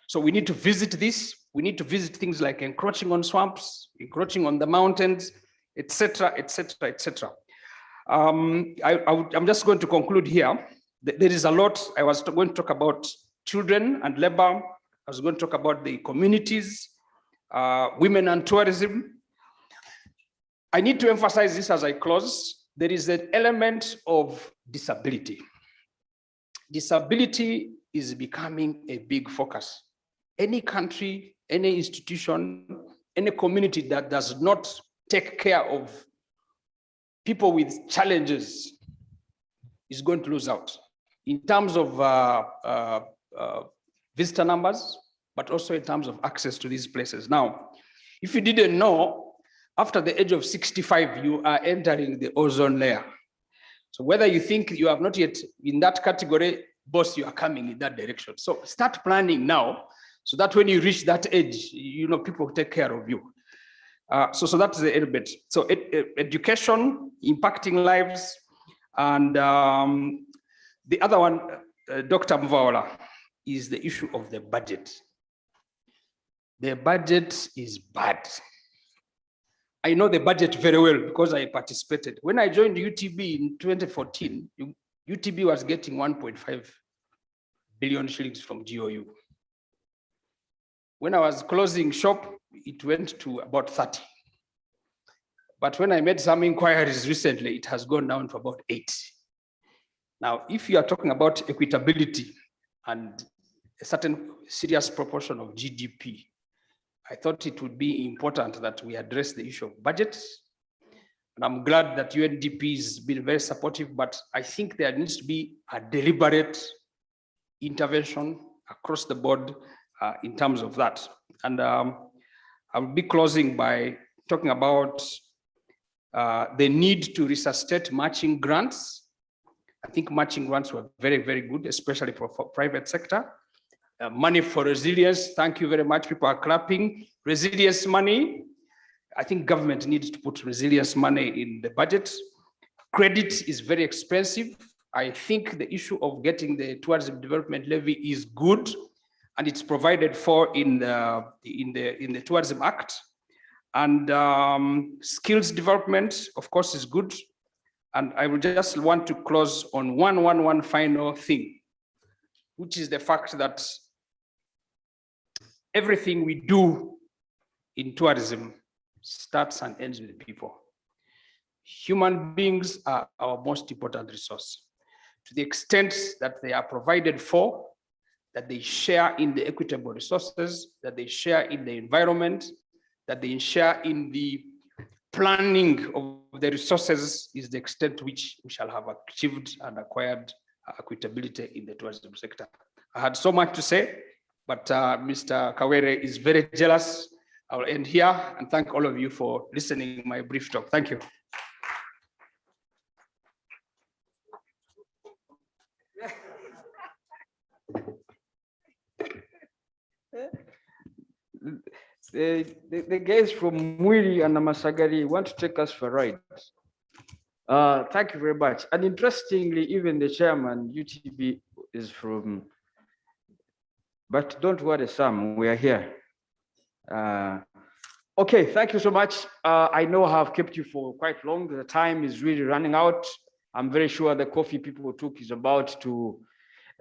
So we need to visit this. We need to visit things like encroaching on swamps, encroaching on the mountains, etc., etc., etc. I'm just going to conclude here. There is a lot. I was going to talk about children and labor. I was going to talk about the communities, women and tourism. I need to emphasize this as I close. There is an element of disability. Disability is becoming a big focus. Any country, any institution, any community that does not take care of people with challenges is going to lose out in terms of visitor numbers, but also in terms of access to these places. Now, if you didn't know, after the age of 65, you are entering the ozone layer. So whether you think you have not yet in that category, boss, you are coming in that direction. So start planning now, so that when you reach that age, you know, people take care of you. So that's the element. So education, impacting lives, and the other one, Dr. Mvaola, is the issue of the budget. The budget is bad. I know the budget very well because I participated. When I joined UTB in 2014, UTB was getting 1.5 billion shillings from GOU. When I was closing shop, it went to about 30. But when I made some inquiries recently, it has gone down to about 8. Now, if you are talking about equitability and a certain serious proportion of GDP, I thought it would be important that we address the issue of budgets. And I'm glad that UNDP has been very supportive, but I think there needs to be a deliberate intervention across the board in terms of that. And I'll be closing by talking about the need to resuscitate matching grants. I think matching grants were very, very good, especially for private sector. Money for resilience, thank you very much. People are clapping. Resilience money, I think government needs to put resilience money in the budget. Credit is very expensive. I think the issue of getting the tourism development levy is good, and it's provided for in the Tourism Act. And skills development, of course, is good. And I would just want to close on one final thing, which is the fact that everything we do in tourism starts and ends with people. Human beings are our most important resource. To the extent that they are provided for, that they share in the equitable resources, that they share in the environment, that they share in the planning of the resources, is the extent to which we shall have achieved and acquired equitability in the tourism sector. I had so much to say, but Mr. Kawere is very jealous. I'll end here and thank all of you for listening to my brief talk. Thank you. The guys from Mwiri and Namasagari want to take us for a ride. Thank you very much. And interestingly, even the chairman, UTB, is from, but don't worry, Sam, we are here. Okay, thank you so much. I know I have kept you for quite long. The time is really running out. I'm very sure the coffee people took is about to,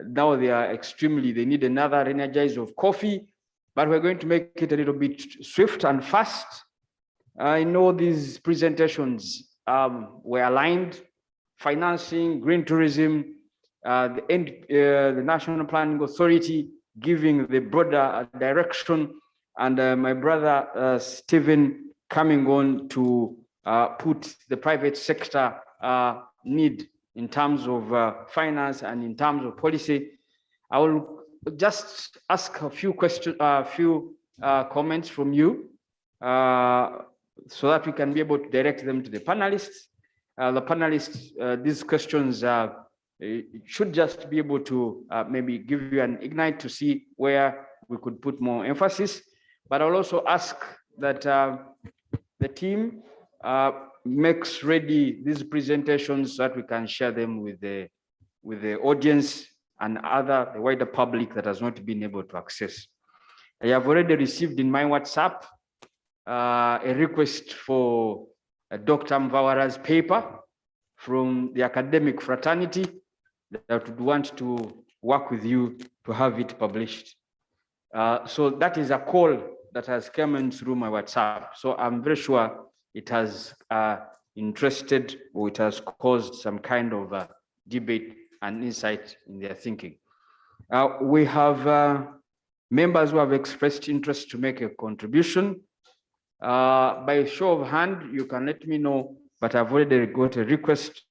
now they are extremely, they need another energize of coffee, but we're going to make it a little bit swift and fast. I know these presentations were aligned, financing, green tourism, the National Planning Authority giving the broader direction, and my brother Stephen coming on to put the private sector need in terms of finance and in terms of policy. I will just ask a few questions, comments from you, so that we can be able to direct them to the panelists. The panelists, these questions should just be able to maybe give you an ignite to see where we could put more emphasis. But I'll also ask that the team makes ready these presentations so that we can share them with the audience and the wider public that has not been able to access. I have already received in my WhatsApp a request for Dr. Mvawara's paper from the academic fraternity that would want to work with you to have it published. So that is a call that has come in through my WhatsApp. So I'm very sure it has interested, or it has caused some kind of debate and insight in their thinking. We have members who have expressed interest to make a contribution. By show of hand, you can let me know, but I've already got a request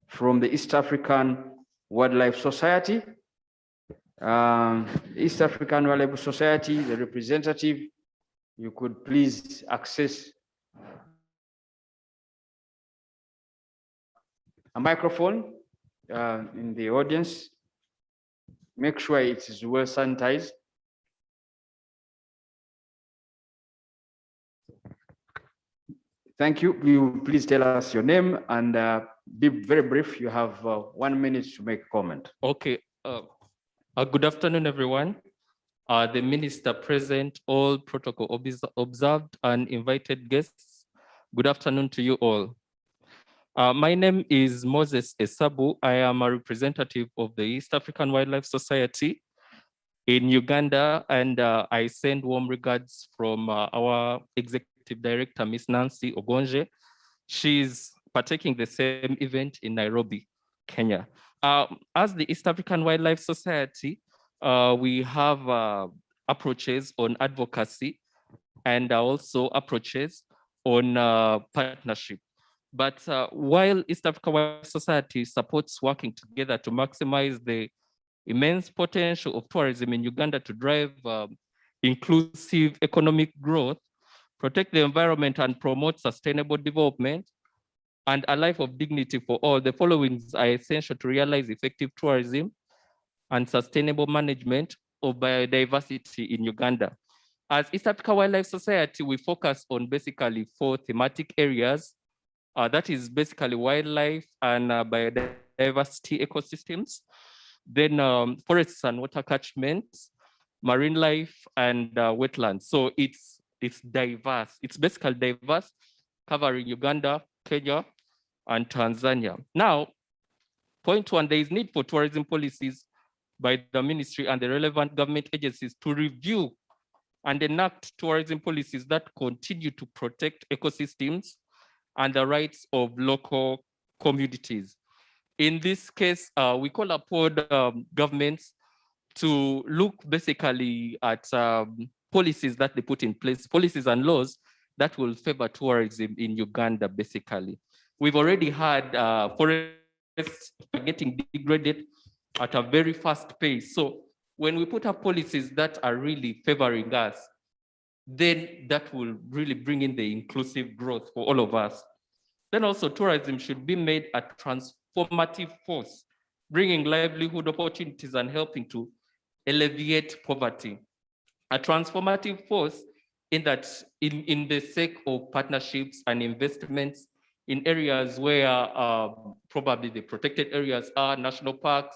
from the East African Wildlife Society. East African Wildlife Society, the representative, you could please access a microphone in the audience. Make sure it is well sanitized. Thank you. You please tell us your name and be very brief. You have 1 minute to make a comment. Okay. Good afternoon, everyone. The minister present, all protocol observed, and invited guests. Good afternoon to you all. My name is Moses Esabu. I am a representative of the East African Wildlife Society in Uganda, and I send warm regards from our executive director, Miss Nancy Ogonje. She's partaking the same event in Nairobi, Kenya. As the East African Wildlife Society, we have approaches on advocacy and also approaches on partnership. But while East African Wildlife Society supports working together to maximize the immense potential of tourism in Uganda to drive inclusive economic growth, protect the environment and promote sustainable development, and a life of dignity for all, the following are essential to realize effective tourism and sustainable management of biodiversity in Uganda. As East Africa Wildlife Society, we focus on basically 4 thematic areas. That is basically wildlife and biodiversity ecosystems, then forests and water catchments, marine life, and wetlands. So it's diverse. It's basically diverse, covering Uganda, Kenya, and Tanzania. Now, point 1, there is need for tourism policies by the ministry and the relevant government agencies to review and enact tourism policies that continue to protect ecosystems and the rights of local communities. In this case, we call upon governments to look basically at policies that they put in place, policies and laws that will favor tourism in Uganda, basically. We've already had forests getting degraded at a very fast pace. So when we put up policies that are really favoring us, then that will really bring in the inclusive growth for all of us. Then also tourism should be made a transformative force, bringing livelihood opportunities and helping to alleviate poverty. A transformative force in that, in the sake of partnerships and investments in areas where probably the protected areas are, national parks,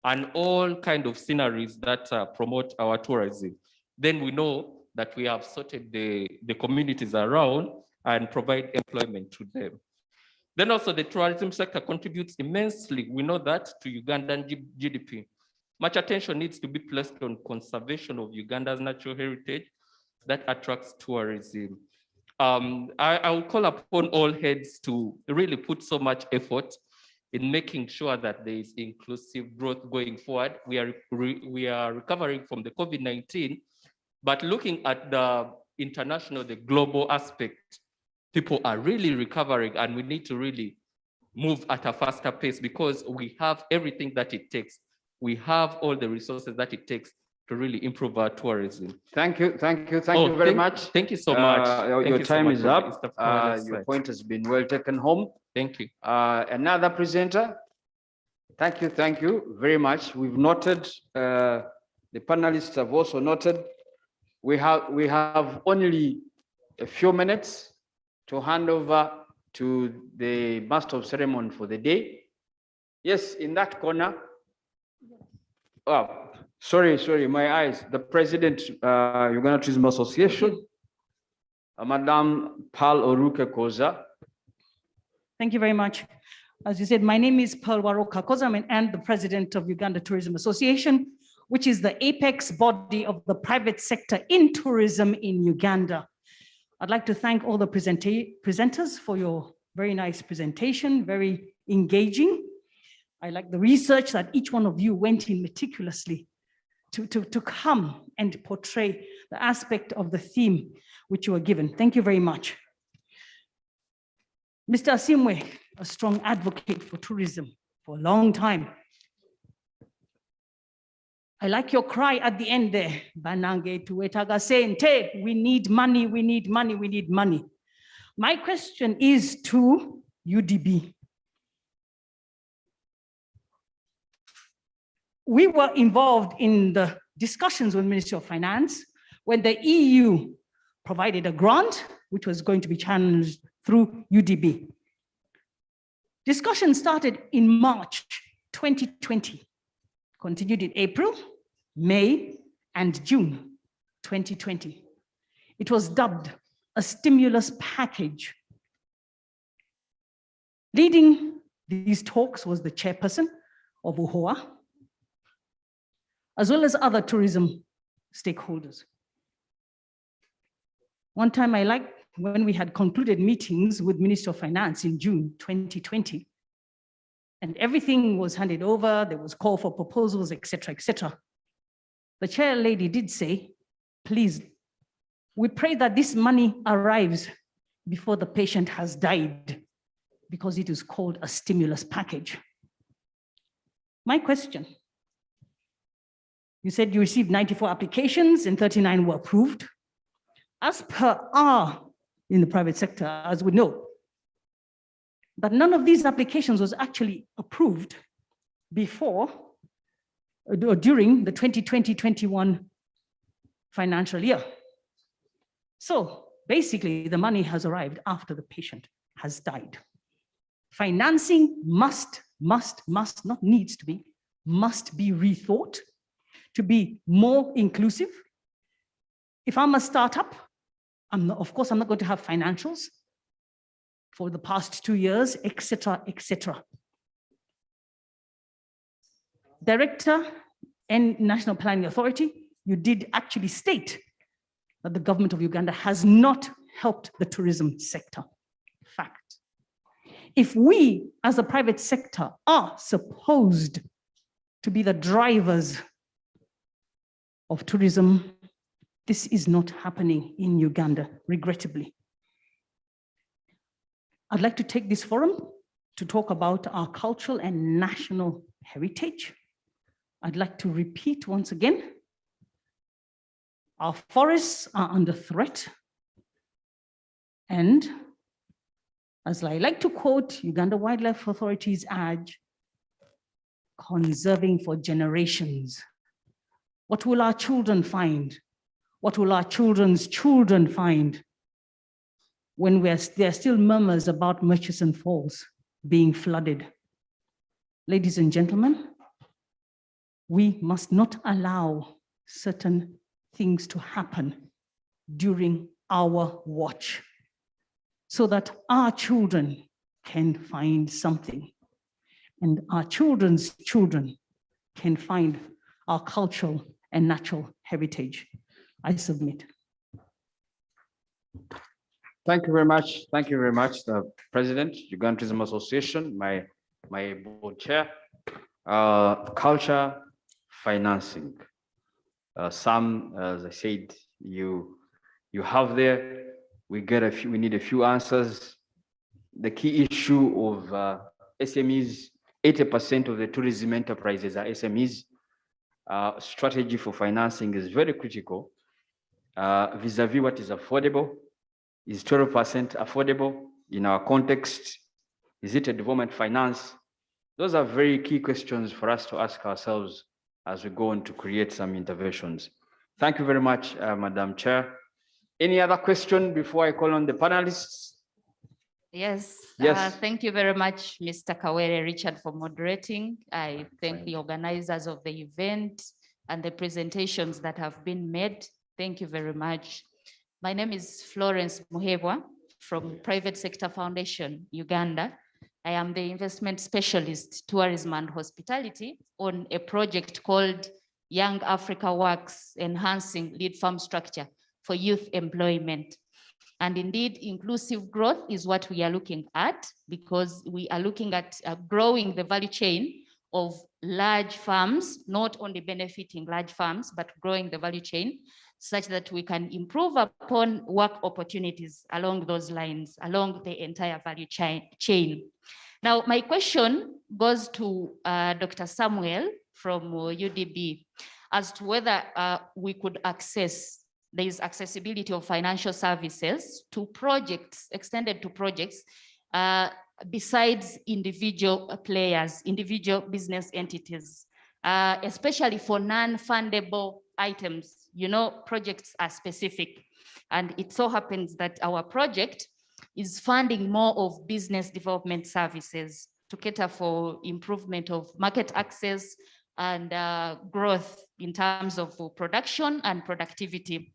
and all kind of sceneries that promote our tourism. Then we know that we have sorted the communities around and provide employment to them. Then also the tourism sector contributes immensely, we know that, to Ugandan GDP. Much attention needs to be placed on conservation of Uganda's natural heritage that attracts tourism. I will call upon all heads to really put so much effort in making sure that there is inclusive growth going forward. We are recovering from the COVID-19, But looking at the international, the global aspect, people are really recovering, and we need to really move at a faster pace because we have everything that it takes. We have all the resources that it takes to really improve our tourism. Thank you very much. Thank you so much. Your time is up. Your point has been well taken home. Thank you. Another presenter. Thank you very much. We've noted, the panelists have also noted, we have only a few minutes to hand over to the master of ceremony for the day. Yes, in that corner. Oh, sorry, my eyes. The president, Uganda Tourism Association, Madam Pearl Waruka Koza. Thank you very much. As you said, my name is Pearl Waruka Koza, and the president of Uganda Tourism Association, which is the apex body of the private sector in tourism in Uganda. I'd like to thank all the presenters for your very nice presentation, very engaging. I like the research that each one of you went in meticulously to come and portray the aspect of the theme which you were given. Thank you very much. Mr. Asimwe, a strong advocate for tourism for a long time. I like your cry at the end there. Banange tuwetaga sente. We need money, we need money, we need money. My question is to UDB. We were involved in the discussions with Ministry of Finance when the EU provided a grant, which was going to be channeled through UDB. Discussion started in March 2020, continued in April, May, and June 2020. It was dubbed a stimulus package. Leading these talks was the chairperson of UHOA, as well as other tourism stakeholders. One time I liked when we had concluded meetings with Minister of Finance in June 2020, and everything was handed over, there was call for proposals, etc., etc. The chair lady did say, please, we pray that this money arrives before the patient has died, because it is called a stimulus package. My question, you said you received 94 applications and 39 were approved. As per our in the private sector, as we know, but none of these applications was actually approved before or during the 2020-21 financial year. So basically the money has arrived after the patient has died. Financing must not needs to be, must be rethought to be more inclusive. If I'm a startup, of course, I'm not going to have financials for the past 2 years, etc., etc. Director and National Planning Authority, you did actually state that the government of Uganda has not helped the tourism sector. Fact. If we, as a private sector, are supposed to be the drivers of tourism, this is not happening in Uganda, regrettably. I'd like to take this forum to talk about our cultural and national heritage. I'd like to repeat once again, our forests are under threat. And as I like to quote Uganda Wildlife Authority's adage, conserving for generations. What will our children find? What will our children's children find when there are still murmurs about Murchison Falls being flooded? Ladies and gentlemen, we must not allow certain things to happen during our watch so that our children can find something and our children's children can find our cultural and natural heritage. I submit. Thank you very much. Thank you very much, the President, Uganda Tourism Association, my board chair. Culture financing. Some, as I said, you have there. We need a few answers. The key issue of SMEs, 80% of the tourism enterprises are SMEs. Strategy for financing is very critical. Vis-a-vis what is affordable. Is 12% affordable in our context? Is it a development finance? Those are very key questions for us to ask ourselves as we go on to create some interventions. Thank you very much, Madam Chair. Any other question before I call on the panelists? Yes. Yes. Thank you very much, Mr. Kawere Richard, for moderating. I thank the organizers of the event and the presentations that have been made. Thank you very much. My name is Florence Muhebwa from Private Sector Foundation, Uganda. I am the investment specialist, tourism and hospitality on a project called Young Africa Works, Enhancing Lead Farm Structure for Youth Employment. And indeed, inclusive growth is what we are looking at, because we are looking at growing the value chain of large farms, not only benefiting large farms, but growing the value chain such that we can improve upon work opportunities along those lines, along the entire value chain. Now, my question goes to Dr. Samuel from UDB as to whether we could access, there is accessibility of financial services to projects, extended to projects, besides individual players, individual business entities, especially for non-fundable items. You know, projects are specific, and it so happens that our project is funding more of business development services to cater for improvement of market access and growth in terms of production and productivity.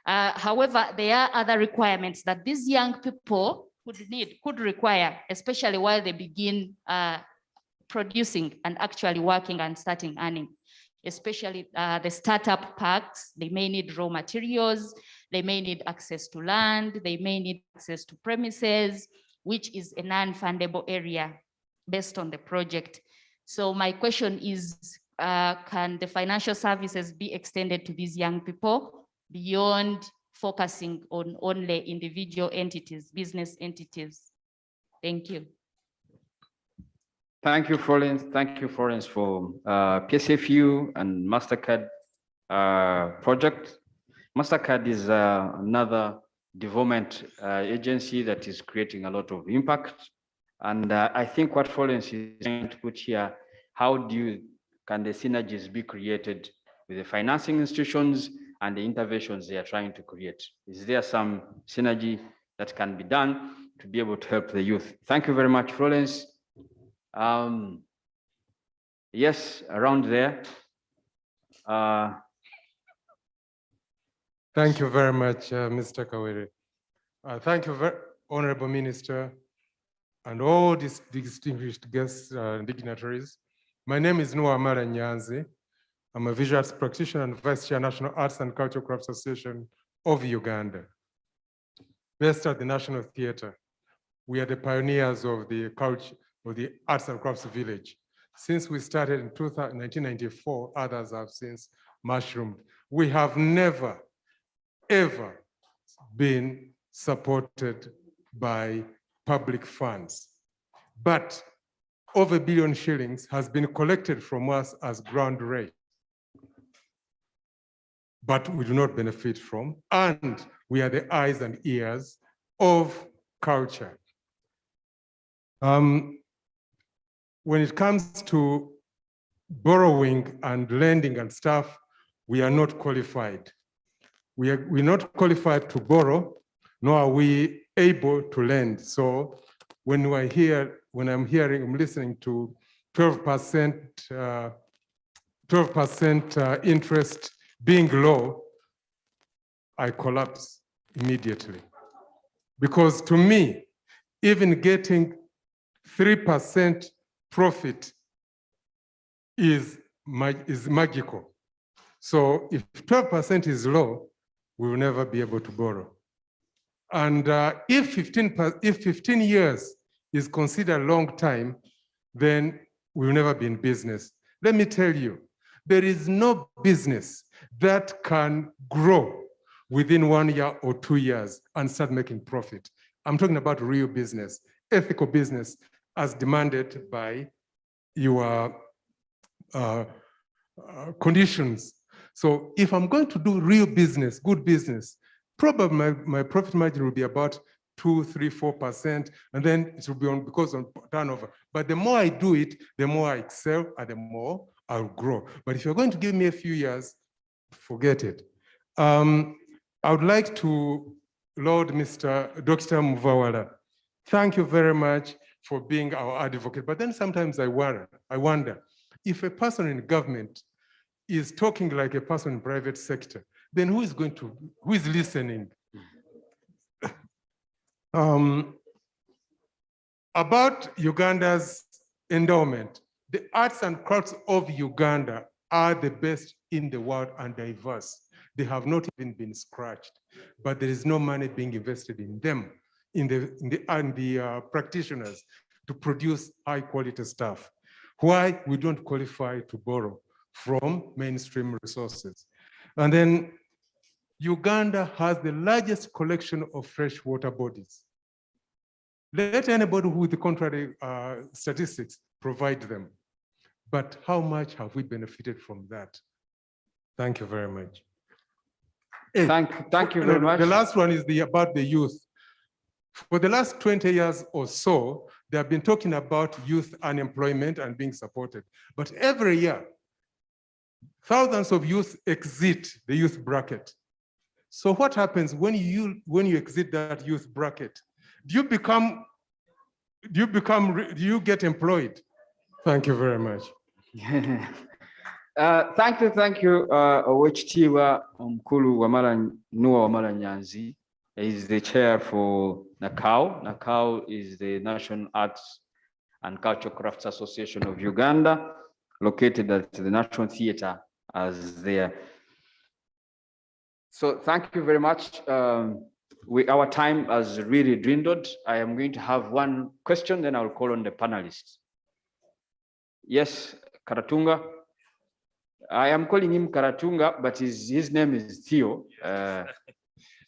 However, there are other requirements that these young people could require, especially while they begin producing and actually working and starting earning. Especially the startup packs, they may need raw materials, they may need access to land, they may need access to premises, which is a non-fundable area based on the project. So my question is, can the financial services be extended to these young people beyond focusing on only individual entities, business entities? Thank you. Thank you, Florence. Thank you, Florence, for PSFU and MasterCard project. MasterCard is another development agency that is creating a lot of impact. And I think what Florence is trying to put here, how can the synergies be created with the financing institutions and the interventions they are trying to create? Is there some synergy that can be done to be able to help the youth? Thank you very much, Florence. Yes, around there. Thank you very much, Mr. Kawere. Thank you, Honorable Minister, and all these distinguished guests and dignitaries. My name is Noah Mara Nyanzi. I'm a visual arts practitioner and Vice Chair, National Arts and Cultural Crafts Association of Uganda. Based at the National Theatre, we are the pioneers of the culture, of the Arts and Crafts Village. Since we started in 1994, others have since mushroomed. We have never, ever been supported by public funds, but over 1 billion shillings has been collected from us as ground rate, but we do not benefit from, and we are the eyes and ears of culture. When it comes to borrowing and lending and stuff, we are not qualified. We're not qualified to borrow, nor are we able to lend. So when I'm listening to 12% interest being low, I collapse immediately. Because to me, even getting 3% profit is magical. So if 12% is low, we will never be able to borrow. And if 15 years is considered a long time, then we will never be in business. Let me tell you, there is no business that can grow within 1 year or 2 years and start making profit. I'm talking about real business, ethical business as demanded by your conditions. So if I'm going to do real business, good business, probably my profit margin will be about 2, 3, 4%, and then it will be on because of turnover. But the more I do it, the more I excel and the more I'll grow. But if you're going to give me a few years, forget it. I would like to Lord Mr. Dr. Muvawala, thank you very much for being our advocate. But then sometimes I wonder if a person in government is talking like a person in private sector, then who is listening? About Uganda's endowment, the arts and crafts of Uganda are the best in the world and diverse. They have not even been scratched, but there is no money being invested in them, in the practitioners to produce high quality stuff. Why we don't qualify to borrow from mainstream resources. And then Uganda has the largest collection of freshwater bodies. Let anybody with the contrary statistics provide them. But how much have we benefited from that? Thank you very much. Thank you very much. The last one is about the youth. For the last 20 years or so, they have been talking about youth unemployment and being supported. But every year, thousands of youth exit the youth bracket. So what happens when you exit that youth bracket? Do you get employed? Thank you very much. Thank you, Owechitiwa Mkulu Nuwa Wamala Nyanzi is the chair for NACAO. NACAO is the National Arts and Cultural Crafts Association of Uganda, located at the National Theatre as there. So thank you very much. Our time has really dwindled. I am going to have one question, then I will call on the panelists. Yes, Karatunga. I am calling him Karatunga, but his name is Theo.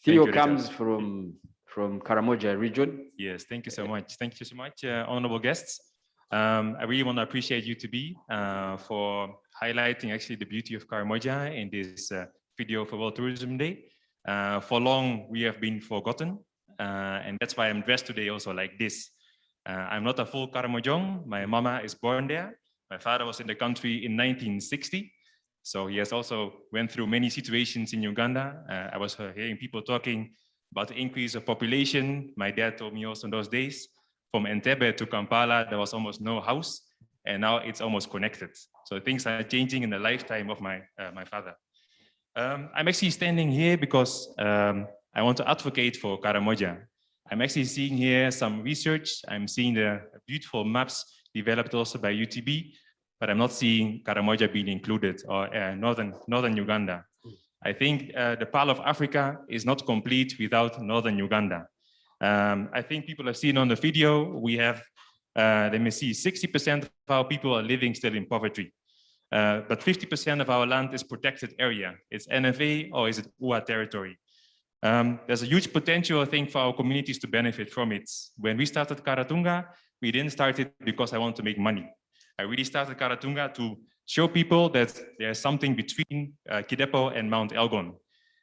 Theo comes from Karamoja region. Yes, thank you so much. Thank you so much, honorable guests. I really want to appreciate you to be for highlighting actually the beauty of Karamoja in this video for World Tourism Day. For long, we have been forgotten, and that's why I'm dressed today also like this. I'm not a full Karamojong. My mama is born there. My father was in the country in 1960. So he has also went through many situations in Uganda. I was hearing people talking about the increase of population. My dad told me also in those days, from Entebbe to Kampala, there was almost no house, and now it's almost connected. So things are changing in the lifetime of my father. I'm actually standing here because I want to advocate for Karamoja. I'm actually seeing here some research. I'm seeing the beautiful maps developed also by UTB, but I'm not seeing Karamoja being included or northern Uganda. I think the Pearl of Africa is not complete without northern Uganda. I think people have seen on the video, we have, let me see, 60% of our people are living still in poverty. But 50% of our land is protected area. It's NFA or is it UA territory? There's a huge potential, I think, for our communities to benefit from it. When we started Karatunga, we didn't start it because I want to make money. I really started Karatunga to show people that there's something between Kidepo and Mount Elgon.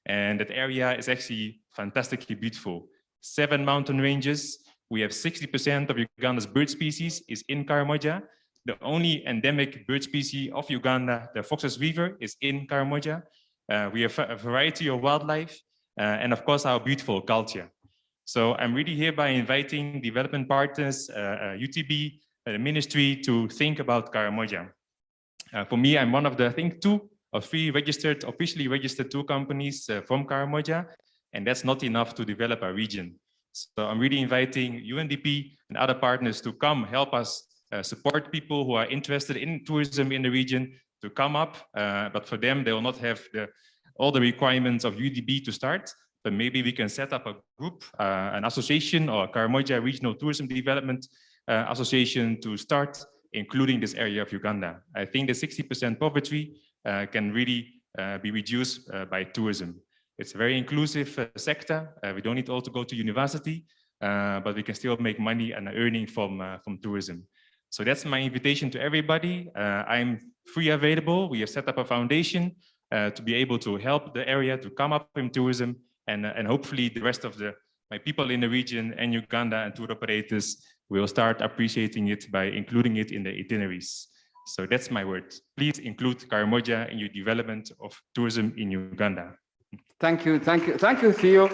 And that area is actually fantastically beautiful. 7 mountain ranges. We have 60% of Uganda's bird species is in Karamoja. The only endemic bird species of Uganda, the Fox's Weaver, is in Karamoja. We have a variety of wildlife and of course our beautiful culture. So I'm really hereby inviting development partners, UTB, the ministry to think about Karamoja. For me, I'm one of the, I think, 2 or 3 officially registered tour companies from Karamoja, and that's not enough to develop a region. So I'm really inviting UNDP and other partners to come help us support people who are interested in tourism in the region to come up. But for them, they will not have all the requirements of UDB to start, but maybe we can set up a group, an association or Karamoja Regional Tourism Development Association to start including this area of Uganda. I think the 60% poverty can really be reduced by tourism. It's a very inclusive sector. We don't need all to go to university, but we can still make money and earning from tourism. So that's my invitation to everybody. I'm free available. We have set up a foundation to be able to help the area to come up in tourism, and hopefully the rest of my people in the region and Uganda and tour operators will start appreciating it by including it in the itineraries. So that's my word. Please include Karamoja in your development of tourism in Uganda. Thank you, Theo.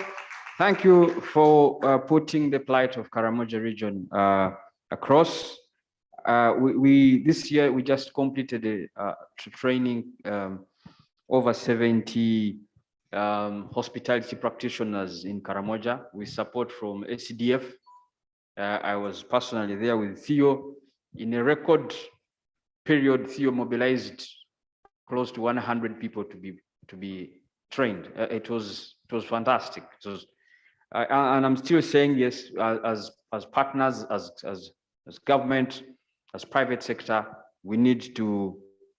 Thank you for putting the plight of Karamoja region across. This year we just completed a training over 70 hospitality practitioners in Karamoja with support from ACDF. I was personally there with Theo. In a record period, Theo mobilized close to 100 people to be trained. It was fantastic. It was, and I'm still saying yes, as partners, as government, as private sector, we need to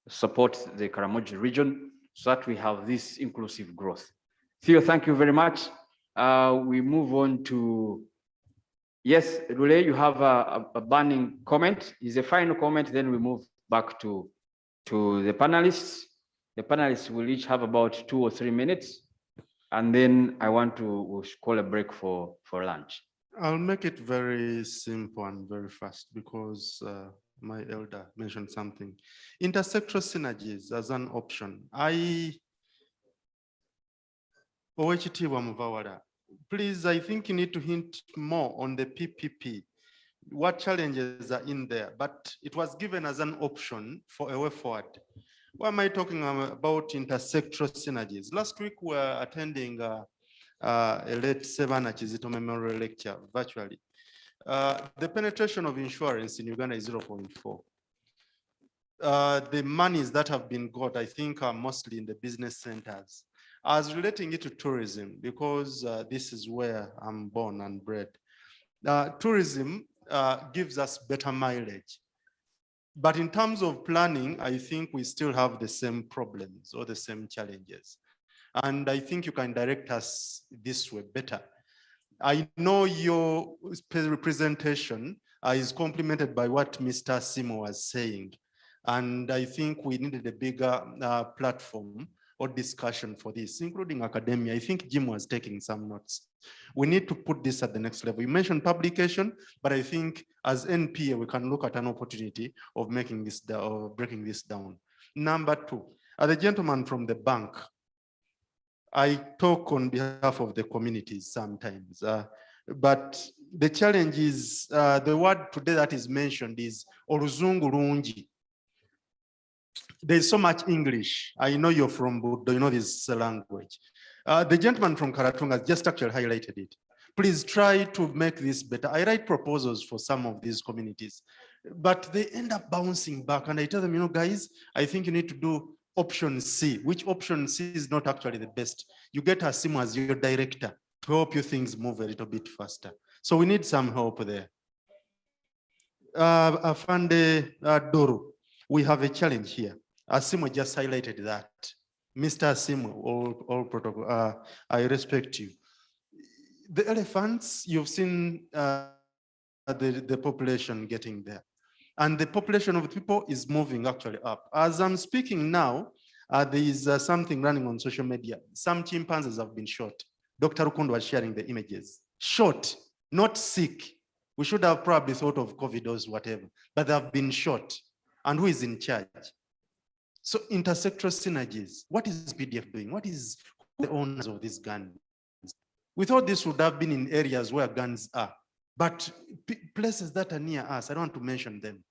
support the Karamoja region so that we have this inclusive growth. Theo, thank you very much. We move on to, yes, Rule, you have a burning comment. Is a final comment, then we move back to the panelists. The panelists will each have about 2 or 3 minutes, and then I want to call a break for lunch. I'll make it very simple and very fast because my elder mentioned something. Intersectoral synergies as an option. Please, I think you need to hint more on the PPP. What challenges are in there? But it was given as an option for a way forward. Why am I talking about intersectoral synergies? Last week we were attending a late Sevana Chizito Memorial Lecture virtually. The penetration of insurance in Uganda is 0.4. The monies that have been got, I think, are mostly in the business centers. I was relating it to tourism because this is where I'm born and bred. Tourism gives us better mileage. But in terms of planning, I think we still have the same problems or the same challenges. And I think you can direct us this way better. I know your presentation is complemented by what Mr. Simo was saying. And I think we needed a bigger platform or discussion for this, including academia. I think Jim was taking some notes. We need to put this at the next level. You mentioned publication, but I think as NPA, we can look at an opportunity of making this, of breaking this down. Number 2, the gentleman from the bank, I talk on behalf of the communities sometimes, but the challenge is, the word today that is mentioned is Oluzungu Lungi. There's so much English. I know you're from Budo, you know this language. The gentleman from Karatunga just actually highlighted it. Please try to make this better. I write proposals for some of these communities, but they end up bouncing back. And I tell them, you know, guys, I think you need to do option C, which option C is not actually the best. You get Asimu as your director to help you things move a little bit faster. So we need some help there. Afande Doro, we have a challenge here. Asimu just highlighted that. Mr. Asimu, all protocol, I respect you. The elephants, you've seen the population getting there. And the population of people is moving actually up. As I'm speaking now, there is something running on social media. Some chimpanzees have been shot. Dr. Rukundo was sharing the images. Shot, not sick. We should have probably thought of COVID or whatever, but they have been shot. And who is in charge? So intersectoral synergies. What is PDF doing? What is the owners of these guns? We thought this would have been in areas where guns are, but places that are near us, I don't want to mention them.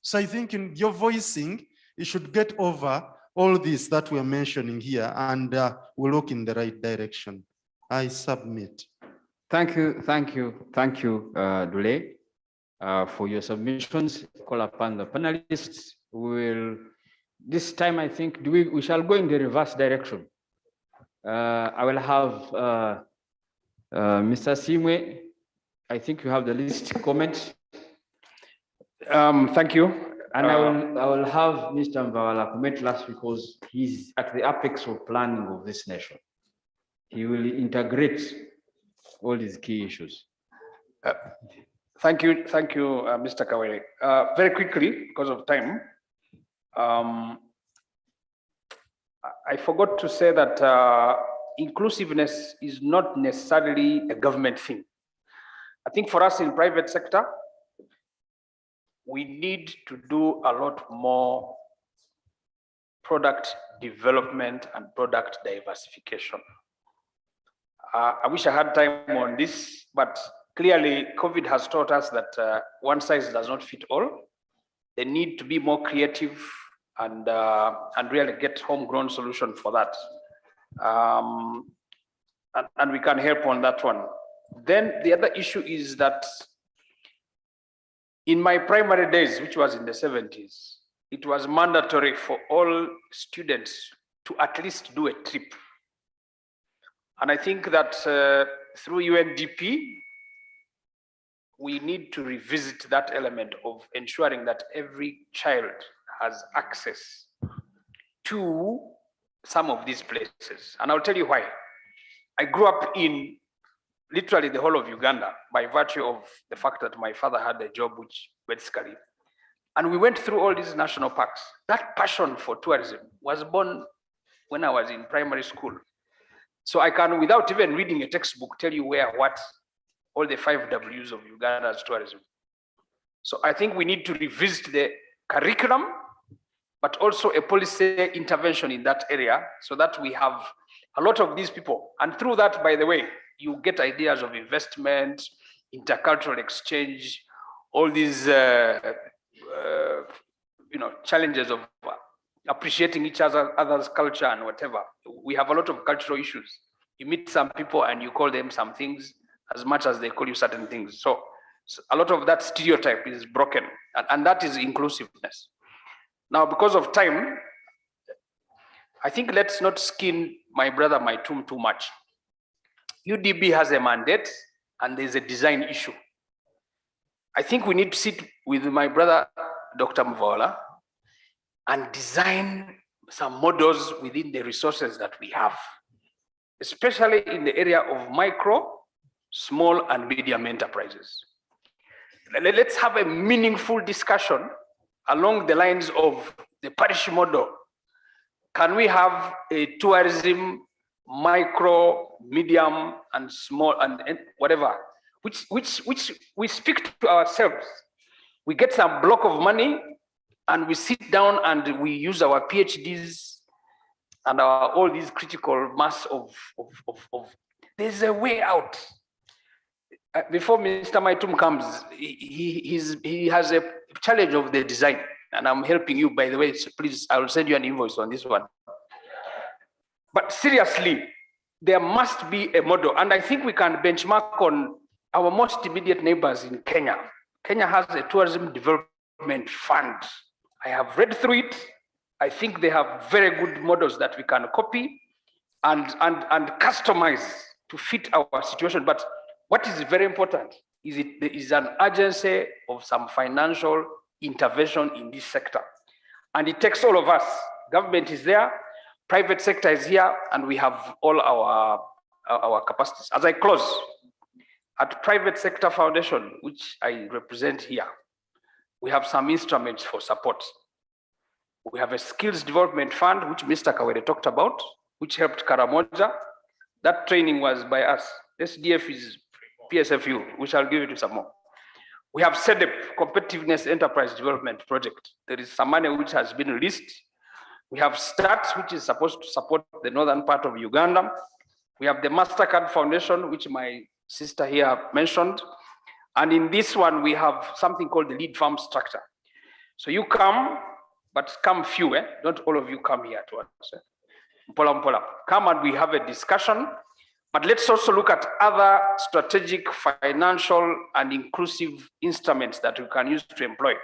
So I think in your voicing, you should get over all this that we're mentioning here, and we'll look in the right direction. I submit. Thank you, Dule, for your submissions. Call upon the panelists. This time, I think, we shall go in the reverse direction. I will have Mr. Simwe. I think you have the least comment. Thank you. And I will have Mr. Mbawala comment last because he's at the apex of planning of this nation. he will integrate all these key issues. Thank you, Mr. Kawere. Very quickly, because of time, I forgot to say that inclusiveness is not necessarily a government thing. I think for us in private sector, we need to do a lot more product development and product diversification. I wish I had time on this, but clearly COVID has taught us that one size does not fit all. They need to be more creative and really get homegrown solution for that. And we can help on that one. Then the other issue is that in my primary days, which was in the 70s, it was mandatory for all students to at least do a trip. And I think that through UNDP, we need to revisit that element of ensuring that every child has access to some of these places. And I'll tell you why. I grew up in literally the whole of Uganda by virtue of the fact that my father had a job which basically, and we went through all these national parks. That passion for tourism was born when I was in primary school. So I can, without even reading a textbook, tell you where, what, all the 5 Ws of Uganda's tourism. So I think we need to revisit the curriculum, but also a policy intervention in that area so that we have a lot of these people. And through that, by the way, you get ideas of investment, intercultural exchange, all these challenges of appreciating each other's culture and whatever. We have a lot of cultural issues. You meet some people and you call them some things as much as they call you certain things. So a lot of that stereotype is broken, and that is inclusiveness. Now, because of time, I think let's not skin my brother Maitum too much. UDB has a mandate and there's a design issue. I think we need to sit with my brother, Dr. Mvola, and design some models within the resources that we have, especially in the area of micro, small, and medium enterprises. Let's have a meaningful discussion along the lines of the parish model. Can we have a tourism micro, medium, and small, and whatever, which we speak to ourselves. We get some block of money and we sit down and we use our PhDs and all these critical mass of there's a way out. Before Mr. Maitum comes, he has a challenge of the design, and I'm helping you, by the way, so please, I will send you an invoice on this one. But seriously, there must be a model, and I think we can benchmark on our most immediate neighbors in Kenya. Kenya has a tourism development fund. I have read through it. I think they have very good models that we can copy and customize to fit our situation. But what is very important is there is an urgency of some financial intervention in this sector. And it takes all of us. Government is there, private sector is here, and we have all our capacities. As I close, at Private Sector Foundation, which I represent here, we have some instruments for support. We have a skills development fund, which Mr. Kawere talked about, which helped Karamoja. That training was by us. SDF is PSFU, which I'll give you some more. We have CEDEP, Competitiveness Enterprise Development Project. There is some money which has been released. We have START, which is supposed to support the northern part of Uganda. We have the MasterCard Foundation, which my sister here mentioned. And in this one, we have something called the lead farm structure. So you come, but come few, Don't all of you come here to us. Come and we have a discussion, but let's also look at other strategic, financial, and inclusive instruments that we can use to employ.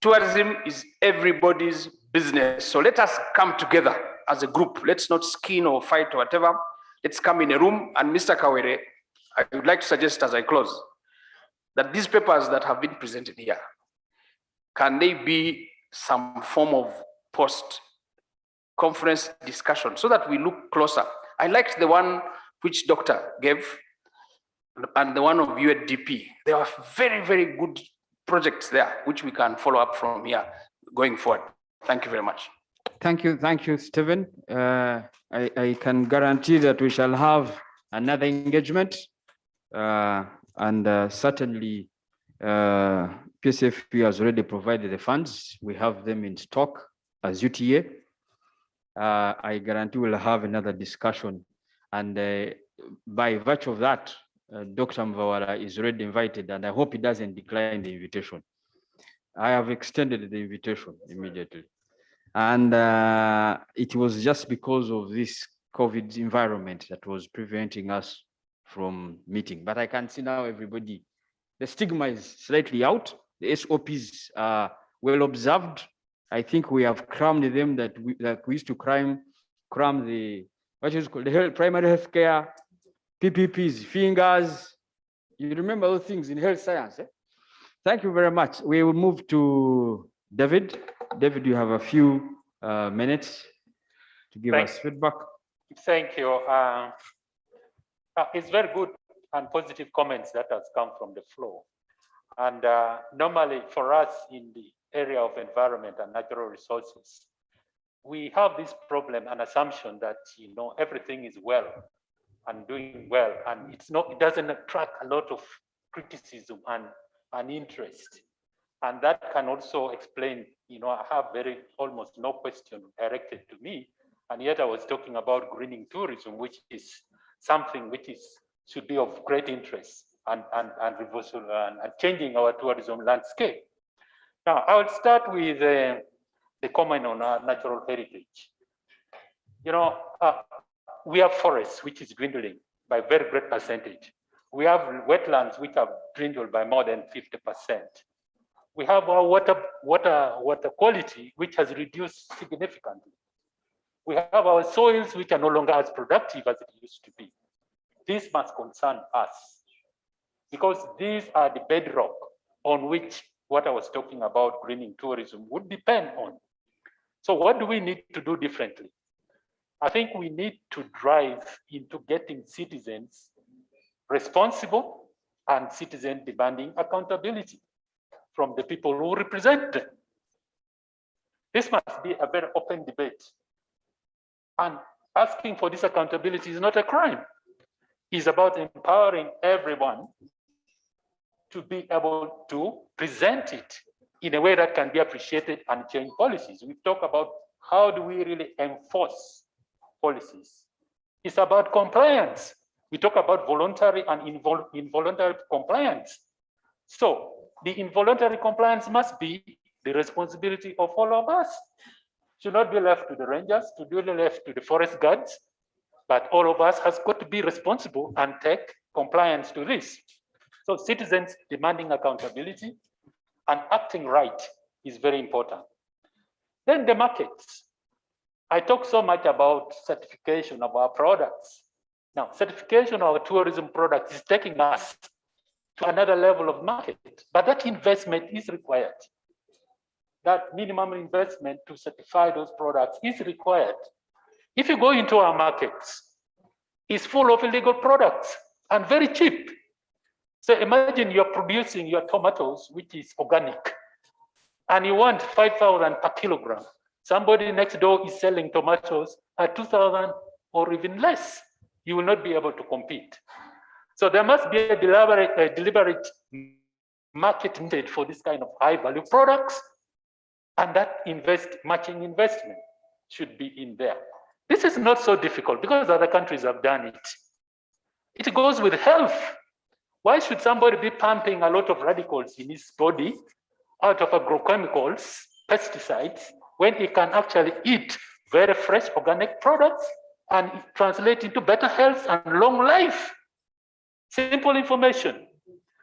Tourism is everybody's business. So let us come together as a group. Let's not skin or fight or whatever. Let's come in a room. And Mr. Kawere, I would like to suggest as I close, that these papers that have been presented here, can they be some form of post-conference discussion so that we look closer? I liked the one which Doctor gave and the one of UNDP. There are very, very good projects there, which we can follow up from here going forward. Thank you very much. Thank you, Stephen. I can guarantee that we shall have another engagement, and certainly PSFP has already provided the funds. We have them in stock as UTA. I guarantee we'll have another discussion, and by virtue of that, Dr. Mvawara is already invited, and I hope he doesn't decline the invitation. I have extended the invitation immediately. And it was just because of this COVID environment that was preventing us from meeting. But I can see now everybody, the stigma is slightly out. The SOPs are well observed. I think we have crammed them that we used to cram the, what is called, the primary health care, PPPs, fingers. You remember those things in health science. Eh? Thank you very much. We will move to David. David, you have a few minutes to give us feedback. Thank you. It's very good and positive comments that has come from the floor. And normally for us in the area of environment and natural resources, we have this problem and assumption that everything is well and doing well, and it doesn't attract a lot of criticism and interest. And that can also explain, I have almost no question directed to me, and yet I was talking about greening tourism, which is something which should be of great interest and changing our tourism landscape. Now, I will start with the comment on our natural heritage. We have forests, which is dwindling by a very great percentage. We have wetlands, which have dwindled by more than 50%. We have our water quality, which has reduced significantly. We have our soils, which are no longer as productive as it used to be. This must concern us, because these are the bedrock on which what I was talking about greening tourism would depend on. So what do we need to do differently? I think we need to drive into getting citizens responsible and citizen demanding accountability from the people who represent them. This must be a very open debate. And asking for this accountability is not a crime. It's about empowering everyone to be able to present it in a way that can be appreciated and change policies. We talk about how do we really enforce policies. It's about compliance. We talk about voluntary and involuntary compliance. So the involuntary compliance must be the responsibility of all of us. Should not be left to the rangers, to be left to the forest guards, but all of us has got to be responsible and take compliance to this. So citizens demanding accountability and acting right is very important. Then the markets. I talk so much about certification of our products. Now, certification of our tourism products is taking us to another level of market, but that investment is required. That minimum investment to certify those products is required. If you go into our markets, it's full of illegal products and very cheap. So imagine you're producing your tomatoes, which is organic, and you want 5,000 per kilogram. Somebody next door is selling tomatoes at 2,000 or even less. You will not be able to compete. So there must be a deliberate market need for this kind of high value products, and that matching investment should be in there. This is not so difficult because other countries have done it. It goes with health. Why should somebody be pumping a lot of radicals in his body out of agrochemicals, pesticides, when he can actually eat very fresh organic products and translate into better health and long life? Simple information.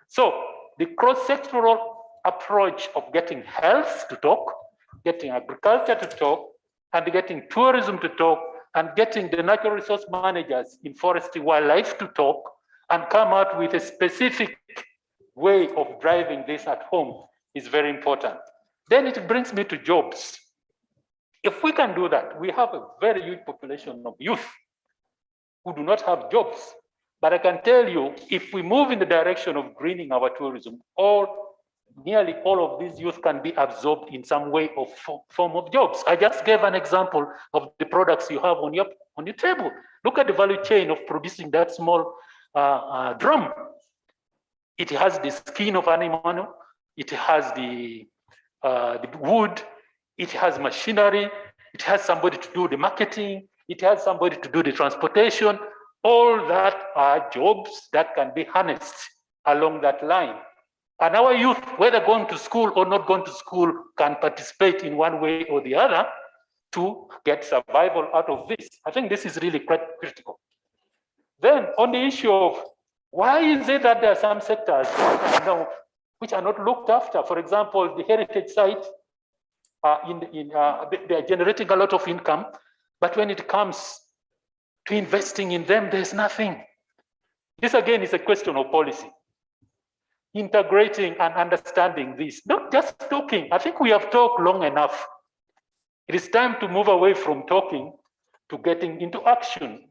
So the cross-sectoral approach of getting health to talk, getting agriculture to talk, and getting tourism to talk, and getting the natural resource managers in forestry wildlife to talk, and come out with a specific way of driving this at home is very important. Then it brings me to jobs. If we can do that, we have a very huge population of youth. who do not have jobs. But I can tell you, if we move in the direction of greening our tourism, nearly all of these youth can be absorbed in some way or form of jobs. I just gave an example of the products you have on your table. Look at the value chain of producing that small drum. It has the skin of animal, it has the wood, it has machinery, it has somebody to do the marketing, it has somebody to do the transportation. All that are jobs that can be harnessed along that line. And our youth, whether going to school or not going to school, can participate in one way or the other to get survival out of this. I think this is really quite critical. Then on the issue of why is it that there are some sectors which are not looked after? For example, the heritage site, they are generating a lot of income, but when it comes to investing in them, there's nothing. This again is a question of policy. Integrating and understanding this, not just talking. I think we have talked long enough. It is time to move away from talking to getting into action.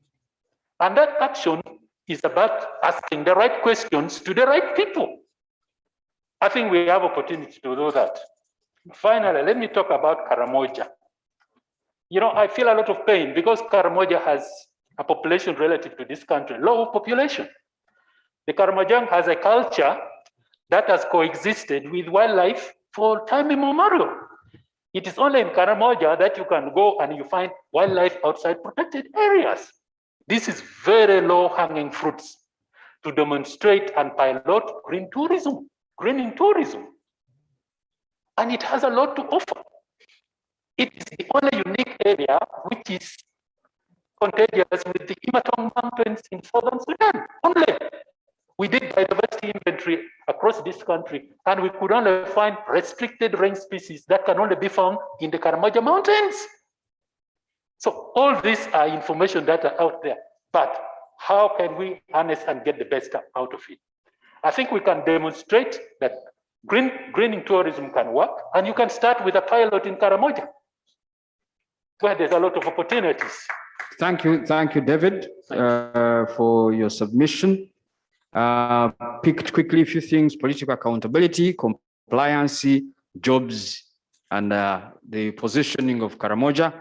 And that action is about asking the right questions to the right people. I think we have opportunity to do that. Finally, let me talk about Karamoja. I feel a lot of pain because Karamoja has a population relative to this country, low population. The Karamojang has a culture that has coexisted with wildlife for time immemorial. It is only in Karamoja that you can go and you find wildlife outside protected areas. This is very low-hanging fruits to demonstrate and pilot greening tourism. And it has a lot to offer. It is the only unique area which is contagious with the Imatong Mountains in southern Sudan. Only. We did biodiversity inventory across this country, and we could only find restricted range species that can only be found in the Karamoja Mountains. So all these are information that are out there, but how can we harness and get the best out of it? I think we can demonstrate that greening tourism can work, and you can start with a pilot in Karamoja, where there's a lot of opportunities. Thank you, David, for your submission. Picked quickly a few things: political accountability, compliance, jobs, and the positioning of Karamoja.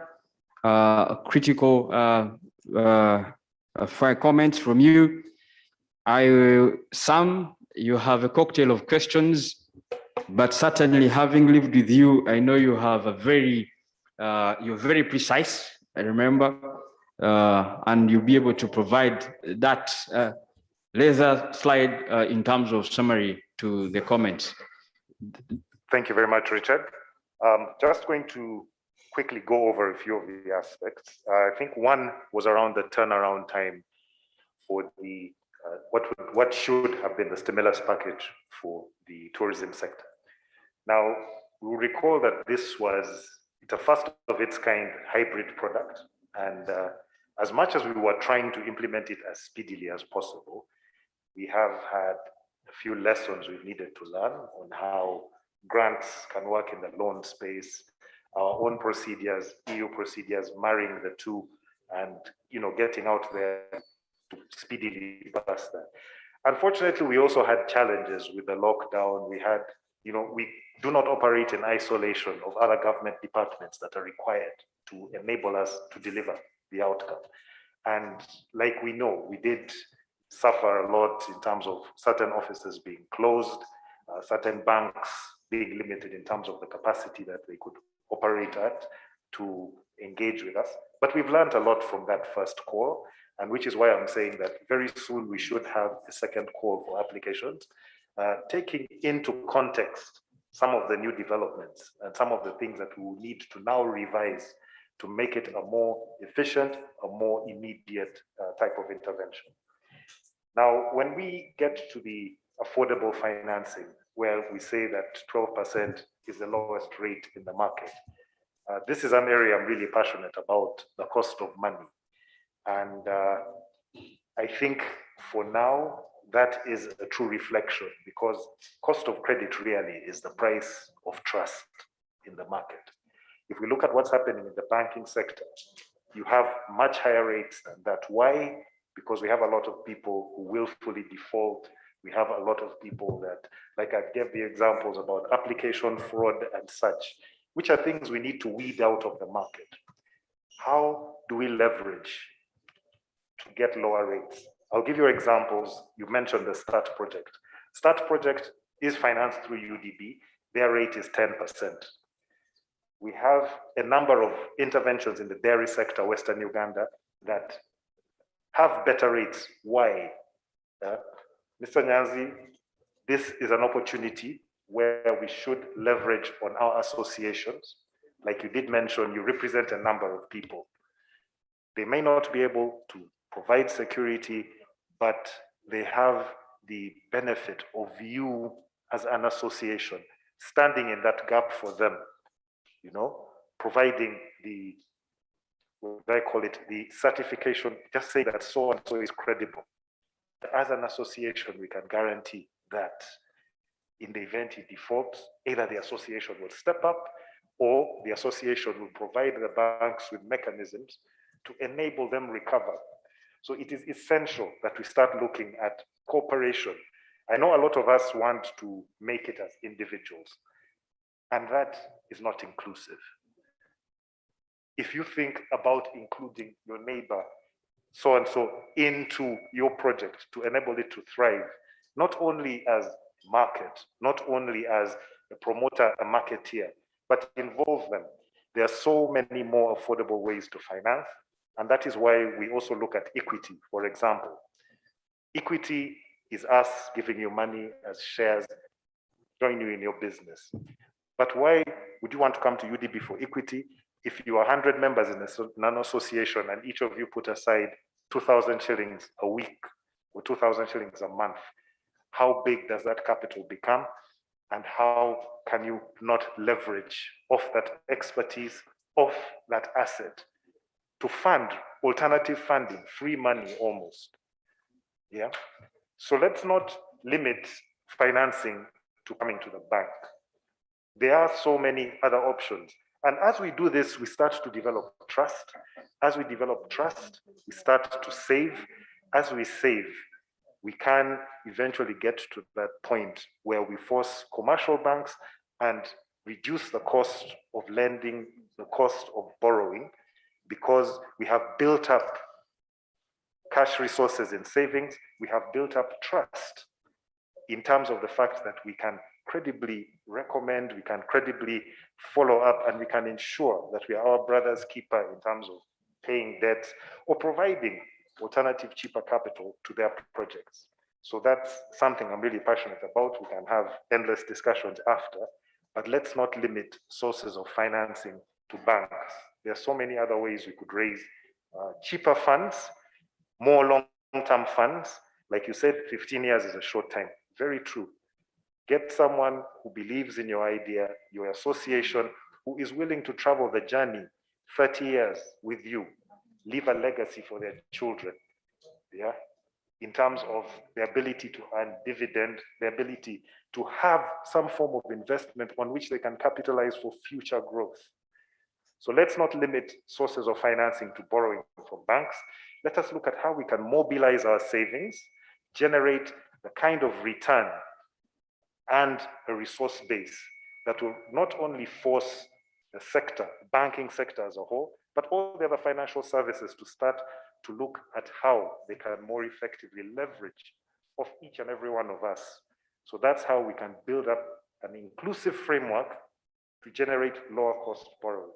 Critical fair comments from you. Sam, you have a cocktail of questions, but certainly having lived with you, I know you have you're very precise, I remember, and you'll be able to provide that laser slide in terms of summary to the comments. Thank you very much, Richard. Just going to quickly go over a few of the aspects. I think one was around the turnaround time for the what should have been the stimulus package for the tourism sector. Now, we recall that this was a first of its kind hybrid product, and as much as we were trying to implement it as speedily as possible, we have had a few lessons we've needed to learn on how grants can work in the loan space, our own procedures, EU procedures, marrying the two, and getting out there to speedily pass that. Unfortunately, we also had challenges with the lockdown. We had, we do not operate in isolation of other government departments that are required to enable us to deliver the outcome. And like we know, we did suffer a lot in terms of certain offices being closed, certain banks being limited in terms of the capacity that they could operate at to engage with us. But we've learned a lot from that first call, and which is why I'm saying that very soon we should have a second call for applications, taking into context some of the new developments and some of the things that we will need to now revise to make it a more efficient, a more immediate type of intervention. Now, when we get to the affordable financing, where we say that 12% is the lowest rate in the market, this is an area I'm really passionate about, the cost of money. And I think for now, that is a true reflection, because cost of credit really is the price of trust in the market. If we look at what's happening in the banking sector, you have much higher rates than that. Why? because we have a lot of people who willfully default. We have a lot of people that, like I gave the examples about application fraud and such, which are things we need to weed out of the market. How do we leverage to get lower rates? I'll give you examples. You mentioned the START project. START project is financed through UDB. Their rate is 10%. We have a number of interventions in the dairy sector, Western Uganda, that have better rates. Why? Mr. Nyanzi, this is an opportunity where we should leverage on our associations. Like you did mention, you represent a number of people. They may not be able to provide security, but they have the benefit of you as an association standing in that gap for them, you know, providing the, what do I call it, the certification, just say that so and so is credible. As an association, we can guarantee that in the event he defaults, either the association will step up or the association will provide the banks with mechanisms to enable them recover. So it is essential that we start looking at cooperation. I know a lot of us want to make it as individuals, and that is not inclusive. If you think about including your neighbor so-and-so into your project to enable it to thrive, not only as market, not only as a promoter, a marketeer, but involve them. There are so many more affordable ways to finance, and that is why we also look at equity, for example. Equity is us giving you money as shares, join you in your business. But why would you want to come to UDB for equity if you are 100 members in an association and each of you put aside 2,000 shillings a week or 2,000 shillings a month? How big does that capital become? And how can you not leverage off that expertise, off that asset to fund alternative funding, free money almost? Yeah. So let's not limit financing to coming to the bank. There are so many other options. And as we do this, we start to develop trust. As we develop trust, we start to save. As we save, we can eventually get to that point where we force commercial banks and reduce the cost of lending, the cost of borrowing, because we have built up cash resources in savings. We have built up trust in terms of the fact that we can credibly recommend, we can credibly follow up, and we can ensure that we are our brother's keeper in terms of paying debts or providing alternative cheaper capital to their projects. So that's something I'm really passionate about. We can have endless discussions after, but let's not limit sources of financing to banks. There are so many other ways we could raise cheaper funds, more long-term funds. Like you said, 15 years is a short time. Very true. Get someone who believes in your idea, your association, who is willing to travel the journey 30 years with you, leave a legacy for their children, yeah, in terms of the ability to earn dividend, the ability to have some form of investment on which they can capitalize for future growth. So let's not limit sources of financing to borrowing from banks. Let us look at how we can mobilize our savings, generate the kind of return and a resource base that will not only force the sector, banking sector as a whole, but all the other financial services to start to look at how they can more effectively leverage off each and every one of us. So that's how we can build up an inclusive framework to generate lower cost borrowing.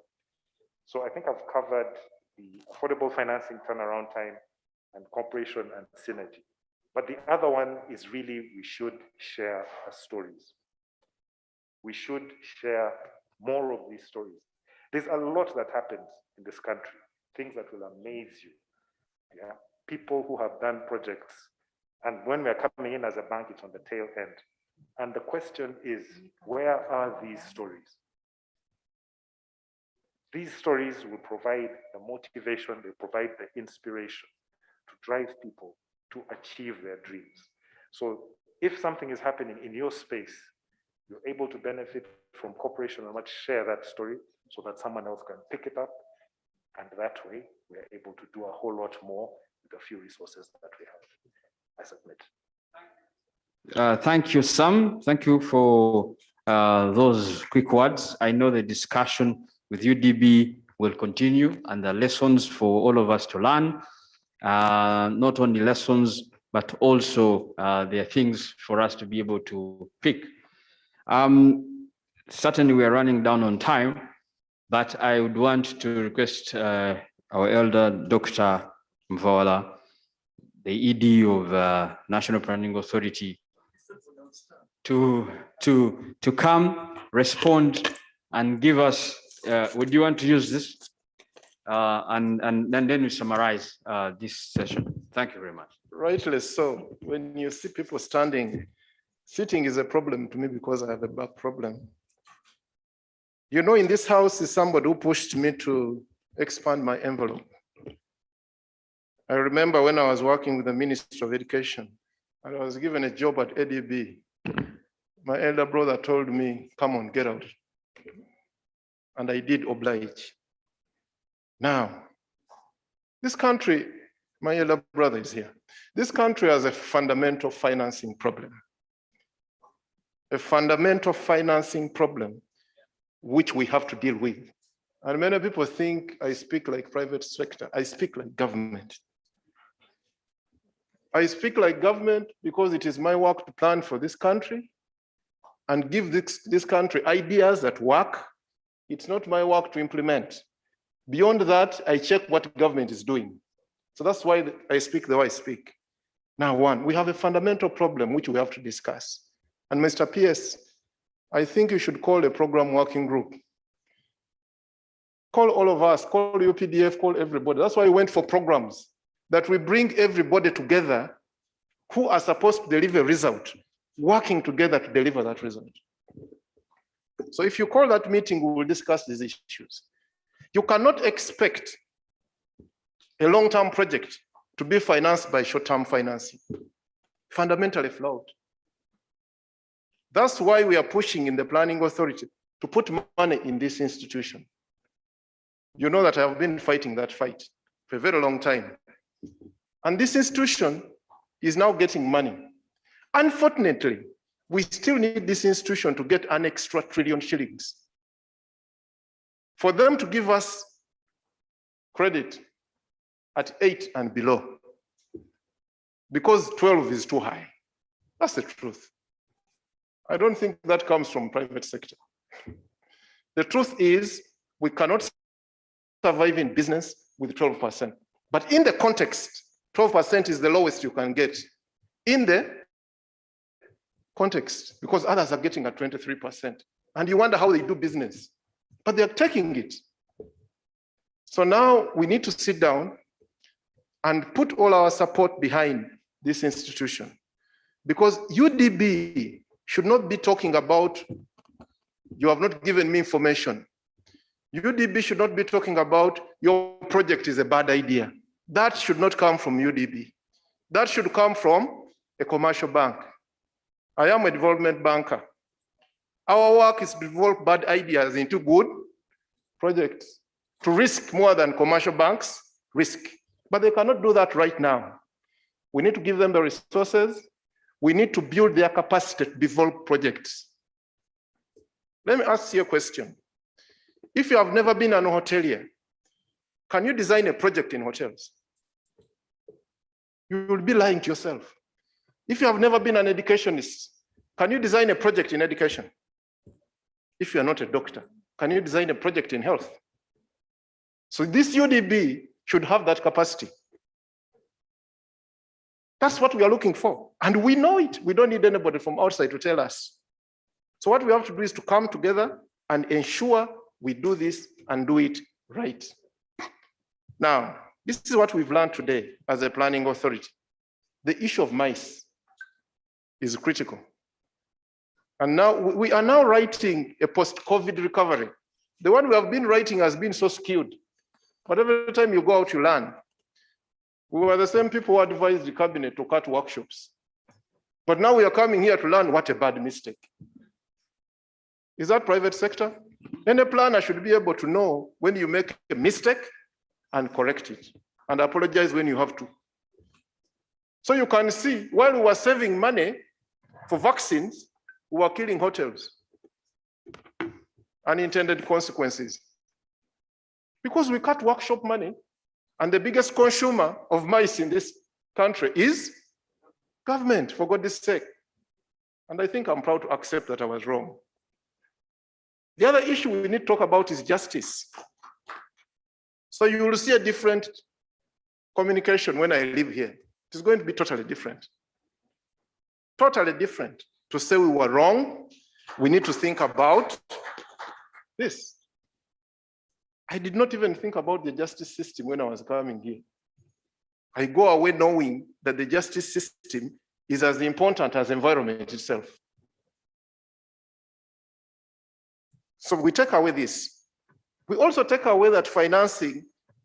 So I think I've covered the affordable financing turnaround time and cooperation and synergy. But the other one is really, we should share our stories. We should share more of these stories. There's a lot that happens in this country, things that will amaze you. Yeah, people who have done projects, and when we're coming in as a bank, it's on the tail end. And the question is, where are these stories? These stories will provide the motivation, they provide the inspiration to drive people to achieve their dreams. So if something is happening in your space, you're able to benefit from cooperation and let's share that story so that someone else can pick it up. And that way, we're able to do a whole lot more with the few resources that we have. I submit. Thank you, Sam. Thank you for those quick words. I know the discussion with UDB will continue and the lessons for all of us to learn, not only lessons, but also there are things for us to be able to pick. Certainly we are running down on time, but I would want to request our elder, Dr. Mvawala, the ED of National Planning Authority, to come, respond, and give us. Would you want to use this? And then we summarize this session. Thank you very much. Rightly so. When you see people standing, sitting is a problem to me because I have a back problem. You know, in this house is somebody who pushed me to expand my envelope. I remember when I was working with the Minister of Education, and I was given a job at ADB. My elder brother told me, come on, get out. And I did oblige. Now, this country, my elder brother is here. This country has a fundamental financing problem. A fundamental financing problem which we have to deal with. And many people think I speak like private sector. I speak like government. I speak like government because it is my work to plan for this country and give this country ideas that work. It's not my work to implement. Beyond that, I check what government is doing. So that's why I speak the way I speak. Now, one, we have a fundamental problem which we have to discuss. And Mr. PS, I think you should call a program working group. Call all of us, call UPDF, call everybody. That's why we went for programs, that we bring everybody together who are supposed to deliver a result, working together to deliver that result. So if you call that meeting, we will discuss these issues. You cannot expect a long-term project to be financed by short-term financing. Fundamentally flawed. That's why we are pushing in the Planning Authority to put money in this institution. You know that I have been fighting that fight for a very long time. And this institution is now getting money. Unfortunately, we still need this institution to get an extra $1 trillion shillings. For them to give us credit at 8 and below, because 12 is too high. That's the truth. I don't think that comes from private sector. The truth is we cannot survive in business with 12%. But in the context, 12% is the lowest you can get. In the context, because others are getting at 23%. And you wonder how they do business. But they're taking it. So now we need to sit down and put all our support behind this institution. Because UDB should not be talking about, you have not given me information. UDB should not be talking about, your project is a bad idea. That should not come from UDB. That should come from a commercial bank. I am a development banker. Our work is to develop bad ideas into good projects, to risk more than commercial banks risk. But they cannot do that right now. We need to give them the resources. We need to build their capacity to develop projects. Let me ask you a question. If you have never been an hotelier, can you design a project in hotels? You will be lying to yourself. If you have never been an educationist, can you design a project in education? If you are not a doctor, can you design a project in health? So this UDB should have that capacity. That's what we are looking for. And we know it. We don't need anybody from outside to tell us. So what we have to do is to come together and ensure we do this and do it right. Now, this is what we've learned today as a planning authority. The issue of mice is critical. And now we are now writing a post-COVID recovery. The one we have been writing has been so skewed. But every time you go out, you learn. We were the same people who advised the cabinet to cut workshops. But now we are coming here to learn what a bad mistake. Is that private sector? Any planner should be able to know when you make a mistake and correct it, and apologize when you have to. So you can see, while we were saving money for vaccines, we were killing hotels. Unintended consequences. Because we cut workshop money, and the biggest consumer of mice in this country is government, for God's sake. And I think I'm proud to accept that I was wrong. The other issue we need to talk about is justice. So you will see a different communication when I live here. It is going to be totally different. Totally different. To say we were wrong, we need to think about this. I did not even think about the justice system when I was coming here. I go away knowing that the justice system is as important as environment itself. So we take away this. We also take away that financing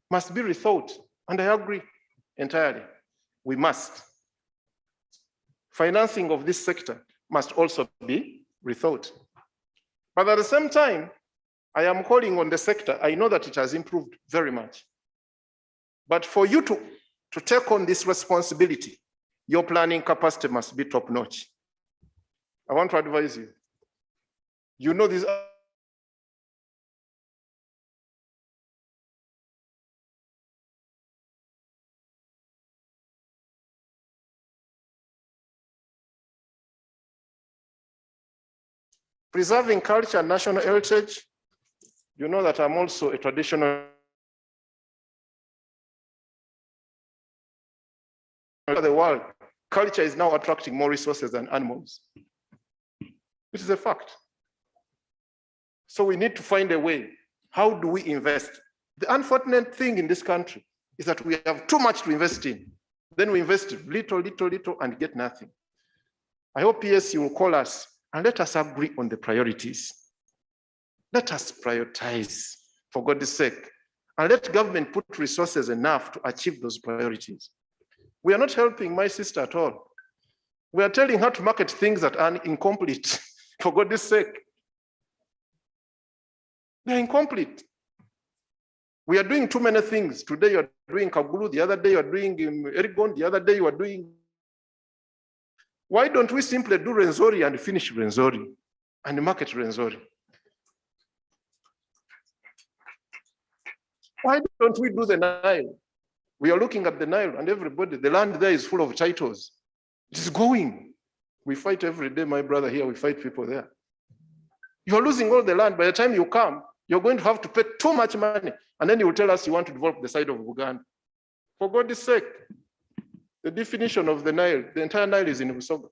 must be rethought, and I agree entirely. We must. Financing of this sector must also be rethought. But at the same time, I am calling on the sector. I know that it has improved very much. But for you to take on this responsibility, your planning capacity must be top-notch. I want to advise you. You know these preserving culture and national heritage. You know that I'm also a traditional the world. Culture is now attracting more resources than animals. It is a fact. So we need to find a way. How do we invest? The unfortunate thing in this country is that we have too much to invest in. Then we invest little, and get nothing. I hope PS you will call us and let us agree on the priorities. Let us prioritize, for God's sake, and let government put resources enough to achieve those priorities. We are not helping my sister at all. We are telling her to market things that are incomplete, for God's sake. They're incomplete. We are doing too many things. Today you are doing Kabulu, the other day you are doing Erigon, the other day you are doing. Why don't we simply do Renzori and finish Renzori and market Renzori? Why don't we do the Nile? We are looking at the Nile and everybody, the land there is full of titles. It is going. We fight every day, my brother here, we fight people there. You are losing all the land. By the time you come, you're going to have to pay too much money. And then you will tell us you want to develop the side of Uganda. For God's sake, the definition of the Nile, the entire Nile is in Busoga.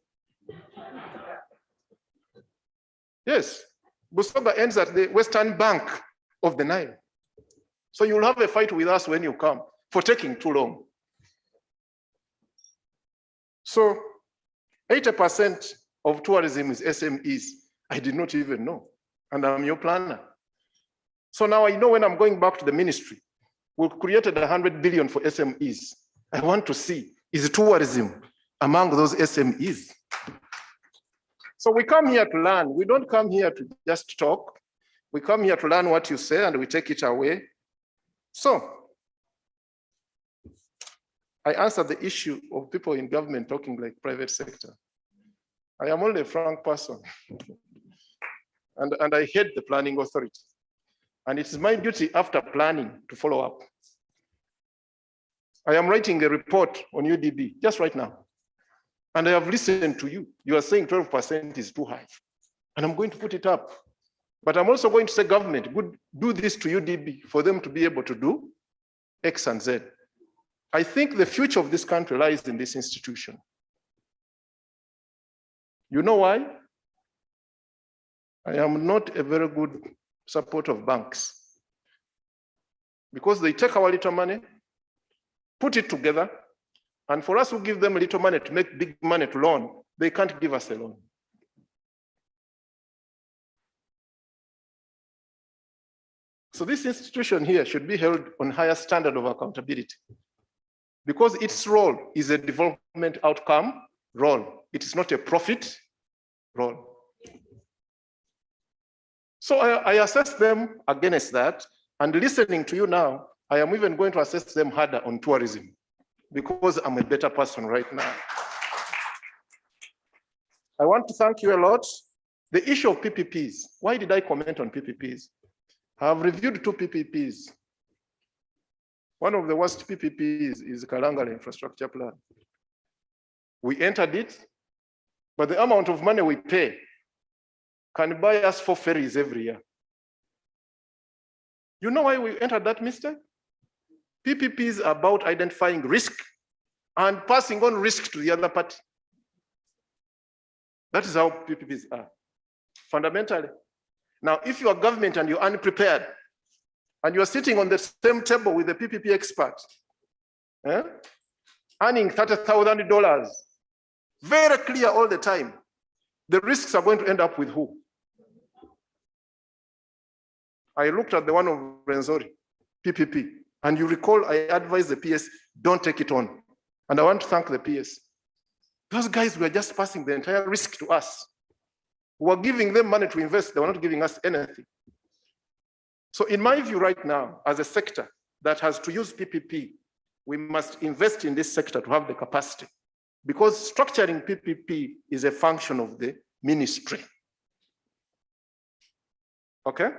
Yes, Busoga ends at the western bank of the Nile. So you'll have a fight with us when you come for taking too long. So 80% of tourism is SMEs. I did not even know, and I'm your planner. So now I know when I'm going back to the ministry, we've created 100 billion for SMEs. I want to see, is tourism among those SMEs? So we come here to learn. We don't come here to just talk. We come here to learn what you say and we take it away. So I answer the issue of people in government talking like private sector. I am only a frank person. and I head the planning authority. And it is my duty after planning to follow up. I am writing a report on UDB just right now. And I have listened to you. You are saying 12% is too high. And I'm going to put it up. But I'm also going to say, government, do this to UDB for them to be able to do X and Z. I think the future of this country lies in this institution. You know why? I am not a very good supporter of banks. Because they take our little money, put it together, and for us who give them a little money to make big money to loan, they can't give us a loan. So this institution here should be held on higher standard of accountability because its role is a development outcome role. It is not a profit role. So I assess them against that, and listening to you now, I am even going to assess them harder on tourism. because I'm a better person right now. I want to thank you a lot. The issue of PPPs. Why did I comment on PPPs? I have reviewed 2 PPPs. One of the worst PPPs is Kalangala Infrastructure Plan. We entered it, but the amount of money we pay can buy us 4 ferries every year. You know why we entered that mistake? PPPs are about identifying risk and passing on risk to the other party. That is how PPPs are, fundamentally. Now, if you are government and you're unprepared, and you're sitting on the same table with the PPP expert, earning $30,000, very clear all the time, the risks are going to end up with who? I looked at the one of Renzori, PPP, and you recall I advised the PS, don't take it on. And I want to thank the PS. Those guys were just passing the entire risk to us. We were giving them money to invest, they were not giving us anything. So in my view right now, as a sector that has to use PPP, we must invest in this sector to have the capacity, because structuring PPP is a function of the ministry. Okay?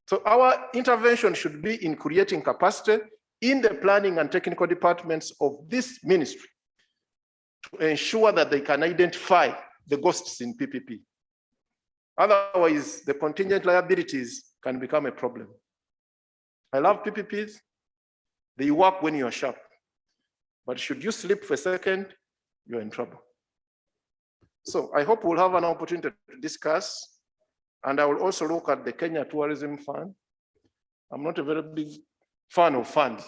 So our intervention should be in creating capacity in the planning and technical departments of this ministry to ensure that they can identify the ghosts in PPP. Otherwise, the contingent liabilities can become a problem. I love PPPs. They work when you're sharp. But should you slip for a second, you're in trouble. So I hope we'll have an opportunity to discuss. And I will also look at the Kenya Tourism Fund. I'm not a very big fan of funds,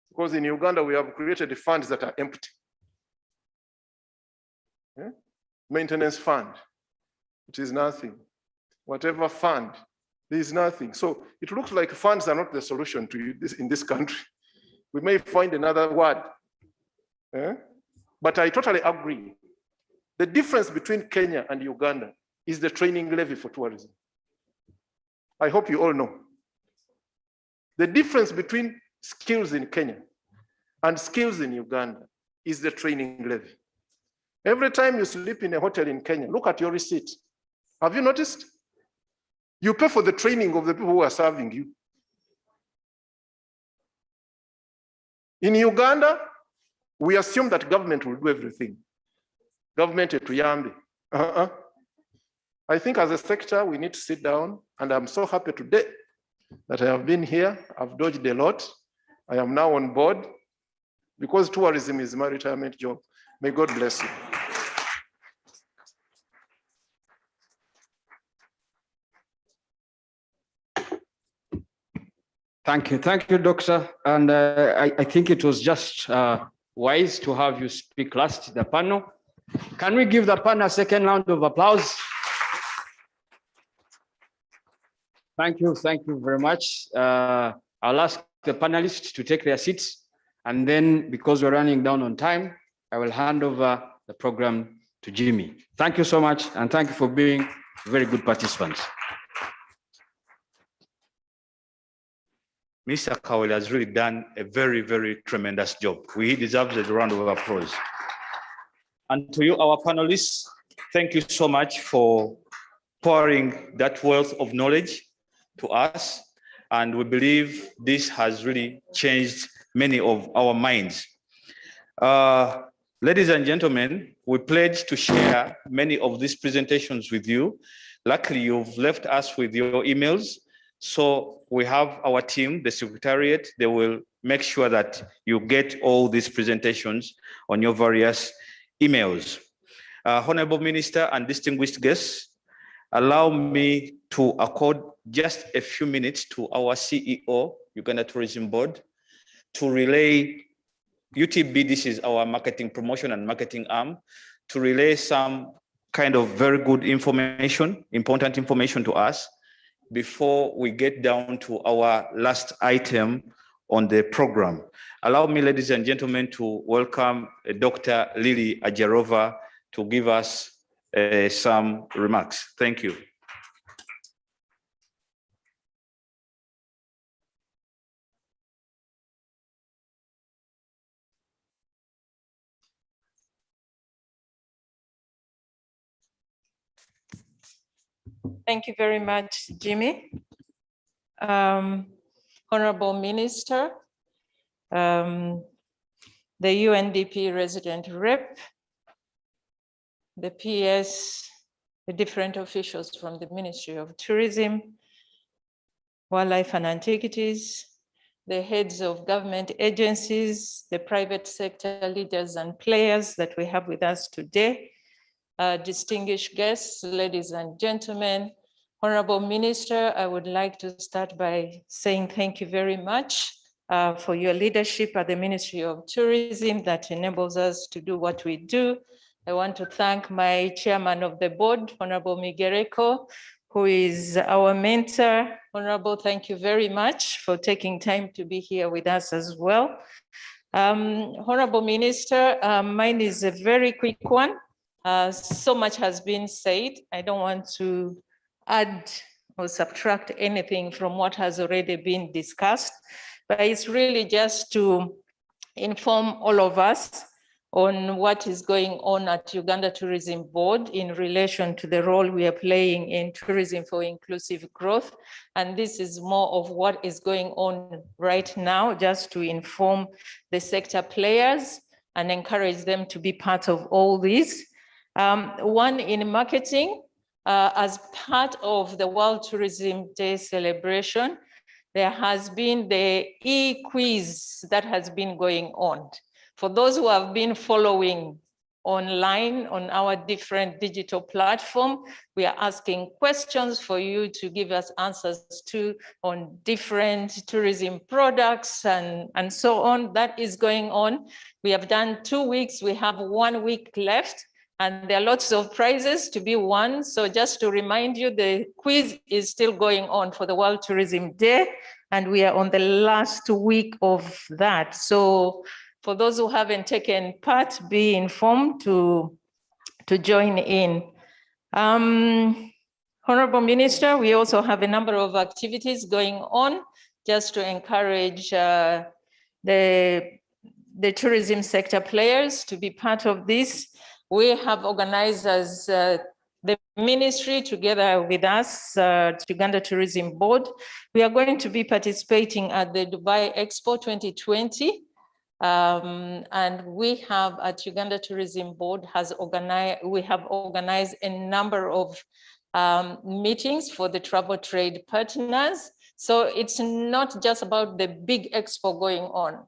because in Uganda, we have created funds that are empty. Maintenance fund, it is nothing. Whatever fund, there is nothing. So it looks like funds are not the solution to this in this country. We may find another word. But I totally agree. The difference between Kenya and Uganda is the training levy for tourism. I hope you all know. The difference between skills in Kenya and skills in Uganda is the training levy. Every time you sleep in a hotel in Kenya, look at your receipt. Have you noticed? You pay for the training of the people who are serving you. In Uganda, we assume that government will do everything. Government to Yambi. I think as a sector, we need to sit down, and I'm so happy today that I have been here. I've dodged a lot. I am now on board, because tourism is my retirement job. May God bless you. Thank you, Doctor. And I think it was just wise to have you speak last to the panel. Can we give the panel a second round of applause? Thank you very much. I'll ask the panelists to take their seats, and then, because we're running down on time, I will hand over the program to Jimmy. Thank you so much, and thank you for being very good participants. Mr. Kawere has really done a very, very tremendous job. He deserves a round of applause. And to you, our panelists, thank you so much for pouring that wealth of knowledge to us. And we believe this has really changed many of our minds. Ladies and gentlemen, we pledge to share many of these presentations with you. Luckily, you've left us with your emails. So we have our team, the Secretariat, they will make sure that you get all these presentations on your various emails. Honorable Minister and distinguished guests, allow me to accord just a few minutes to our CEO, Uganda Tourism Board, to relay UTB, this is our marketing promotion and marketing arm, to relay some kind of very good information, important information to us before we get down to our last item on the program. Allow me, ladies and gentlemen, to welcome Dr. Lily Ajarova to give us some remarks. Thank you. Thank you very much, Jimmy. Honorable Minister, the UNDP resident rep, the PS, the different officials from the Ministry of Tourism, Wildlife and Antiquities, the heads of government agencies, the private sector leaders and players that we have with us today, distinguished guests, ladies and gentlemen, Honorable Minister, I would like to start by saying thank you very much for your leadership at the Ministry of Tourism that enables us to do what we do. I want to thank my chairman of the board, Honorable Migereko, who is our mentor. Honorable, thank you very much for taking time to be here with us as well. Honorable Minister, mine is a very quick one. So much has been said. I don't want to add or subtract anything from what has already been discussed, but it's really just to inform all of us on what is going on at Uganda Tourism Board in relation to the role we are playing in tourism for inclusive growth. And this is more of what is going on right now, just to inform the sector players and encourage them to be part of all this. One, in marketing, as part of the World Tourism Day celebration, there has been the e-quiz that has been going on. For those who have been following online on our different digital platform, we are asking questions for you to give us answers to on different tourism products and so on. That is going on. We have done 2 weeks, we have 1 week left. And there are lots of prizes to be won. So just to remind you, the quiz is still going on for the World Tourism Day, and we are on the last week of that. So for those who haven't taken part, be informed to join in. Honorable Minister, we also have a number of activities going on just to encourage the tourism sector players to be part of this. We have organized as the ministry together with us, Uganda Tourism Board. We are going to be participating at the Dubai Expo 2020. And we have at Uganda Tourism Board we have organized a number of meetings for the travel trade partners. So it's not just about the big expo going on.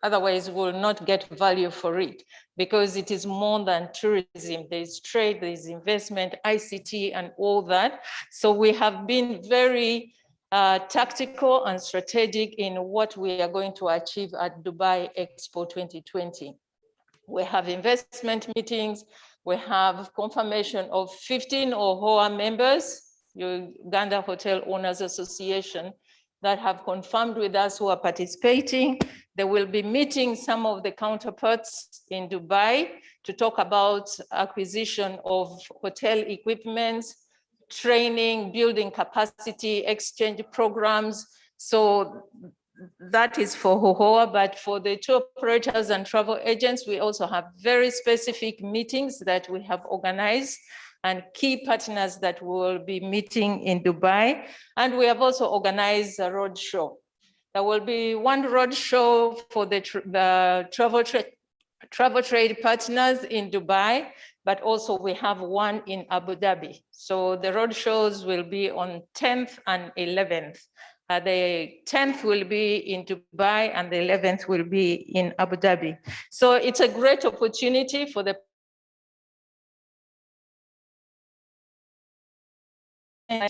Otherwise, we'll not get value for it, because it is more than tourism. There's trade, there's investment, ICT, and all that. So we have been very tactical and strategic in what we are going to achieve at Dubai Expo 2020. We have investment meetings. We have confirmation of 15 OHOA members, Uganda Hotel Owners Association, that have confirmed with us who are participating. They will be meeting some of the counterparts in Dubai to talk about acquisition of hotel equipments, training, building capacity, exchange programs. So that is for HOHOA, but for the tour operators and travel agents, we also have very specific meetings that we have organized and key partners that will be meeting in Dubai. And we have also organized a road show. There will be one road show for the travel trade partners in Dubai, but also we have one in Abu Dhabi. So the road shows will be on 10th and 11th. The 10th will be in Dubai and the 11th will be in Abu Dhabi. So it's a great opportunity for the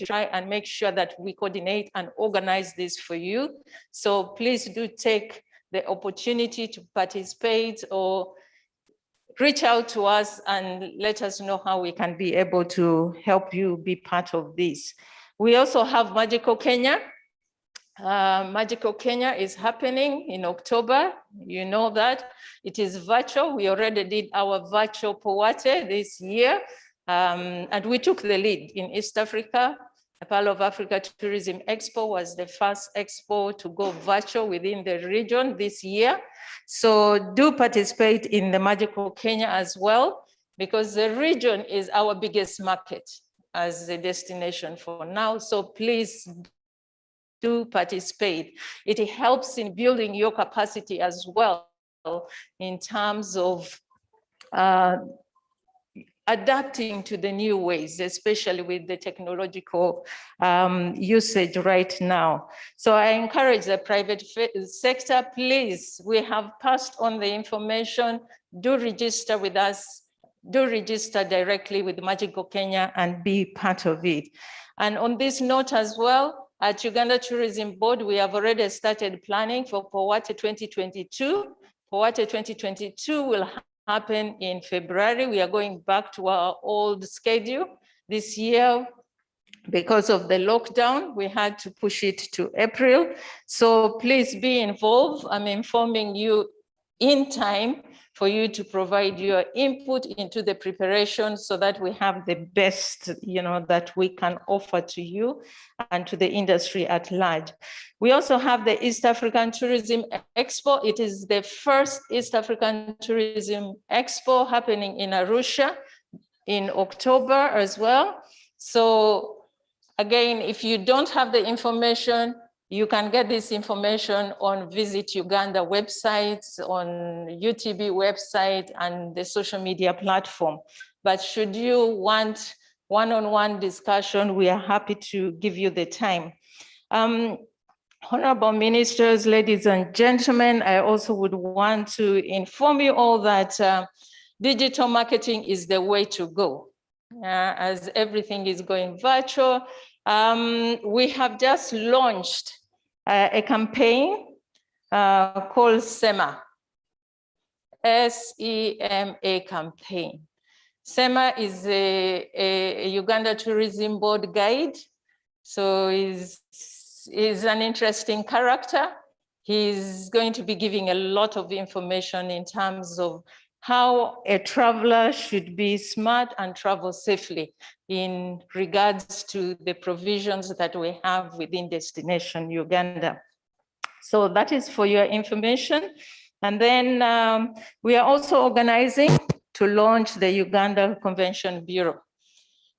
try and make sure that we coordinate and organize this for you. So please do take the opportunity to participate or reach out to us and let us know how we can be able to help you be part of this. We also have Magical Kenya. Magical Kenya is happening in October. You know that. It is virtual. We already did our virtual Powate this year. And we took the lead in East Africa. The Pearl of Africa Tourism Expo was the first expo to go virtual within the region this year. So do participate in the Magical Kenya as well, because the region is our biggest market. as a destination for now. So please do participate. It helps in building your capacity as well in terms of adapting to the new ways, especially with the technological usage right now. So I encourage the private sector, please, we have passed on the information, do register with us, do register directly with Magical Kenya and be part of it. And on this note as well, at Uganda Tourism Board, we have already started planning for Powate 2022. Powate 2022 will happen in February. We are going back to our old schedule. This year, because of the lockdown, we had to push it to April. So please be involved. I'm informing you in time for you to provide your input into the preparation so that we have the best, that we can offer to you and to the industry at large. We also have the East African Tourism Expo. It is the first East African Tourism Expo happening in Arusha in October as well. So again, if you don't have the information, you can get this information on Visit Uganda websites, on UTB website, and the social media platform. But should you want one-on-one discussion, we are happy to give you the time. Honorable ministers, ladies and gentlemen, I also would want to inform you all that digital marketing is the way to go. As everything is going virtual, we have just launched a campaign called SEMA, S-E-M-A campaign. SEMA is a Uganda Tourism Board guide. So he's an interesting character. He's going to be giving a lot of information in terms of how a traveler should be smart and travel safely in regards to the provisions that we have within Destination Uganda. So that is for your information. And then we are also organizing to launch the Uganda Convention Bureau.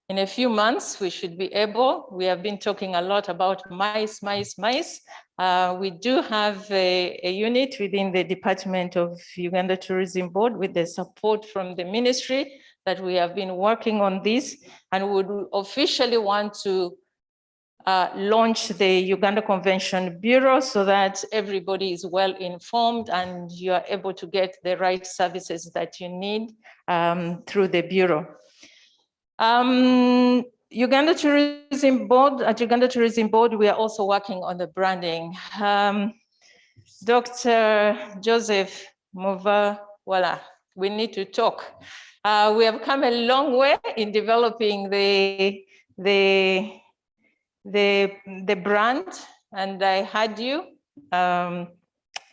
In a few months, we should be able, we have been talking a lot about mice. We do have a unit within the Department of Uganda Tourism Board with the support from the ministry that we have been working on this, and would officially want to launch the Uganda Convention Bureau so that everybody is well informed and you are able to get the right services that you need through the Bureau. Uganda Tourism Board, at Uganda Tourism Board, we are also working on the branding. Dr. Joseph Muvawala, we need to talk. We have come a long way in developing the brand, and I heard you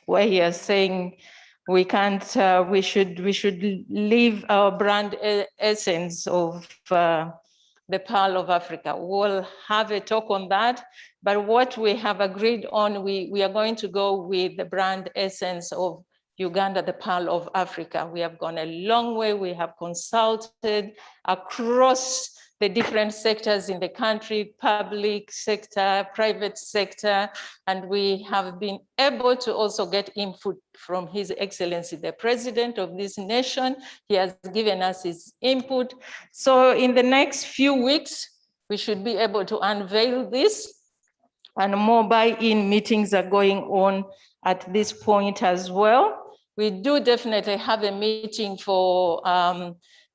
where you are saying we can't, we should leave our brand essence of the Pearl of Africa. We'll have a talk on that, but what we have agreed on, we are going to go with the brand essence of Uganda, the Pearl of Africa. We have gone a long way. We have consulted across the different sectors in the country, public sector, private sector, and we have been able to also get input from His Excellency, the President of this nation. He has given us his input. So in the next few weeks, we should be able to unveil this, and more buy-in meetings are going on at this point as well. We do definitely have a meeting for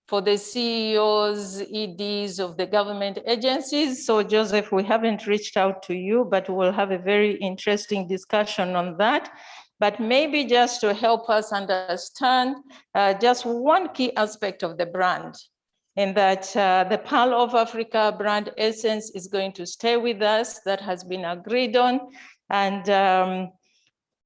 the CEOs, EDs of the government agencies. So Joseph, we haven't reached out to you, but we'll have a very interesting discussion on that. But maybe just to help us understand just one key aspect of the brand, in that the Pearl of Africa brand essence is going to stay with us. That has been agreed on. And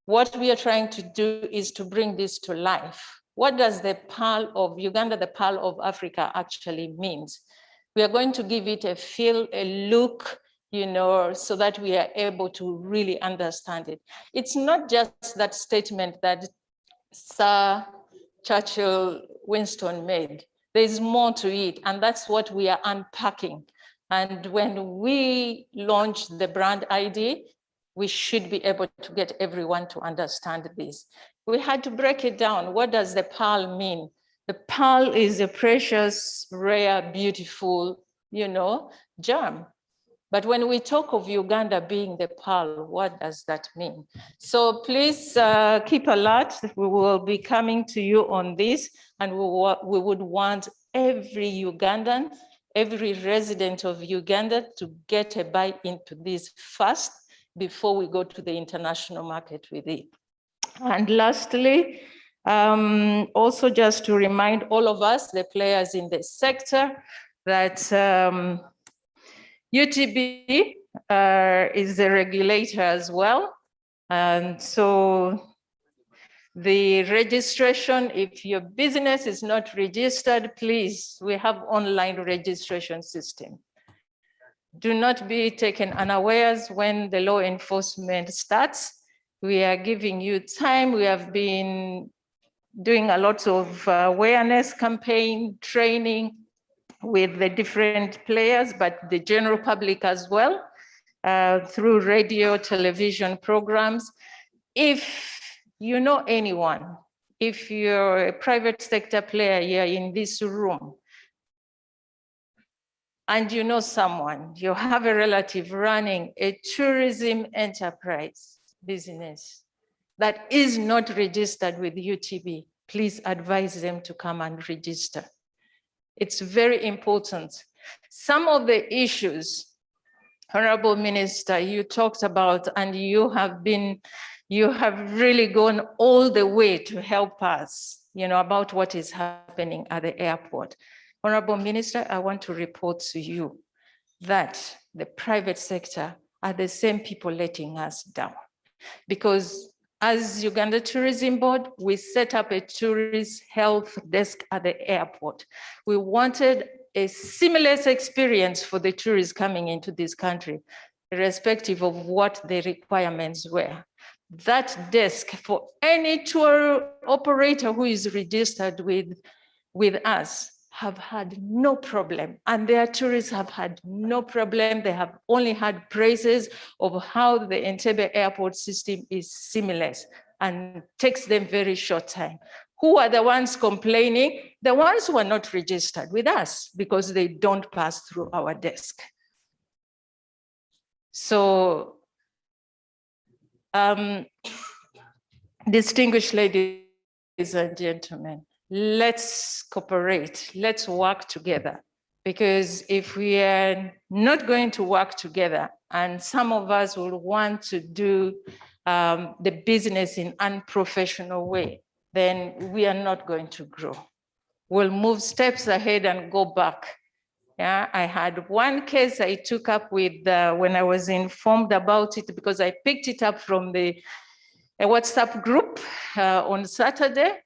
what we are trying to do is to bring this to life. What does the Pearl of Uganda, the Pearl of Africa actually means? We are going to give it a feel, a look, so that we are able to really understand it. It's not just that statement that Sir Churchill Winston made. There's more to it, and that's what we are unpacking. And when we launch the brand ID, we should be able to get everyone to understand this. We had to break it down. What does the pearl mean? The pearl is a precious, rare, beautiful, gem. But when we talk of Uganda being the pearl, what does that mean? So please keep alert. We will be coming to you on this, and we would want every Ugandan, every resident of Uganda to get a buy into this first before we go to the international market with it. And lastly, also just to remind all of us, the players in the sector, that UTB is the regulator as well. And so the registration, if your business is not registered, please, we have online registration system. Do not be taken unawares when the law enforcement starts. We are giving you time. We have been doing a lot of awareness campaign, training with the different players, but the general public as well, through radio, television programs. If you know anyone, if you're a private sector player here in this room, and you know someone, you have a relative running a tourism enterprise business that is not registered with UTB, please advise them to come and register. It's very important. Some of the issues, Honorable Minister, you talked about, and you have really gone all the way to help us, about what is happening at the airport. Honorable Minister, I want to report to you that the private sector are the same people letting us down. Because as Uganda Tourism Board, we set up a tourist health desk at the airport. We wanted a seamless experience for the tourists coming into this country, irrespective of what the requirements were. That desk for any tour operator who is registered with us have had no problem, and their tourists have had no problem. They have only had praises of how the Entebbe airport system is seamless and takes them very short time. Who are the ones complaining? The ones who are not registered with us because they don't pass through our desk. So, distinguished ladies and gentlemen, let's cooperate, let's work together. Because if we are not going to work together, and some of us will want to do the business in unprofessional way, then we are not going to grow. We'll move steps ahead and go back. Yeah, I had one case I took up with when I was informed about it, because I picked it up from a WhatsApp group on Saturday.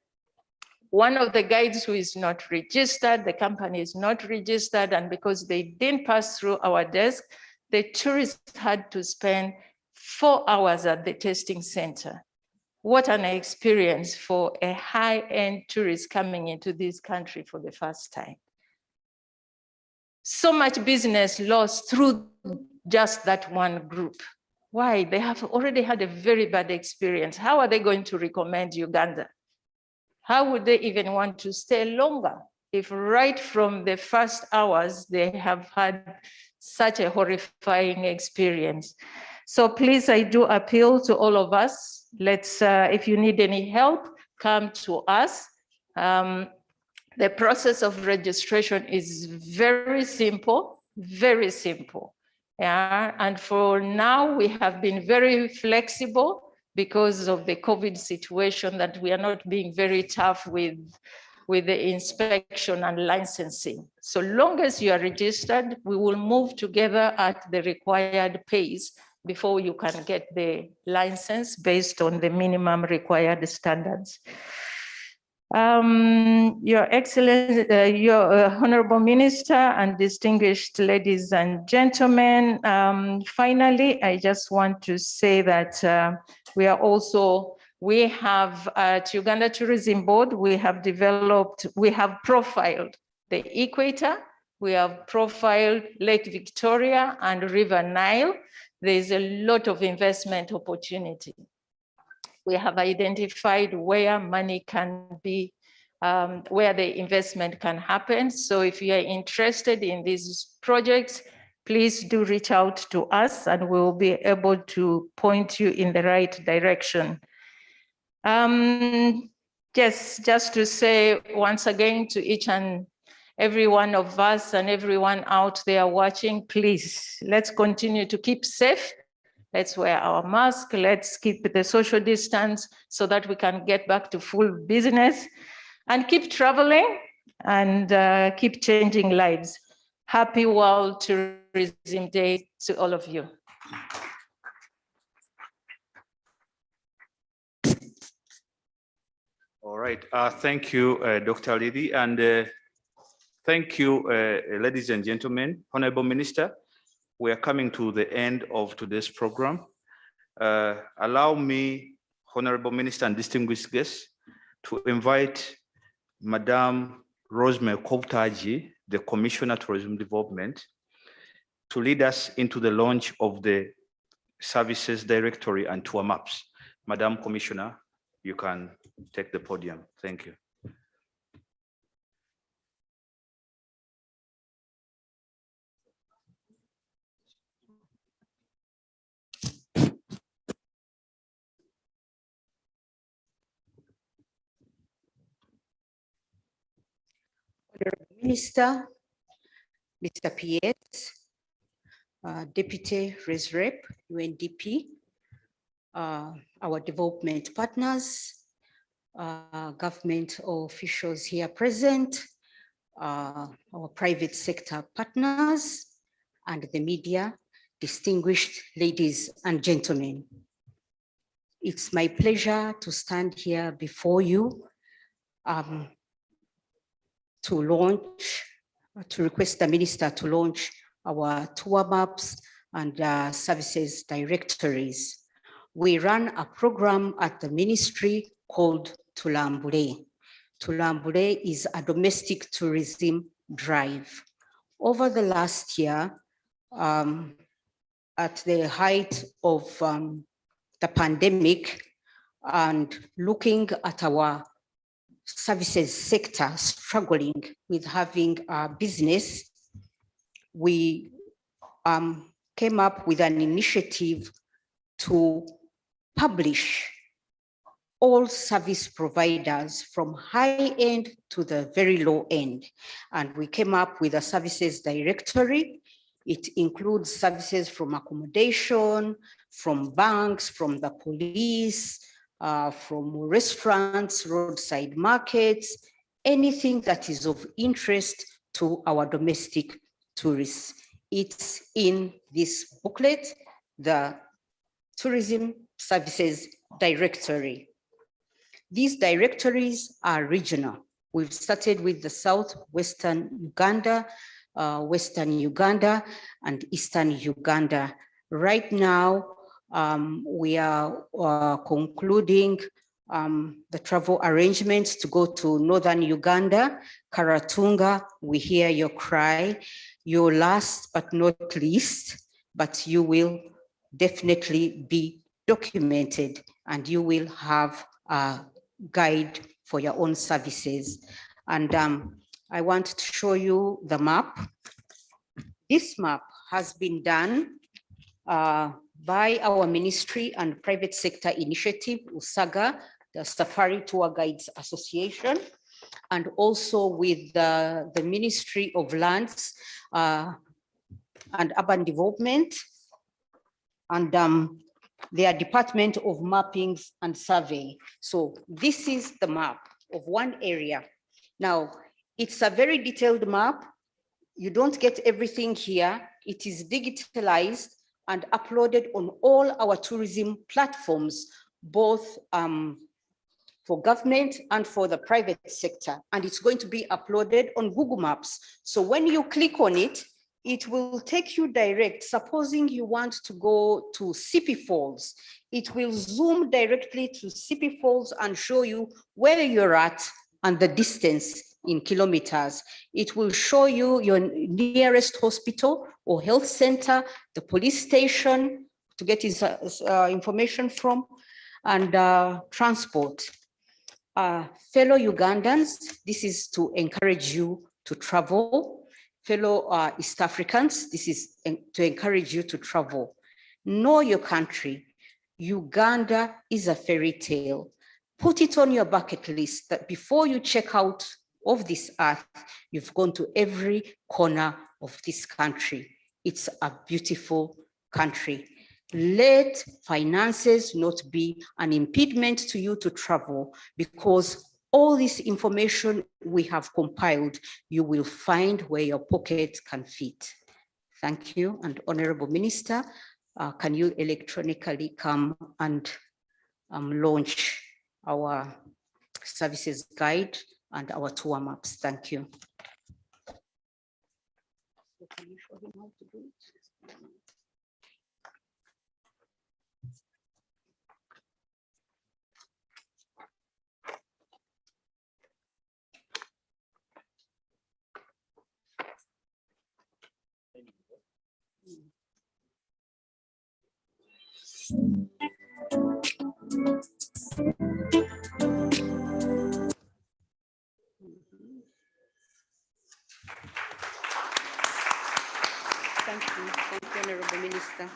One of the guides who is not registered, the company is not registered, and because they didn't pass through our desk, the tourists had to spend 4 hours at the testing center. What an experience for a high-end tourist coming into this country for the first time. So much business lost through just that one group. Why? They have already had a very bad experience. How are they going to recommend Uganda? How would they even want to stay longer if right from the first hours they have had such a horrifying experience? So please, I do appeal to all of us. Let's, if you need any help, come to us. The process of registration is very simple, very simple. Yeah, and for now, we have been very flexible because of the COVID situation, that we are not being very tough with the inspection and licensing. So long as you are registered, we will move together at the required pace before you can get the license based on the minimum required standards. Your Excellency, your Honorable Minister and distinguished ladies and gentlemen, finally, I just want to say that we have at Uganda Tourism Board, we have profiled the equator We have profiled Lake Victoria and River Nile. There is a lot of investment opportunity. We have identified where money can be, where the investment can happen. So if you are interested in these projects, please do reach out to us and we will be able to point you in the right direction. Yes, just to say once again to each and every one of us and everyone out there watching, please, let's continue to keep safe. Let's wear our mask. Let's keep the social distance so that we can get back to full business and keep traveling and keep changing lives. Happy World Tourism Day to all of you. All right, thank you, Dr. Liddy, and thank you, ladies and gentlemen, Honorable Minister. We are coming to the end of today's program. Allow me, Honorable Minister and distinguished guests, to invite Madame Rosemary Kovtaji, the Commissioner of Tourism Development, to lead us into the launch of the Services Directory and Tour Maps. Madam Commissioner, you can take the podium. Thank you. Minister, Mr. Piet, Deputy Res Rep, UNDP, our development partners, government officials here present, our private sector partners, and the media, distinguished ladies and gentlemen. It's my pleasure to stand here before you to request the minister to launch our tour maps and services directories. We run a program at the ministry called Tulambule. Tulambule is a domestic tourism drive. Over the last year, at the height of the pandemic and looking at our services sector struggling with having a business, we came up with an initiative to publish all service providers from high end to the very low end. And we came up with a services directory. It includes services from accommodation, from banks, from the police, from restaurants, roadside markets, anything that is of interest to our domestic tourists. It's in this booklet, the Tourism Services Directory. These directories are regional. We've started with the southwestern Uganda, western Uganda, and eastern Uganda. Right now, we are concluding the travel arrangements to go to northern Uganda, Karatunga. We hear your cry. You're last but not least, but you will definitely be documented and you will have a guide for your own services. And I want to show you the map. This map has been done by our ministry and private sector initiative, USAGA, the Safari Tour Guides Association, and also with the Ministry of Lands and Urban Development, and their Department of Mappings and Survey. So this is the map of one area. Now, it's a very detailed map. You don't get everything here. It is digitalized and uploaded on all our tourism platforms, both for government and for the private sector. And it's going to be uploaded on Google Maps. So when you click on it, it will take you direct. Supposing you want to go to Sipi Falls, it will zoom directly to Sipi Falls and show you where you're at and the distance in kilometers. It will show you your nearest hospital or health center, the police station to get his information from, and transport. Fellow Ugandans, this is to encourage you to travel. Fellow East Africans, this is to encourage you to travel. Know your country. Uganda is a fairy tale. Put it on your bucket list that before you check out of this earth, you've gone to every corner of this country. It's a beautiful country. Let finances not be an impediment to you to travel, because all this information we have compiled, you will find where your pocket can fit. Thank you. And Honorable Minister, can you electronically come and launch our services guide and our tour maps? Thank you. Can you show him how to do it? Thank you, Honorable Minister.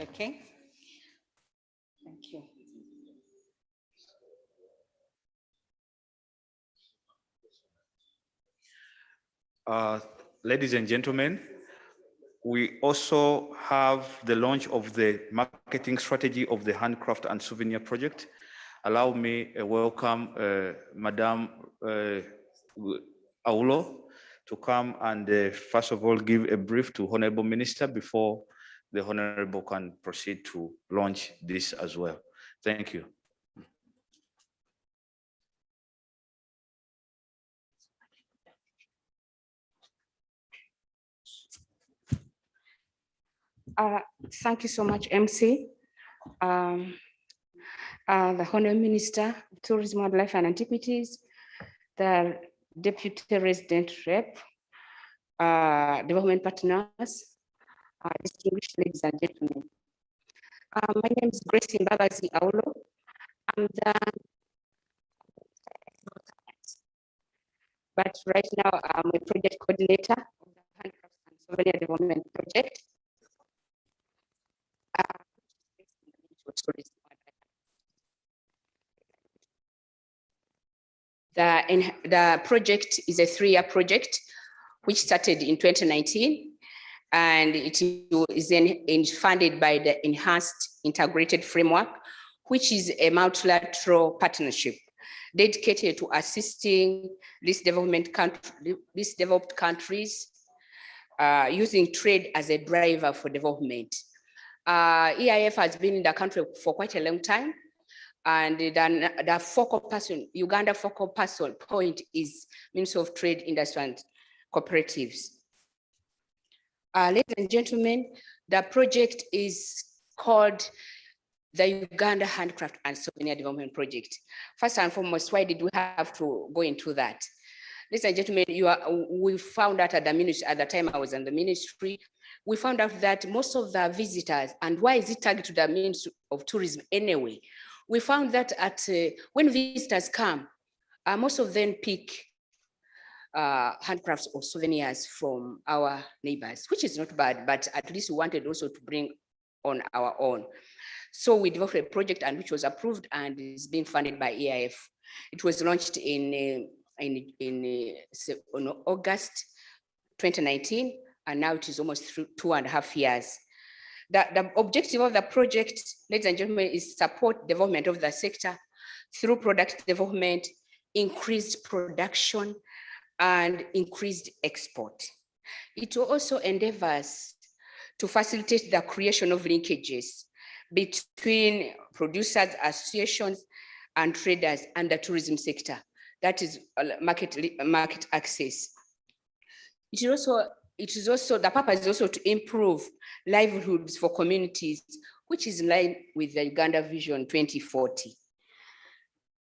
Okay. Thank you. Ladies and gentlemen, we also have the launch of the marketing strategy of the handcraft and souvenir project. Allow me a welcome Madam Aulo to come and first of all give a brief to Honorable Minister before the Honorable can proceed to launch this as well. Thank you. Thank you so much, MC. The Honorable Minister of Tourism, Wildlife and Antiquities, the Deputy Resident Rep, development partners, distinguished ladies and gentlemen. My name is Grace Mbagazi Aulo. I'm the but right now I'm a project coordinator of the Handcrafts and Souvenir Development Project. The project is a 3-year project which started in 2019, and it is funded by the Enhanced Integrated Framework, which is a multilateral partnership dedicated to assisting these developed countries using trade as a driver for development. EIF has been in the country for quite a long time, and the focal person, Uganda focal person point is Ministry of Trade, Industry and Cooperatives. Ladies and gentlemen, the project is called the Uganda Handcraft and Souvenir Development Project. First and foremost, why did we have to go into that? Ladies and gentlemen, we found out at the ministry, at the time I was in the ministry, we found out that most of the visitors, and why is it targeted to the Ministry of Tourism anyway? We found that when visitors come, most of them pick handcrafts or souvenirs from our neighbors, which is not bad, but at least we wanted also to bring on our own. So we developed a project and which was approved and is being funded by EIF. It was launched in August 2019, and now it is almost 2.5 years. The objective of the project, ladies and gentlemen, is support development of the sector through product development, increased production, and increased export. It also endeavors to facilitate the creation of linkages between producers, associations, and traders and the tourism sector. That is market access. It is also the purpose is also to improve livelihoods for communities, which is in line with the Uganda Vision 2040.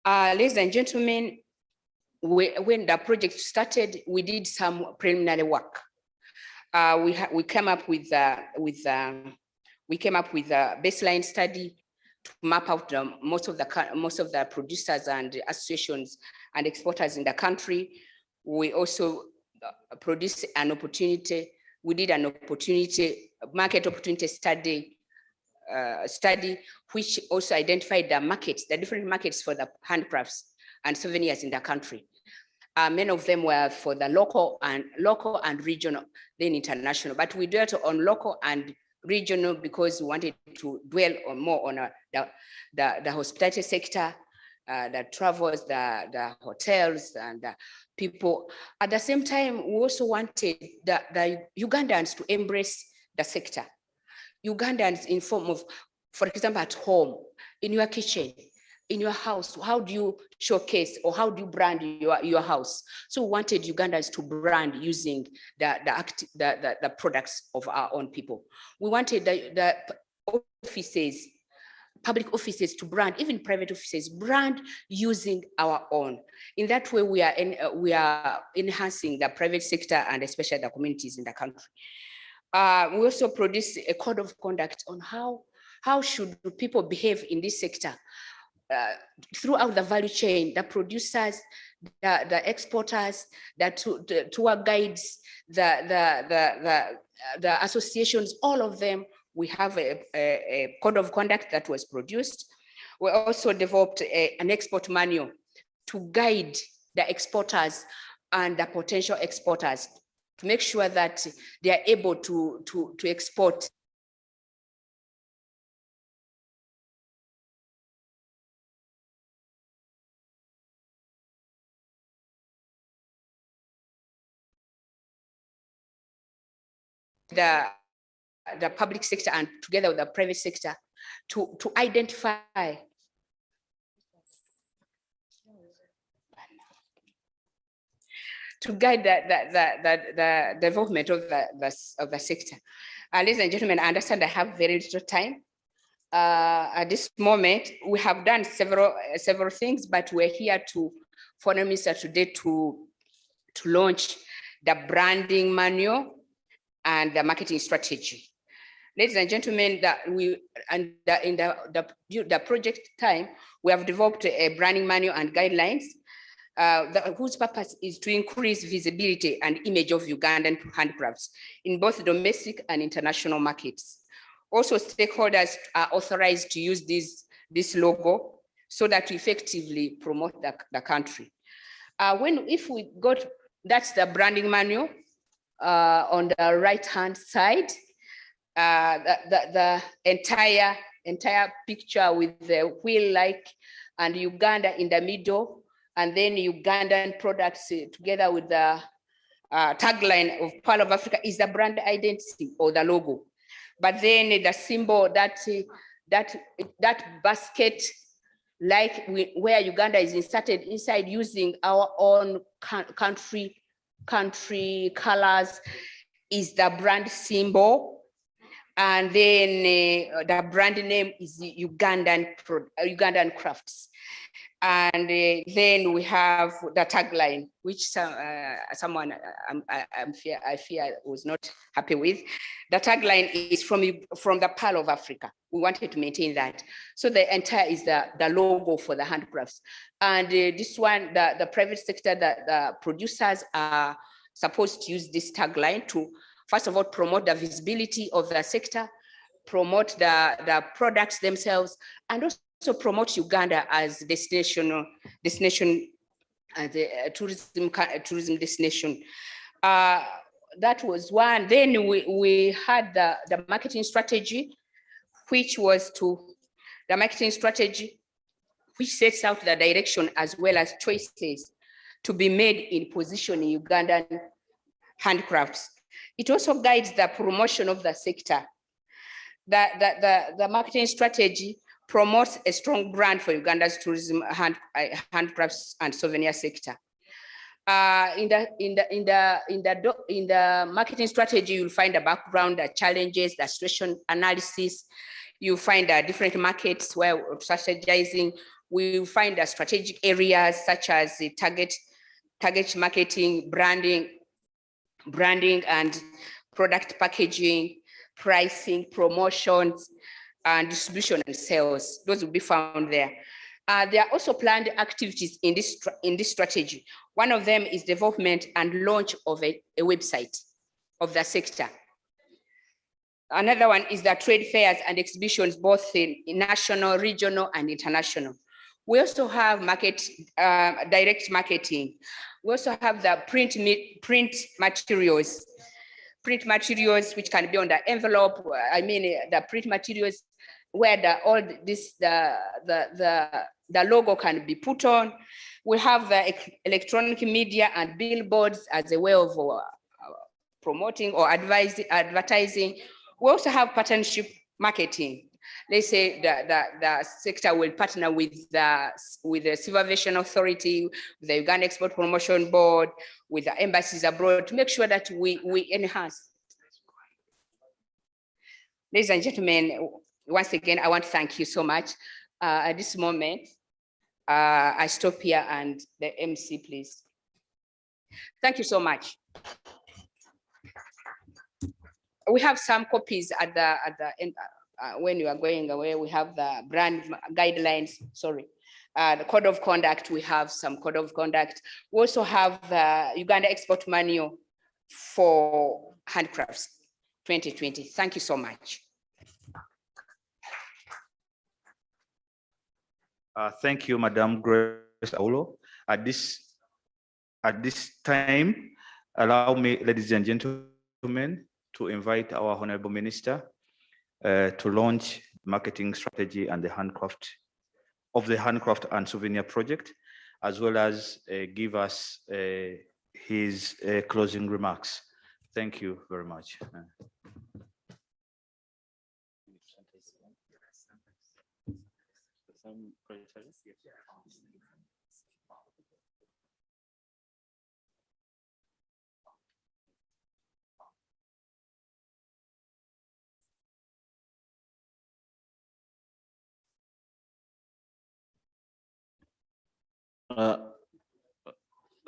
Ladies and gentlemen, when the project started, we did some preliminary work. We came up with a baseline study to map out most of the producers and associations and exporters in the country. We also produced an opportunity. We did an market opportunity study, which also identified the markets, the different markets for the handcrafts and souvenirs in the country. Many of them were for the local and regional, then international. But we dwelt on local and regional because we wanted to dwell on more on the hospitality sector, the travels, the hotels, and the people. At the same time, we also wanted the Ugandans to embrace the sector. Ugandans in form of, for example, at home, in your kitchen, in your house, how do you showcase or how do you brand your house? So we wanted Ugandans to brand using the products of our own people. We wanted the offices, public offices to brand, even private offices, brand using our own. In that way, we are enhancing the private sector and especially the communities in the country. We also produced a code of conduct on how should people behave in this sector. Throughout the value chain, the producers, the exporters, the tour guides, the associations, all of them, we have a code of conduct that was produced. We also developed an export manual to guide the exporters and the potential exporters to make sure that they are able to export the public sector and together with the private sector to identify to guide the development of the sector. Ladies and gentlemen, I understand I have very little time. At this moment, we have done several things, but we're here to Foreign Minister today to launch the branding manual and the marketing strategy. Ladies and gentlemen, in the project time, we have developed a branding manual and guidelines whose purpose is to increase visibility and image of Ugandan handcrafts in both domestic and international markets. Also, stakeholders are authorized to use this logo so that we effectively promote the country. If we got, that's the branding manual. On the right-hand side, the entire picture with the wheel-like and Uganda in the middle, and then Ugandan products together with the tagline of Pearl of Africa is the brand identity or the logo. But then the symbol that basket, like where Uganda is inserted inside using our own country colors, is the brand symbol, and then the brand name is Ugandan crafts, and then we have the tagline, which someone I fear was not happy with. The tagline is from the Pearl of Africa. We wanted to maintain that, so the entire is the logo for the handcrafts. And this one, the private sector, the producers are supposed to use this tagline to, first of all, promote the visibility of the sector, promote the products themselves, and also promote Uganda as destination, tourism destination. That was one. Then we had the marketing strategy, which sets out the direction as well as choices to be made in positioning Ugandan handcrafts. It also guides the promotion of the sector. The marketing strategy promotes a strong brand for Uganda's tourism, handcrafts, and souvenir sector. In the marketing strategy, you'll find the background, the challenges, the situation analysis. You find the different markets where we're strategizing. We find the strategic areas such as the target target marketing, branding and product packaging, pricing, promotions, and distribution and sales. Those will be found there. There are also planned activities in this strategy. One of them is development and launch of a website of the sector. Another one is the trade fairs and exhibitions, both in national, regional, and international. We also have direct marketing. We also have the print materials which can be on the envelope. I mean, the print materials where the logo can be put on. We have the electronic media and billboards as a way of promoting or advertising. We also have partnership marketing. Let's say the sector will partner with the Civil Aviation Authority, with the Uganda Export Promotion Board, with the embassies abroad to make sure that we enhance. Ladies and gentlemen, once again, I want to thank you so much. At this moment, I stop here and the MC, please. Thank you so much. We have some copies at the end. When you are going away, we have the brand guidelines, the code of conduct. We have some code of conduct. We also have the Uganda Export Manual for Handcrafts 2020. Thank you so much. Thank you, Madam Grace Aulo. At this time, allow me, ladies and gentlemen, to invite our Honorable Minister to launch marketing strategy and the handcraft and souvenir project, as well as give us his closing remarks. Thank you very much.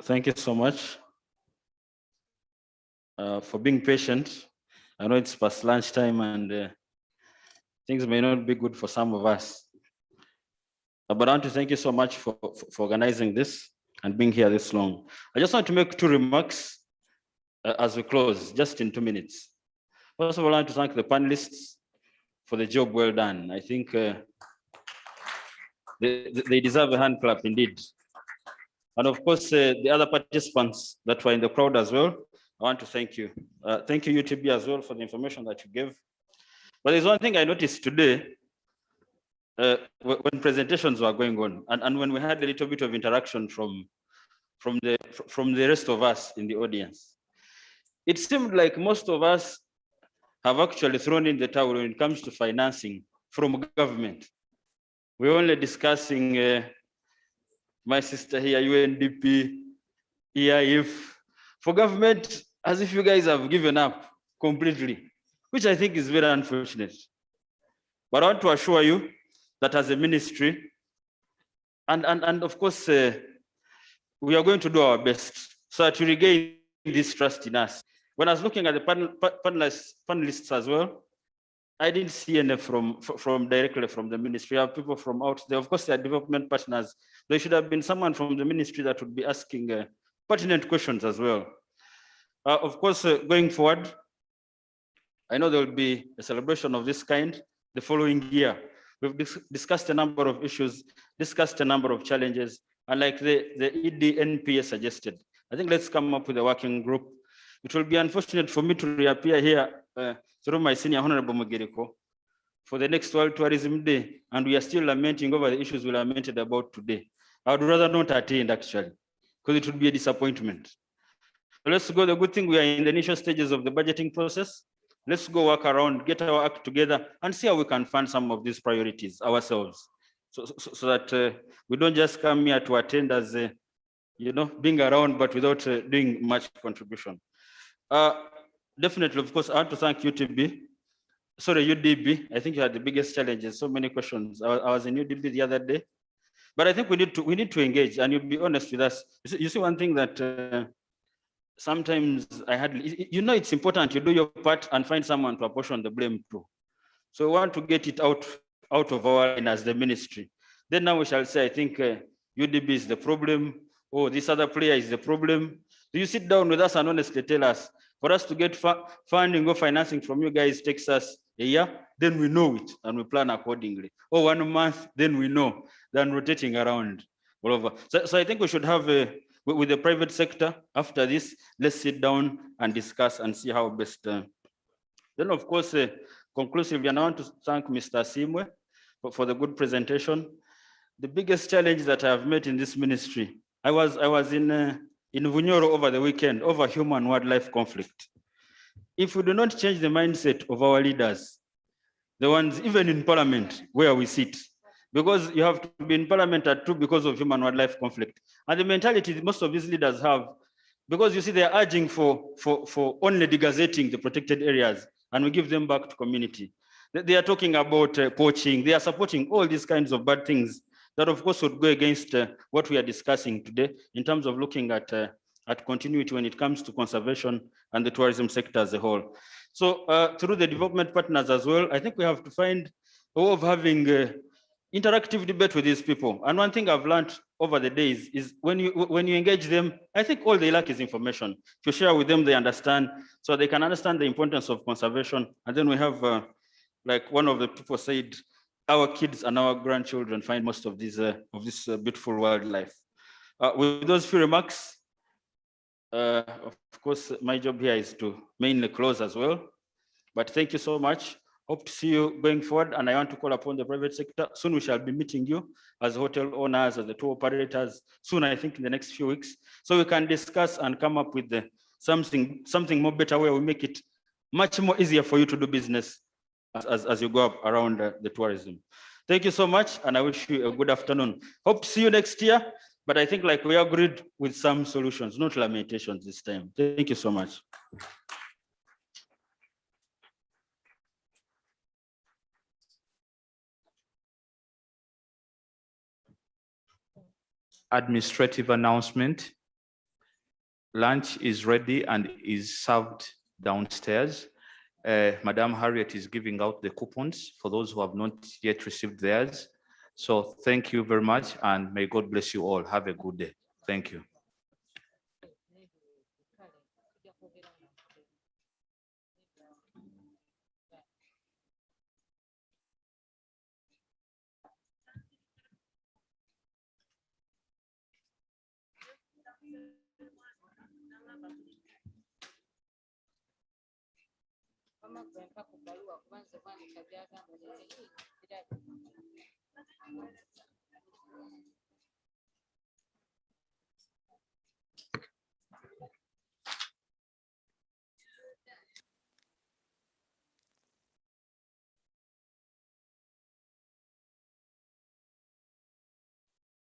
Thank you so much for being patient. I know it's past lunchtime and things may not be good for some of us. But I want to thank you so much for organizing this and being here this long. I just want to make 2 remarks as we close, just in 2 minutes. First of all, I want to thank the panelists for the job well done. I think they deserve a hand clap indeed. And of course, the other participants that were in the crowd as well, I want to thank you. Thank you, UTB, as well, for the information that you gave. But there's one thing I noticed today when presentations were going on, and when we had a little bit of interaction from the rest of us in the audience. It seemed like most of us have actually thrown in the towel when it comes to financing from government. We're only discussing my sister here, UNDP, EIF, for government, as if you guys have given up completely, which I think is very unfortunate. But I want to assure you that as a ministry, and of course, we are going to do our best so that you regain this trust in us. When I was looking at the panelists as well, I didn't see any from directly from the ministry. We have people from out there. Of course, they are development partners. There should have been someone from the ministry that would be asking pertinent questions as well. Of course, going forward, I know there will be a celebration of this kind the following year. We've discussed a number of issues, discussed a number of challenges, and like the EDNPA suggested, I think let's come up with a working group. It will be unfortunate for me to reappear here through my senior Honorable Mugereko for the next World Tourism Day, and we are still lamenting over the issues we lamented about today. I would rather not attend actually, because it would be a disappointment. So let's go. The good thing, we are in the initial stages of the budgeting process. Let's go work around, get our act together, and see how we can fund some of these priorities ourselves, so that we don't just come here to attend as, being around, but without doing much contribution. Definitely, of course, I want to thank UTB. Sorry, UDB. I think you had the biggest challenges, so many questions. I was in UDB the other day. But I think we need to engage, and you'll be honest with us. You see one thing that sometimes it's important you do your part and find someone to apportion the blame to. So we want to get it out of our line as the ministry. Then now we shall say, I think UDB is the problem, or this other player is the problem. Do you sit down with us and honestly tell us, for us to get funding or financing from you guys takes us a year, then we know it and we plan accordingly. Or 1 month, then we know, than rotating around all over. So I think we should have, with the private sector, after this, let's sit down and discuss and see how best. Then of course, conclusively, and I want to thank Mr. Simwe for the good presentation. The biggest challenge that I have met in this ministry, I was in Vunyoro over the weekend over human-wildlife conflict. If we do not change the mindset of our leaders, the ones even in parliament where we sit, because you have to be in parliament at 2 because of human-wildlife conflict. And the mentality most of these leaders have, because you see they're urging for only degazetting the protected areas, and we give them back to community. They are talking about poaching. They are supporting all these kinds of bad things that of course would go against what we are discussing today in terms of looking at continuity when it comes to conservation and the tourism sector as a whole. So through the development partners as well, I think we have to find a way of having interactive debate with these people. And one thing I've learned over the days is when you engage them, I think all they lack is information. If you share with them, they understand, so they can understand the importance of conservation. And then we have, like one of the people said, our kids and our grandchildren find most of this beautiful wildlife. With those few remarks, of course, my job here is to mainly close as well. But thank you so much. Hope to see you going forward. And I want to call upon the private sector. Soon we shall be meeting you as hotel owners, as the tour operators, soon, I think in the next few weeks. So we can discuss and come up with something more better where we make it much more easier for you to do business as you go up around the tourism. Thank you so much. And I wish you a good afternoon. Hope to see you next year. But I think like we agreed with some solutions, not lamentations this time. Thank you so much. Administrative announcement. Lunch is ready and is served downstairs. Madam Harriet is giving out the coupons for those who have not yet received theirs. So thank you very much and may God bless you all. Have a good day. Thank you.